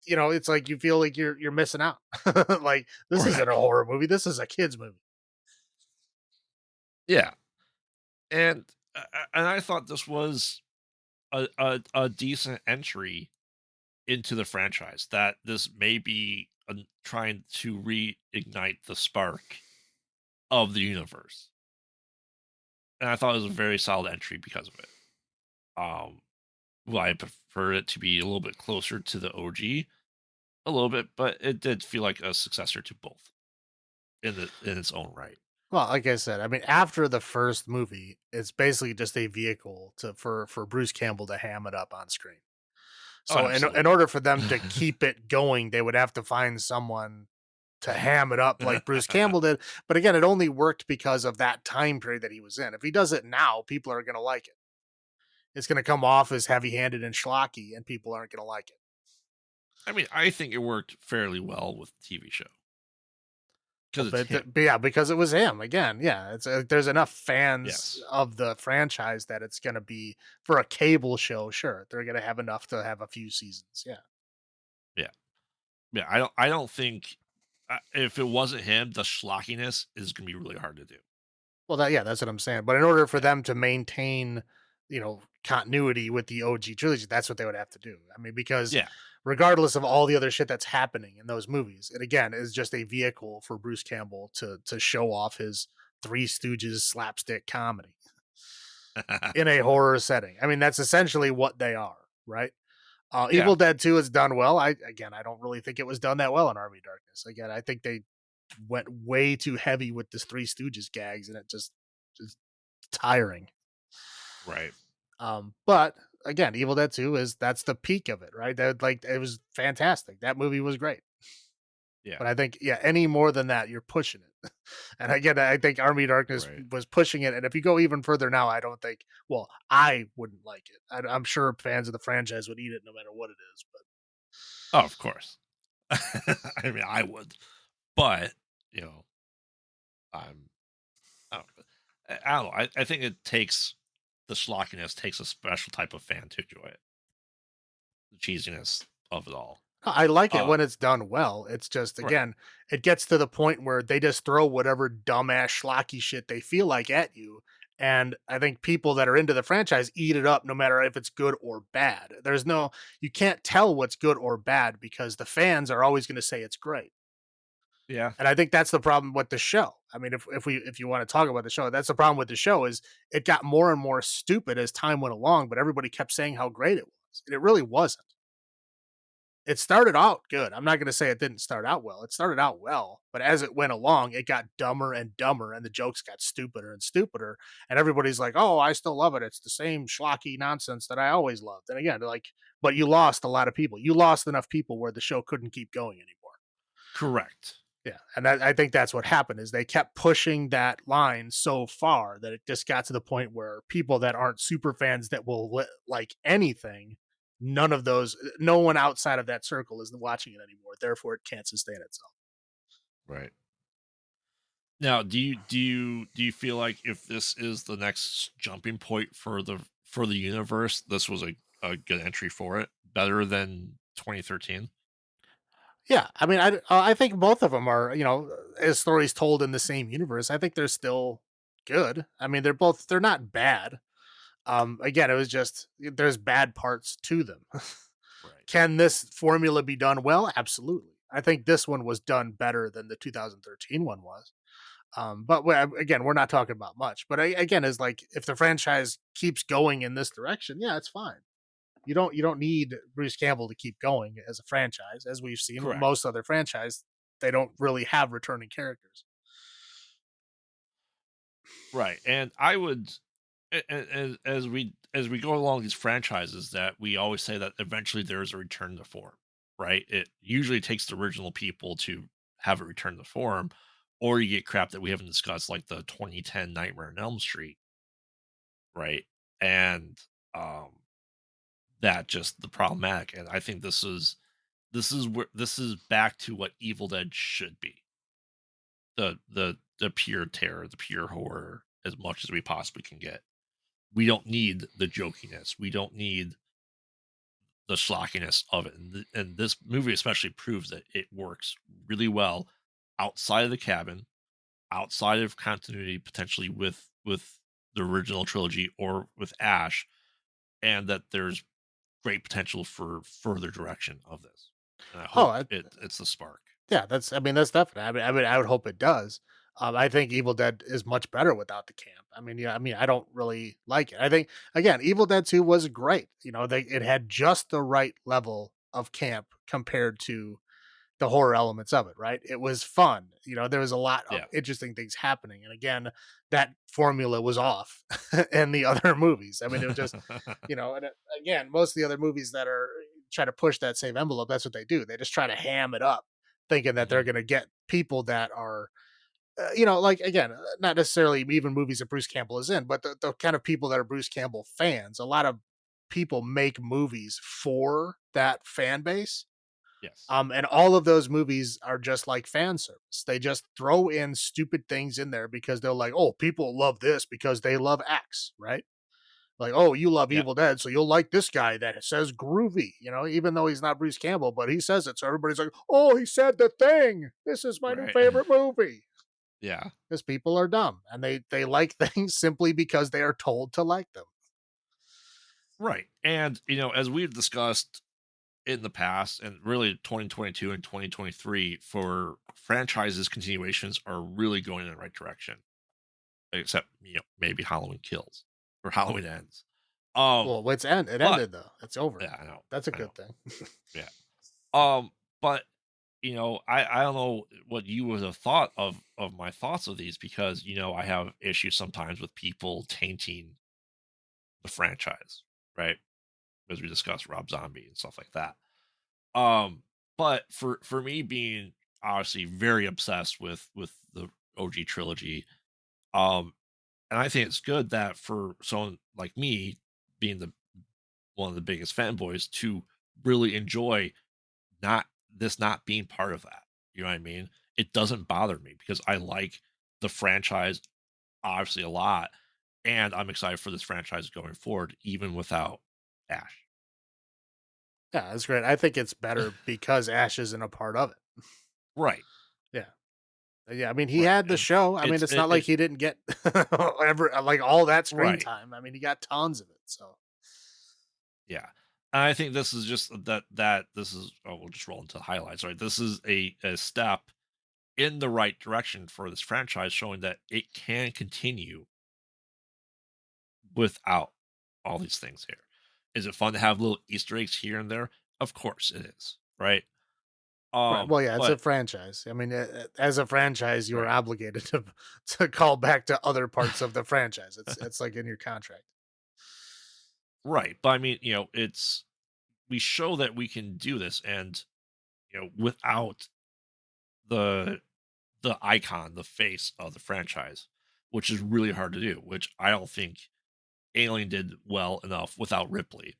it's like you feel like you're missing out. Like this isn't a Right. horror movie. This is a kids movie. Yeah. And I thought this was a decent entry into the franchise, that this may be trying to reignite the spark of the universe. And I thought it was a very solid entry because of it. Um, well, I prefer it to be a little bit closer to the OG, a little bit, but it did feel like a successor to both in its own right. Well, like I said, I mean, after the first movie, it's basically just a vehicle for Bruce Campbell to ham it up on screen. Oh, So in absolutely. order for them to keep it going, they would have to find someone to ham it up like Bruce Campbell did. But again, it only worked because of that time period that he was in. If he does it now, people are going to like it. It's going to come off as heavy-handed and schlocky, and people aren't going to like it. I mean, I think it worked fairly well with the TV show Well, because it's him. but yeah, because it was him again. Yeah, it's there's enough fans Yes. of the franchise that it's going to be for a cable show. Sure, they're going to have enough to have a few seasons. Yeah. Yeah. Yeah. I don't think, if it wasn't him, the schlockiness is gonna be really hard to do. Well, that's what I'm saying. But in order for Yeah. them to maintain, continuity with the OG trilogy, that's what they would have to do. I mean, because Yeah. regardless of all the other shit that's happening in those movies, it again is just a vehicle for Bruce Campbell to show off his Three Stooges slapstick comedy in a horror setting. I mean, that's essentially what they are, right? Yeah. Evil Dead 2 is done well. I don't really think it was done that well in Army of Darkness. Again, I think they went way too heavy with this Three Stooges gags, and it just tiring. Right. But again, Evil Dead 2 is that's the peak of it, right? That like it was fantastic. That movie was great. Yeah. But I think, yeah, any more than that, you're pushing it. And again, I think Army of Darkness Right. was pushing it. And if you go even further now, I don't think, well, I wouldn't like it. I'm sure fans of the franchise would eat it no matter what it is. But Oh, of course. I mean, I would, but, you know, I'm I don't I don't know, I think it takes the schlockiness takes a special type of fan to enjoy it, the cheesiness of it all. I like it Uh, when it's done well. It's just, right. again, it gets to the point where they just throw whatever dumbass schlocky shit they feel like at you. And I think people that are into the franchise eat it up no matter if it's good or bad. You can't tell what's good or bad because the fans are always going to say it's great. Yeah. And I think that's the problem with the show. I mean, if you want to talk about the show, that's the problem with the show is it got more and more stupid as time went along, but everybody kept saying how great it was. And it really wasn't. It started out good. I'm not going to say it didn't start out well. It started out well, but as it went along, it got dumber and dumber, and the jokes got stupider and stupider. And everybody's like, "Oh, I still love it. It's the same schlocky nonsense that I always loved." And again, like, but you lost a lot of people. You lost enough people where the show couldn't keep going anymore. Correct. Yeah, and I think that's what happened is they kept pushing that line so far that it just got to the point where people that aren't super fans that will like anything none of those, no one outside of that circle is watching it anymore. Therefore, it can't sustain itself. Right. Now, do you feel like if this is the next jumping point for the universe, this was a good entry for it, better than 2013? Yeah, I mean, I think both of them are, as stories told in the same universe. I think they're still good. I mean, they're not bad. Again, it was just there's bad parts to them. Right. Can this formula be done well? Absolutely. I think this one was done better than the 2013 one was. But again, we're not talking about much. But again, is like if the franchise keeps going in this direction, yeah, it's fine. You don't need Bruce Campbell to keep going as a franchise, as we've seen with Correct. most other franchise. They don't really have returning characters. Right. And I would as we go along these franchises that we always say that eventually there is a return to form, right? It usually takes the original people to have it return to form, or you get crap that we haven't discussed, like the 2010 Nightmare on Elm Street, right? And um that just the problematic. And I think this is back to what Evil Dead should be. The pure terror, the pure horror as much as we possibly can get. We don't need the jokiness. We don't need the schlockiness of it. And this movie especially proves that it works really well outside of the cabin, outside of continuity, potentially with the original trilogy or with Ash, and that there's great potential for further direction of this. And I Oh, hope it's the spark. yeah, that's. I mean, that's definitely. I would hope it does. I think Evil Dead is much better without the camp. I mean, yeah, I mean, I don't really like it. I think again, Evil Dead 2 was great. It had just the right level of camp compared to the horror elements of it, right? It was fun. There was a lot of Yeah. interesting things happening. And again, that formula was off in the other movies. I mean, it was just, and again, most of the other movies that are try to push that same envelope, that's what they do. They just try to ham it up, thinking that they're Mhm. going to get people that are, like again, not necessarily even movies that Bruce Campbell is in, but the kind of people that are Bruce Campbell fans. A lot of people make movies for that fan base, Yes. and all of those movies are just like fan service. They just throw in stupid things in there because they're like, oh, people love this because they love X, right? Like, oh, you love Yeah. Evil Dead, so you'll like this guy that says groovy, even though he's not Bruce Campbell, but he says it. So everybody's like, oh, he said the thing. This is my new Right. favorite movie. Yeah. Because people are dumb and they like things simply because they are told to like them. Right. And as we've discussed in the past, and really 2022 and 2023 for franchises continuations are really going in the right direction, except maybe Halloween Kills or Halloween Ends. um Well, it's end. It but ended though. It's over. yeah, I know, That's a I know. good thing. Yeah. But I don't know what you would have thought of my thoughts of these, because I have issues sometimes with people tainting the franchise, right? As we discussed Rob Zombie and stuff like that. But for me being obviously very obsessed with the OG trilogy, um, and I think it's good that for someone like me, being the one of the biggest fanboys, to really enjoy not being part of that. You know what I mean? It doesn't bother me because I like the franchise obviously a lot, and I'm excited for this franchise going forward, even without Ash. Yeah, that's great. I think it's better because Ash isn't a part of it. Right, Yeah. Yeah, I mean, he right, had the and show. I mean, it's it's not like it he didn't get like all that screen right. time. I mean, he got tons of it. So, Yeah. And I think this is just that this is we'll just roll into the highlights, right? This is a step in the right direction for this franchise, showing that it can continue without all these things here. Is it fun to have little Easter eggs here and there? Of course it is, right? right. Well, yeah, it's a But franchise. I mean, as a franchise, you are right, obligated to call back to other parts of the franchise. It's like in your contract. right. But I mean, it's we show that we can do this, and without the the icon, the face of the franchise, which is really hard to do, which I don't think Alien did well enough without Ripley.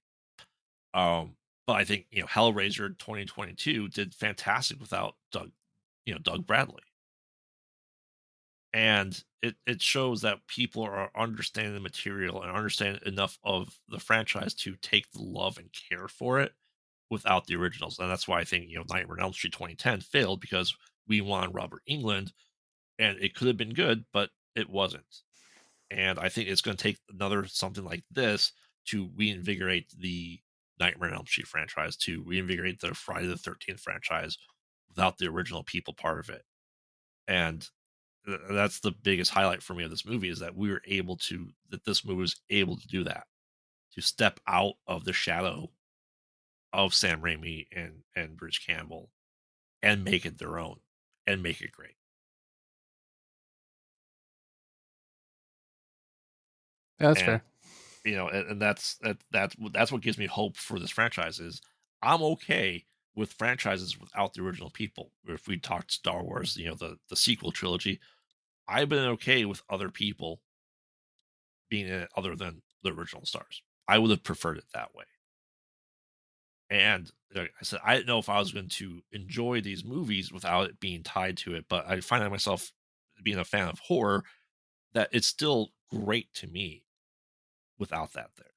Um, but I think Hellraiser 2022 did fantastic without Doug Bradley, and it shows that people are understanding the material and understand enough of the franchise to take the love and care for it without the originals, and that's why I think Nightmare on Elm Street 2010 failed because we wanted Robert England, and it could have been good, but it wasn't. And I think it's going to take another something like this to reinvigorate the Nightmare on Elm Street franchise, to reinvigorate the Friday the 13th franchise without the original people part of it. And that's the biggest highlight for me of this movie is that that this movie was able to do that, to step out of the shadow of Sam Raimi and Bruce Campbell and make it their own and make it great. Yeah, that's And fair. and that's what gives me hope for this franchise is I'm okay with franchises without the original people. If we talked Star Wars, the sequel trilogy, I've been okay with other people being in it other than the original stars. I would have preferred it that way. And like I said, I didn't know if I was going to enjoy these movies without it being tied to it, but I find myself being a fan of horror that it's still great to me without that there.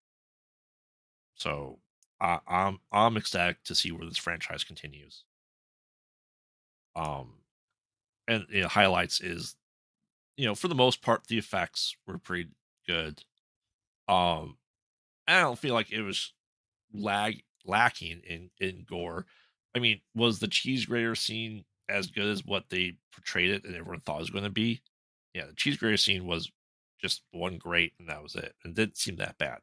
So I'm ecstatic to see where this franchise continues. Um, and highlights is for the most part the effects were pretty good. Um, I don't feel like it was lacking in gore. I mean, was the cheese grater scene as good as what they portrayed it and everyone thought it was going to be? Yeah, the cheese grater scene was just one great, and that was it. And it didn't seem that bad.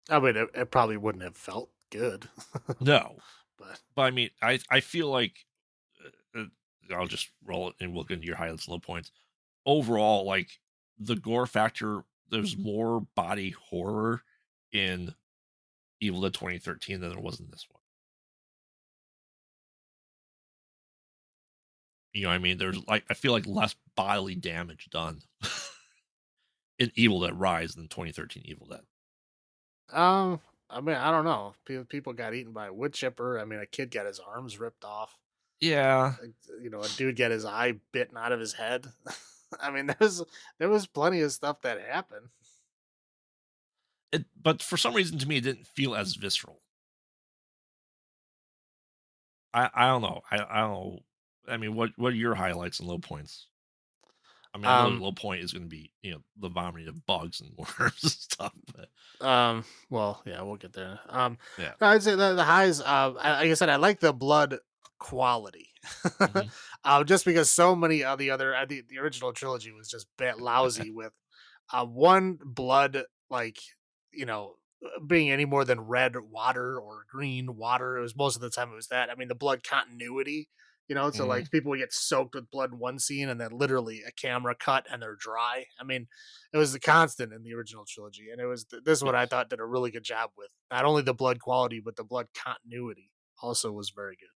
I mean, it probably wouldn't have felt good, No, but but I mean, I feel like I'll just roll it and we'll get into your highlights and low points. Overall, like the gore factor, there's more body horror in Evil Dead 2013 than there was in this one. You know what I mean? There's like I feel like less bodily damage done in Evil Dead Rise than 2013 Evil Dead. um, I mean, I don't know. People got eaten by a wood chipper. I mean, a kid got his arms ripped off. Yeah, Like, a dude got his eye bitten out of his head. I mean, there was plenty of stuff that happened. but for some reason to me it didn't feel as visceral. I don't know. I don't know. I mean, what are your highlights and low points? I mean, I know the Um, low point is going to be the vomiting of bugs and worms and stuff, but well, yeah, we'll get there. yeah. No, I'd say the highs. Like I said, I like the blood quality. Hmm. Just because so many of the other, the original trilogy was just lousy with one blood, like you know, being any more than red water or green water. It was most of the time it was that. I mean, the blood continuity. So Hmm. like people would get soaked with blood in one scene, and then literally a camera cut and they're dry. I mean, it was the constant in the original trilogy, and it was this is what I Yes. thought did a really good job with not only the blood quality but the blood continuity also was very good.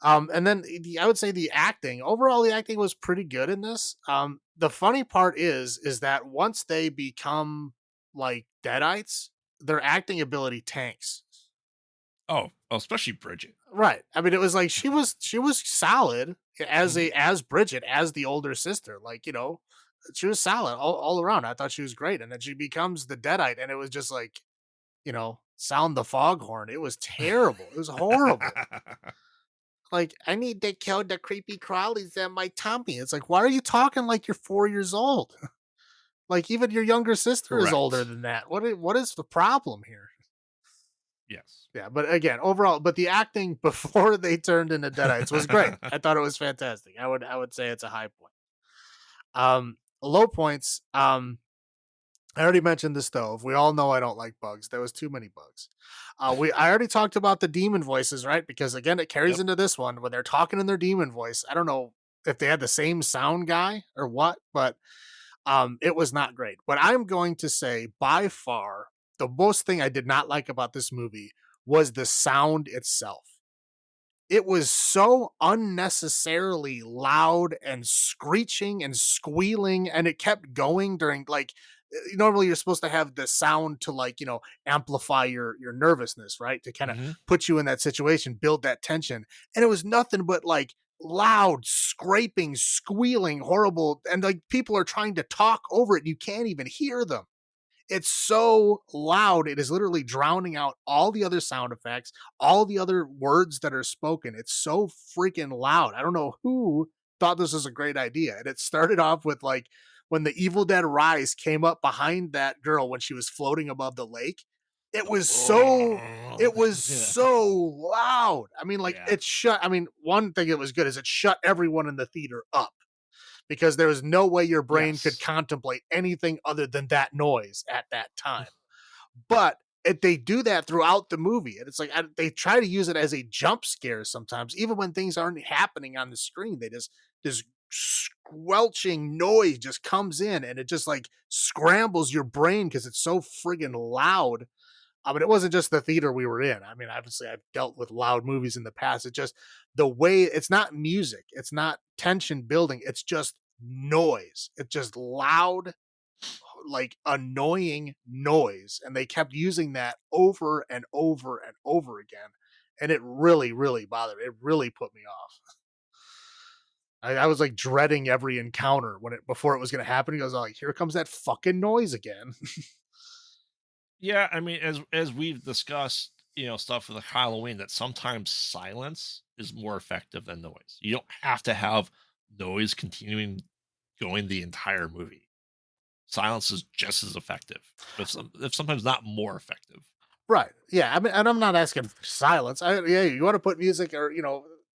And then I would say the acting overall, the acting was pretty good in this. The funny part is that once they become like deadites, their acting ability tanks. Oh, especially Bridget. Right. I mean, it was like she was solid as Hmm. as Bridget, as the older sister. Like, she was solid all around. I thought she was great. And then she becomes the Deadite, and it was just like, sound the foghorn. It was terrible. It was horrible. Like, I need to kill the creepy crawlies in my tummy. It's like, why are you talking like you're 4 years old? Like, even your younger sister is older Correct. than that. What is the problem here? Yes. Yeah, but again, overall, but the acting before they turned into Deadites was great. I thought it was fantastic. I would say it's a high point. Low points. I already mentioned the stove. We all know I don't like bugs. There was too many bugs. I already talked about the demon voices, right? Because again, it carries Yep. into this one when they're talking in their demon voice. I don't know if they had the same sound guy or what, but it was not great. But I'm going to say by far the most thing I did not like about this movie was the sound itself. It was so unnecessarily loud and screeching and squealing, and it kept going during like normally you're supposed to have the sound to like, amplify your nervousness, right? To kind of Hmm. put you in that situation, build that tension. And it was nothing but like loud scraping, squealing, horrible, and like people are trying to talk over it and you can't even hear them. It's so loud. It is literally drowning out all the other sound effects, all the other words that are spoken. It's so freaking loud. I don't know who thought this was a great idea. And it started off with like when the Evil Dead Rise came up behind that girl when she was floating above the lake. It was so it was Yeah. so loud. I mean, like Yeah. it shut. I mean, one thing that was good is it shut everyone in the theater up because there was no way your brain could Yes. contemplate anything other than that noise at that time. But they do that throughout the movie, and it's like they try to use it as a jump scare sometimes, even when things aren't happening on the screen. They just this squelching noise just comes in, and it just like scrambles your brain because it's so friggin' loud. I mean, it wasn't just the theater we were in. I mean, obviously, I've dealt with loud movies in the past. It's just the way it's not music, it's not tension building, it's just noise. It's just loud, like annoying noise. And they kept using that over and over and over again. And it really, really bothered me. It really put me off. I was like dreading every encounter when it before it was gonna happen. He goes, like, here comes that fucking noise again. Yeah, I mean, as we've discussed, stuff with like Halloween, that sometimes silence is more effective than noise. You don't have to have noise continuing going the entire movie. Silence is just as effective, if sometimes not more effective. Right. Yeah. I mean, and I'm not asking for silence. Yeah, you want to put music or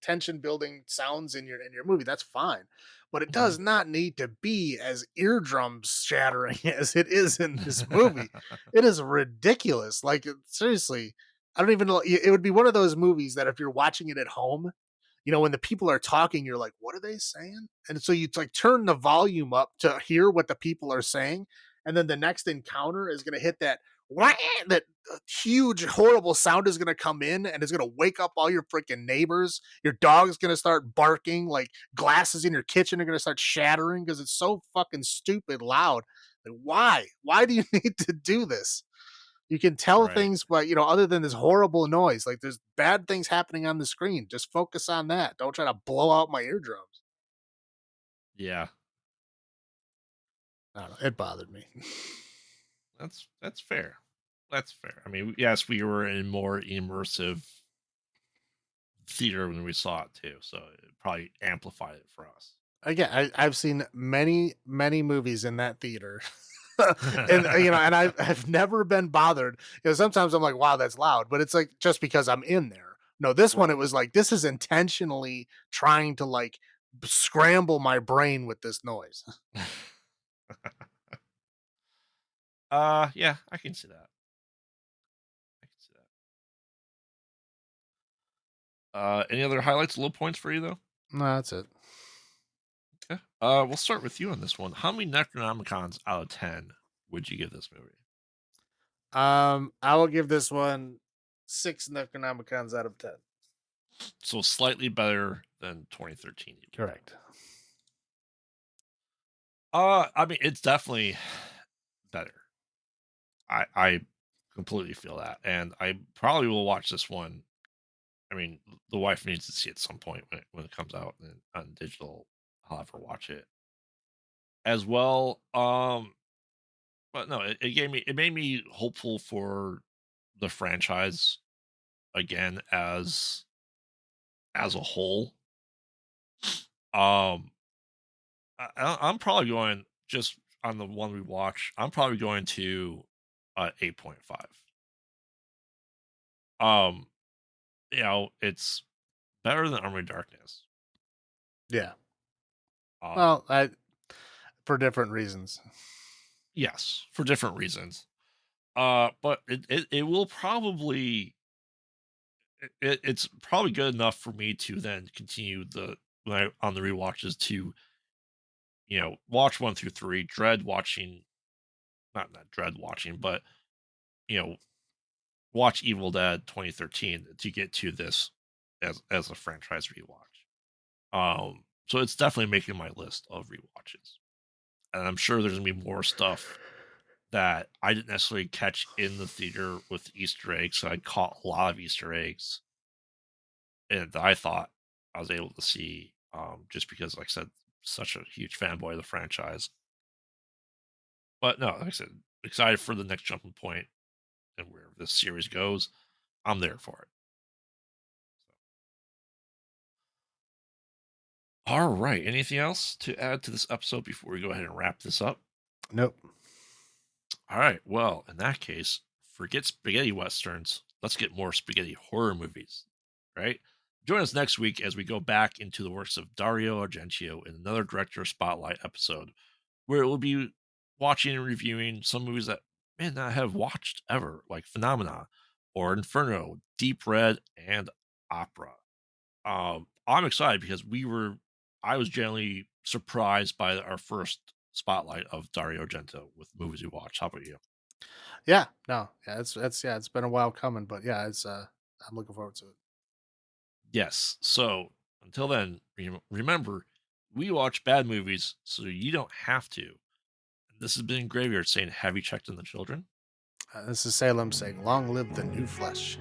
tension building sounds in your movie. That's fine, but it Mhm. does not need to be as eardrum shattering as it is in this movie. It is ridiculous. Like seriously, I don't even know. It would be one of those movies that if you're watching it at home, when the people are talking, you're like, what are they saying? And so you like turn the volume up to hear what the people are saying. And then the next encounter is going to hit that, wah, that huge, horrible sound is going to come in and it's going to wake up all your freaking neighbors. Your dog's going to start barking, like glasses in your kitchen are going to start shattering because it's so fucking stupid loud. Like, why? Why do you need to do this? You can tell Right. things, but other than this horrible noise, like there's bad things happening on the screen. Just focus on that. Don't try to blow out my eardrums. Yeah. I don't know. It bothered me. That's fair. That's fair. I mean, yes, we were in more immersive theater when we saw it too, so it probably amplified it for us. Again, I've seen many, many movies in that theater. And and I've never been bothered. Sometimes I'm like, wow, that's loud, but it's like just because I'm in there. No, this one, it Right. was like this is intentionally trying to like scramble my brain with this noise. Yeah, I can see that. I can see that. Any other highlights, low points for you though? No, that's it. Okay. We'll start with you on this one. How many Necronomicons out of 10 would you give this movie? I will give this one 6 Necronomicons out of 10. So slightly better than 2013 Evil Dead. Correct. I mean, it's definitely better. I completely feel that, and I probably will watch this one. I mean, the wife needs to see it at some point when it comes out on digital. I'll have her watch it as well. But no, it made me hopeful for the franchise again as a whole. Um, I'm probably going just on the one we watch. I'm probably going to 8.5. Um, it's better than Army of Darkness. Yeah. Um, Well, for different reasons. yes, for different reasons. But it will probably it's probably good enough for me to then continue on the rewatches to watch 1 through 3, dread watching, not dread watching, but you know watch Evil Dead 2013 to get to this as a franchise rewatch. So it's definitely making my list of rewatches, and I'm sure there's gonna be more stuff that I didn't necessarily catch in the theater with Easter eggs. So I caught a lot of Easter eggs, and I thought I was able to see, just because, like I said, such a huge fanboy of the franchise. But no, like I said, excited for the next jumping point and where this series goes. I'm there for it. All right. Anything else to add to this episode before we go ahead and wrap this up? Nope. All right. Well, in that case, forget spaghetti westerns. Let's get more spaghetti horror movies. Right? Join us next week as we go back into the works of Dario Argento in another director spotlight episode, where we'll be watching and reviewing some movies that may not have watched ever, like Phenomena or Inferno, Deep Red, and Opera. I'm excited because I was generally surprised by our first spotlight of Dario Argento with movies we watched. How about you? Yeah, no, yeah, it's yeah, it's been a while coming, but yeah, it's I'm looking forward to it. Yes. So until then, remember, we watch bad movies so you don't have to. And this has been Graveyard saying, "Have you checked on the children?" This is Salem saying, "Long live the new flesh."